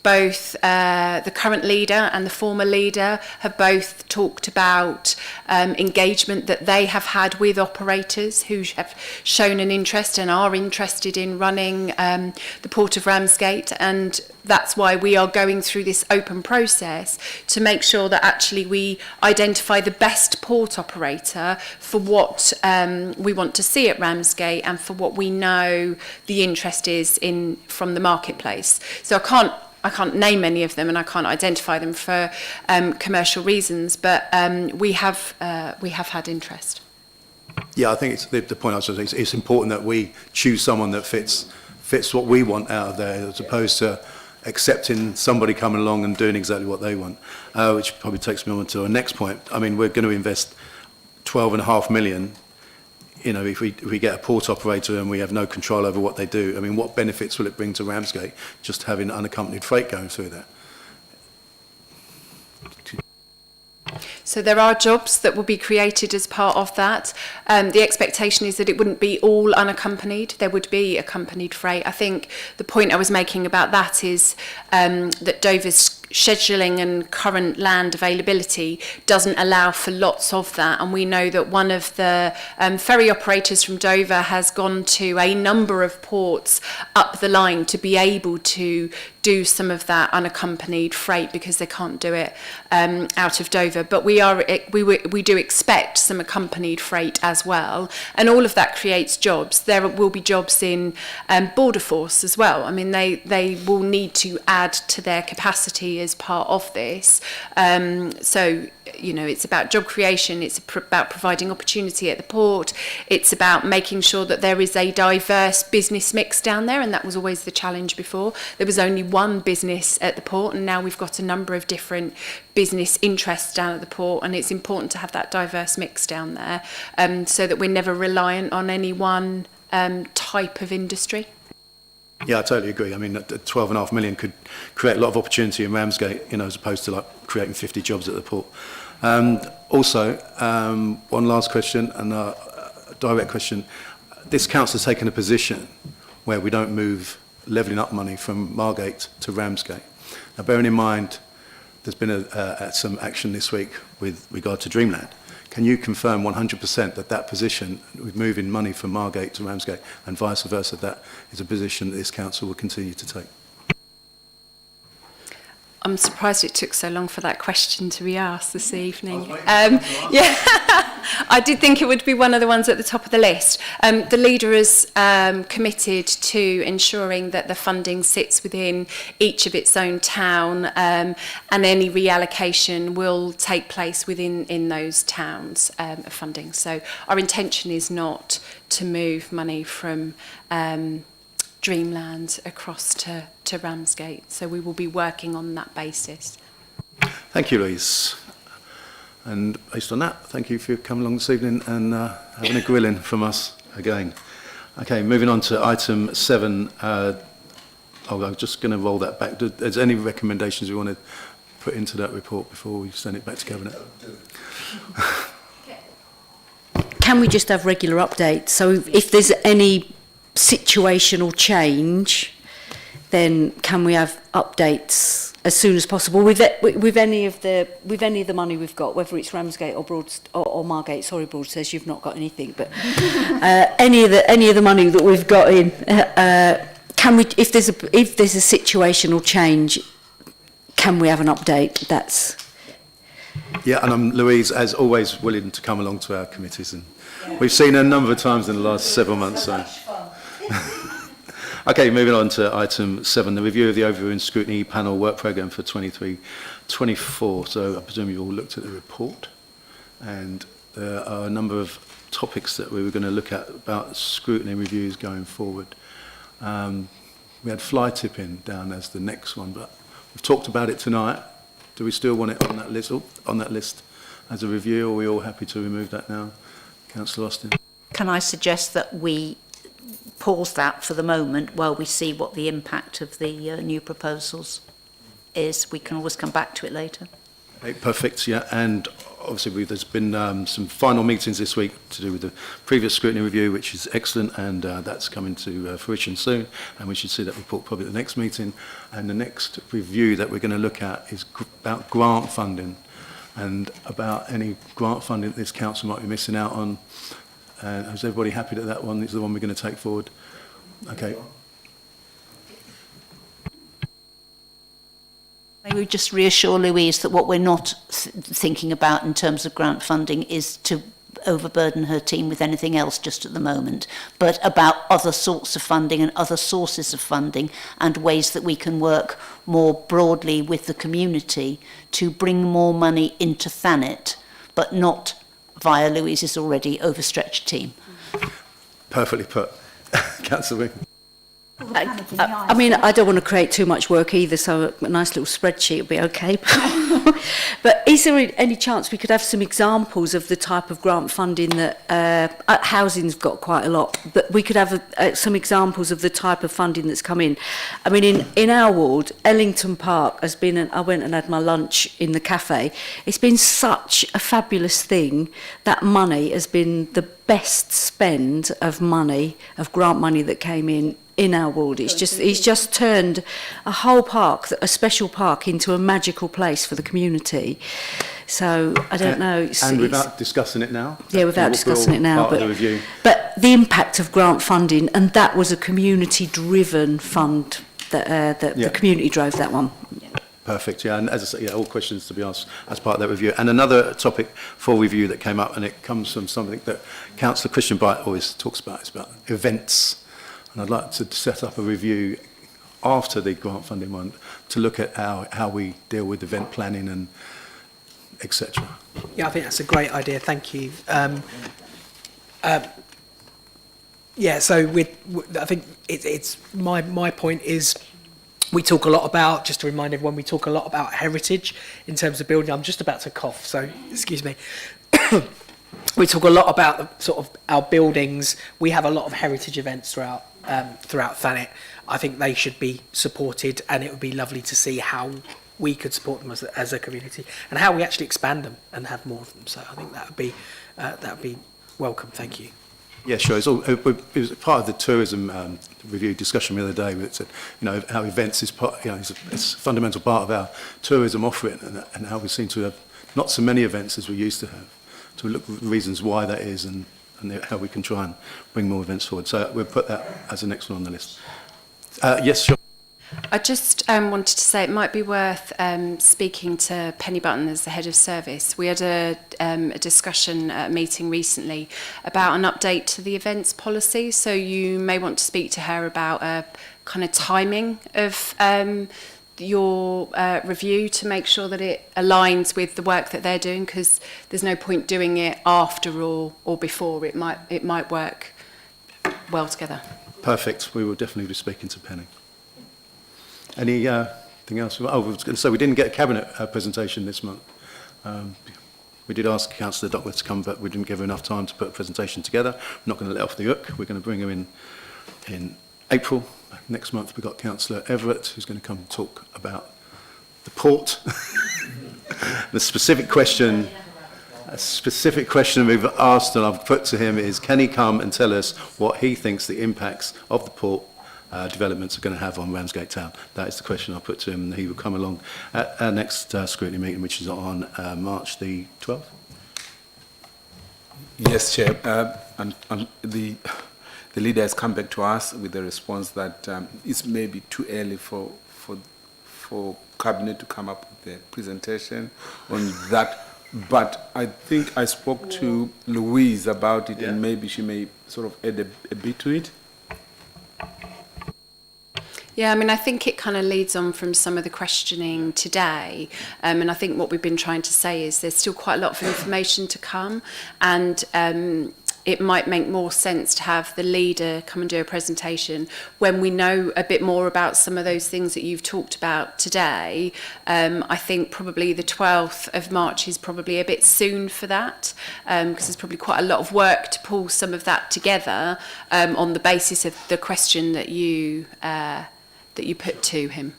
both the current leader and the former leader have both talked about engagement that they have had with operators who have shown an interest and are interested in running the Port of Ramsgate, and that's why we are going through this open process to make sure that actually we identify the best port operator for what we want to see at Ramsgate and for what we know the interest is in from the marketplace. So I can't name any of them and I can't identify them for commercial reasons, but we have had interest. Yeah, I think it's the point I was saying. It's important that we choose someone that fits what we want out of there, as opposed to accepting somebody coming along and doing exactly what they want, which probably takes me on to our next point. I mean, we're going to invest 12.5 million. You know, if we get a port operator and we have no control over what they do, I mean, what benefits will it bring to Ramsgate just having unaccompanied freight going through there? So there are jobs that will be created as part of that. The expectation is that it wouldn't be all unaccompanied. There would be accompanied freight. I think the point I was making about that is that Dover's scheduling and current land availability doesn't allow for lots of that, and we know that one of the ferry operators from Dover has gone to a number of ports up the line to be able to do some of that unaccompanied freight because they can't do it out of Dover. But we do expect some accompanied freight as well, and all of that creates jobs. There will be jobs in border force as well. I mean, they will need to add to their capacity as part of this. So, you know, it's about job creation, it's about providing opportunity at the port, it's about making sure that there is a diverse business mix down there, and that was always the challenge before. There was only one business at the port, and now we've got a number of different business interests down at the port, and it's important to have that diverse mix down there, so that we're never reliant on any one type of industry. Yeah, I totally agree. I mean, 12.5 million could create a lot of opportunity in Ramsgate, you know, as opposed to like creating 50 jobs at the port. Also, one last question and a direct question. This council has taken a position where we don't move levelling up money from Margate to Ramsgate. Now, bearing in mind, there's been some action this week with regard to Dreamland. Can you confirm 100% that that position, with moving money from Margate to Ramsgate and vice versa, that is a position that this council will continue to take? I'm surprised it took so long for that question to be asked this evening. Yeah, I did think it would be one of the ones at the top of the list. The leader is committed to ensuring that the funding sits within each of its own town, and any reallocation will take place within those towns of funding. So our intention is not to move money from Dreamland across to Ramsgate. So we will be working on that basis. Thank you, Louise. And based on that, thank you for coming along this evening and having a grilling from us again. Okay, moving on to item 7. I'm just going to roll that back. Is there any recommendations we want to put into that report before we send it back to Cabinet? Can we just have regular updates? So if there's any situational change, then can we have updates as soon as possible with any of the money we've got, whether it's Ramsgate or Margate? Sorry, Broadstairs, you've not got anything, but any of the money that we've got in, can we? If there's a situational change, can we have an update? That's. Yeah, and I'm Louise, as always, willing to come along to our committees, and we've seen her a number of times in the last several months. So. Okay, moving on to item 7, the review of the Overview and Scrutiny Panel work programme for 23-24. So I presume you all looked at the report, and there are a number of topics that we were going to look at about scrutiny reviews going forward. We had fly tipping down as the next one, but we've talked about it tonight. Do we still want it on that list as a review, or are we all happy to remove that now? Councillor Austin. Can I suggest that we pause that for the moment while we see what the impact of the new proposals is? We can always come back to it later. Okay, perfect, yeah. And obviously there's been some final meetings this week to do with the previous scrutiny review, which is excellent, and that's coming to fruition soon, and we should see that report probably at the next meeting. And the next review that we're going to look at is about grant funding, and about any grant funding that this council might be missing out on. Is everybody happy that that one is the one we're going to take forward? Okay. May we just reassure Louise that what we're not thinking about in terms of grant funding is to overburden her team with anything else just at the moment, but about other sorts of funding and other sources of funding and ways that we can work more broadly with the community to bring more money into Thanet, but not via Louise's already overstretched team. Perfectly put. Councillor Wing. I mean, I don't want to create too much work either, so a nice little spreadsheet would be okay. But is there any chance we could have some examples of the type of grant funding that housing's got quite a lot, but we could have some examples of the type of funding that's come in? I mean, in our ward, Ellington Park has been, I went and had my lunch in the cafe. It's been such a fabulous thing. That money has been the best spend of money, of grant money that came in our ward. It's just, he's just turned a whole park, a special park, into a magical place for the community. So I don't know. And without discussing it now? Yeah, without discussing it now. But the impact of grant funding, and that was a community-driven fund that the community drove that one. Perfect, yeah, and as I say, yeah, all questions to be asked as part of that review. And another topic for review that came up, and it comes from something that Councillor Christian Bright always talks about, is about events. And I'd like to set up a review after the grant funding one to look at how we deal with event planning and etc. Yeah, I think that's a great idea. Thank you. Yeah, so I think it's my point is we talk a lot about, just to remind everyone, we talk a lot about heritage in terms of building. I'm just about to cough, so excuse me. We talk a lot about sort of our buildings. We have a lot of heritage events throughout Thanet. I think they should be supported, and it would be lovely to see how we could support them as a community and how we actually expand them and have more of them. So I think that would be welcome. Thank you. Yeah, sure. It was part of the tourism review discussion the other day. It said, how events is part, it's a fundamental part of our tourism offering, and how we seem to have not so many events as we used to have. So we look at the reasons why that is, and how we can try and bring more events forward. So we'll put that as the next one on the list. Yes, sure. I just wanted to say it might be worth speaking to Penny Button as the head of service. We had a discussion at a meeting recently about an update to the events policy, so you may want to speak to her about a kind of timing of your review to make sure that it aligns with the work that they're doing, because there's no point doing it after or before. It might work well together. Perfect. We will definitely be speaking to Penny. Anything else? I was going to say we didn't get a cabinet presentation this month. We did ask Councillor Duckworth to come, but we didn't give her enough time to put a presentation together. We're not going to let off the hook. We're going to bring her in April. Next month we've got Councillor Everett, who's going to come and talk about the port. The specific question we've asked and I've put to him is, can he come and tell us what he thinks the impacts of the port developments are going to have on Ramsgate Town? That is the question I put to him, and he will come along at our next scrutiny meeting, which is on March the 12th. Yes, Chair. And the leader has come back to us with the response that it's maybe too early for Cabinet to come up with a presentation on that. But I think I spoke to Louise about it, and maybe she may sort of add a bit to it. Yeah, I mean, I think it kind of leads on from some of the questioning today. And I think what we've been trying to say is there's still quite a lot of information to come. And it might make more sense to have the leader come and do a presentation when we know a bit more about some of those things that you've talked about today. I think probably the 12th of March is probably a bit soon for that, because there's probably quite a lot of work to pull some of that together on the basis of the question that you put to him.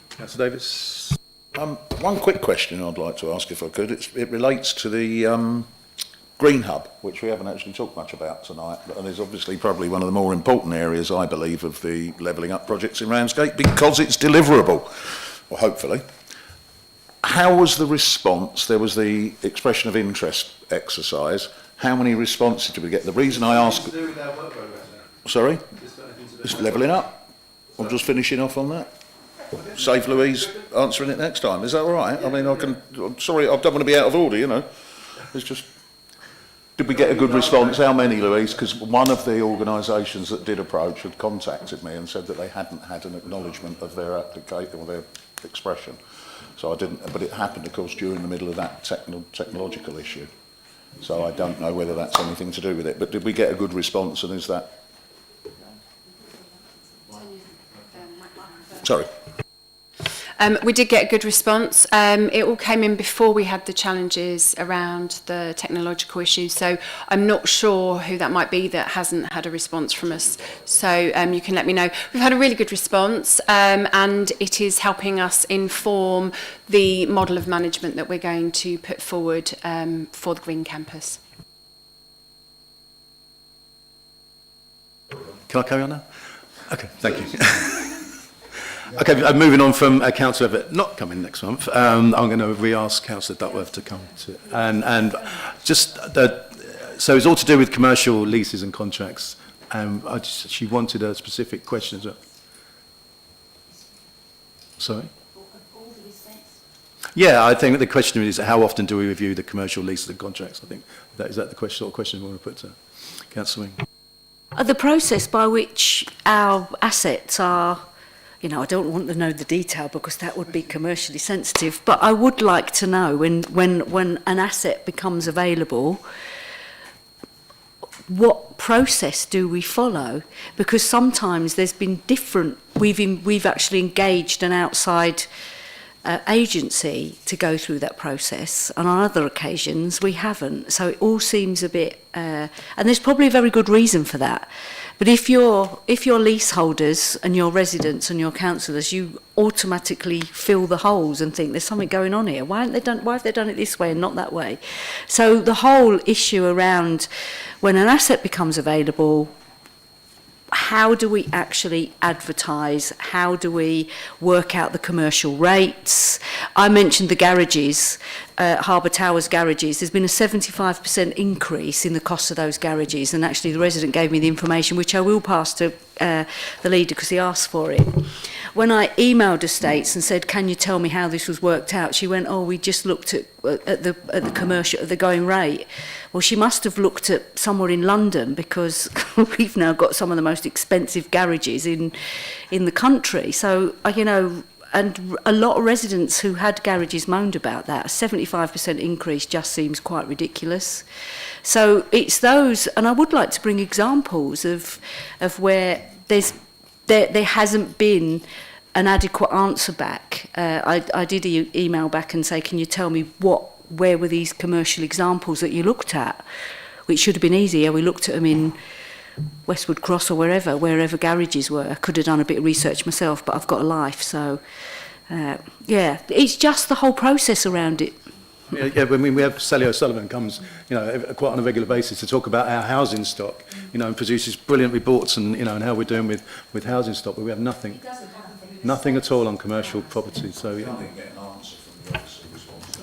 Councillor Davis. One quick question I'd like to ask, if I could. It relates to the Green Hub, which we haven't actually talked much about tonight, and is obviously probably one of the more important areas, I believe, of the levelling up projects in Ramsgate, because it's deliverable, or hopefully. How was the response? There was the expression of interest exercise. How many responses did we get? The reason I ask... Sorry? It's levelling up. I'm just finishing off on that. Save Louise answering it next time. Is that all right? I mean, I'm sorry, I don't want to be out of order, you know. It's just... Did we get a good response? How many, Louise? Because one of the organisations that did approach had contacted me and said that they hadn't had an acknowledgement of their application or their expression. So I didn't, but it happened, of course, during the middle of that technological issue. So I don't know whether that's anything to do with it. But did we get a good response, and is that... Sorry. We did get a good response. It all came in before we had the challenges around the technological issues, so I'm not sure who that might be that hasn't had a response from us. So you can let me know. We've had a really good response, and it is helping us inform the model of management that we're going to put forward for the Green Campus. Can I carry on now? Okay, thank you. Okay, moving on from Councillor Everett not coming next month, I'm going to re-ask Councillor Duckworth to come to, and just so it's all to do with commercial leases and contracts. She wanted a specific question as well. Sorry. Yeah, I think the question is how often do we review the commercial leases and contracts? I think is that the question, sort of question we want to put to Councillor Wing. The process by which our assets are, you know, I don't want to know the detail because that would be commercially sensitive, but I would like to know when an asset becomes available, what process do we follow? Because sometimes there's been different, we've actually engaged an outside agency to go through that process, and on other occasions we haven't. So it all seems a bit, and there's probably a very good reason for that. But if you're leaseholders and your residents and your councillors, you automatically fill the holes and think there's something going on here. Why have they done it this way and not that way? So the whole issue around when an asset becomes available, how do we actually advertise? How do we work out the commercial rates? I mentioned the garages, Harbour Towers garages. There's been a 75% increase in the cost of those garages, and actually the resident gave me the information, which I will pass to the leader because he asked for it. When I emailed Estates and said, can you tell me how this was worked out? She went, oh, we just looked at the commercial, at the going rate. Well, she must have looked at somewhere in London because we've now got some of the most expensive garages in the country. So, you know, and a lot of residents who had garages moaned about that. A 75% increase just seems quite ridiculous. So it's those, and I would like to bring examples of where there hasn't been an adequate answer back. I did email back and say, can you tell me where were these commercial examples that you looked at? Which should have been easier. We looked at them in Westwood Cross or wherever garages were. I could have done a bit of research myself, but I've got a life, so yeah, it's just the whole process around it. Yeah, I mean, we have Sally O'Sullivan comes, you know, quite on a regular basis to talk about our housing stock, you know, and produces brilliant reports and, you know, and how we're doing with housing stock, but we have nothing at all on commercial property, so yeah.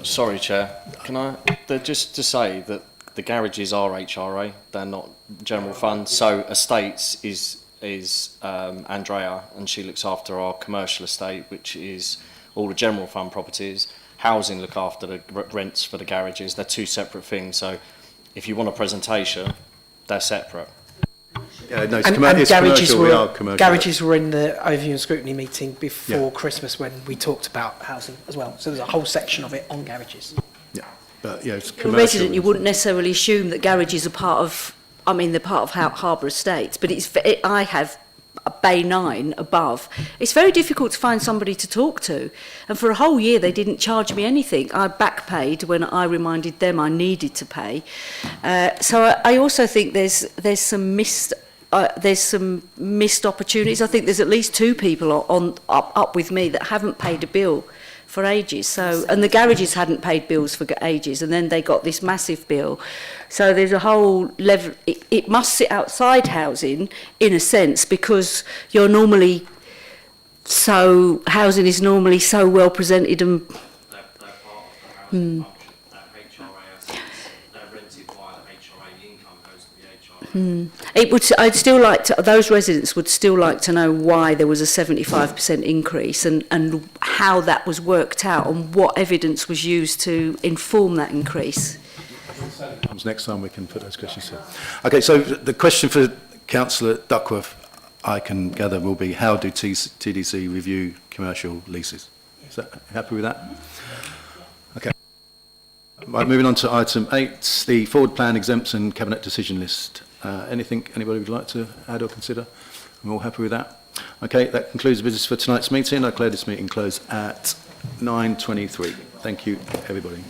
Sorry, Chair. Can I just to say that the garages are HRA, they're not general fund. So estates is Andrea, and she looks after our commercial estate, which is all the general fund properties. Housing look after the rents for the garages. They're two separate things. So if you want a presentation, they're separate. Yeah, no, And it's garages commercial, we are commercial. Garages were in the overview and scrutiny meeting before Christmas when we talked about housing as well. So there's a whole section of it on garages. Yeah, but yeah, it's You're a commercial. resident, you wouldn't necessarily assume that garages are part of, I mean, they're part of Harbour Estates, but I have a Bay 9 above. It's very difficult to find somebody to talk to. And for a whole year, they didn't charge me anything. I back paid when I reminded them I needed to pay. So I also think there's some missed opportunities. I think there's at least two people up with me that haven't paid a bill for ages. So, and the garages hadn't paid bills for ages, and then they got this massive bill. So there's a whole level. It must sit outside housing in a sense because you're normally housing is normally so well presented and. I'd still like to, those residents would still like to know why there was a 75% increase and how that was worked out and what evidence was used to inform that increase. Comes next time we can put those questions to. Okay, so the question for Councillor Duckworth, I can gather, will be how do TDC review commercial leases? Is that happy with that? Okay. Right, moving on to item 8, the forward plan exempts and cabinet decision list. Anything anybody would like to add or consider? I'm all happy with that. Okay, that concludes the business for tonight's meeting. I declare this meeting closed at 9:23. Thank you, everybody.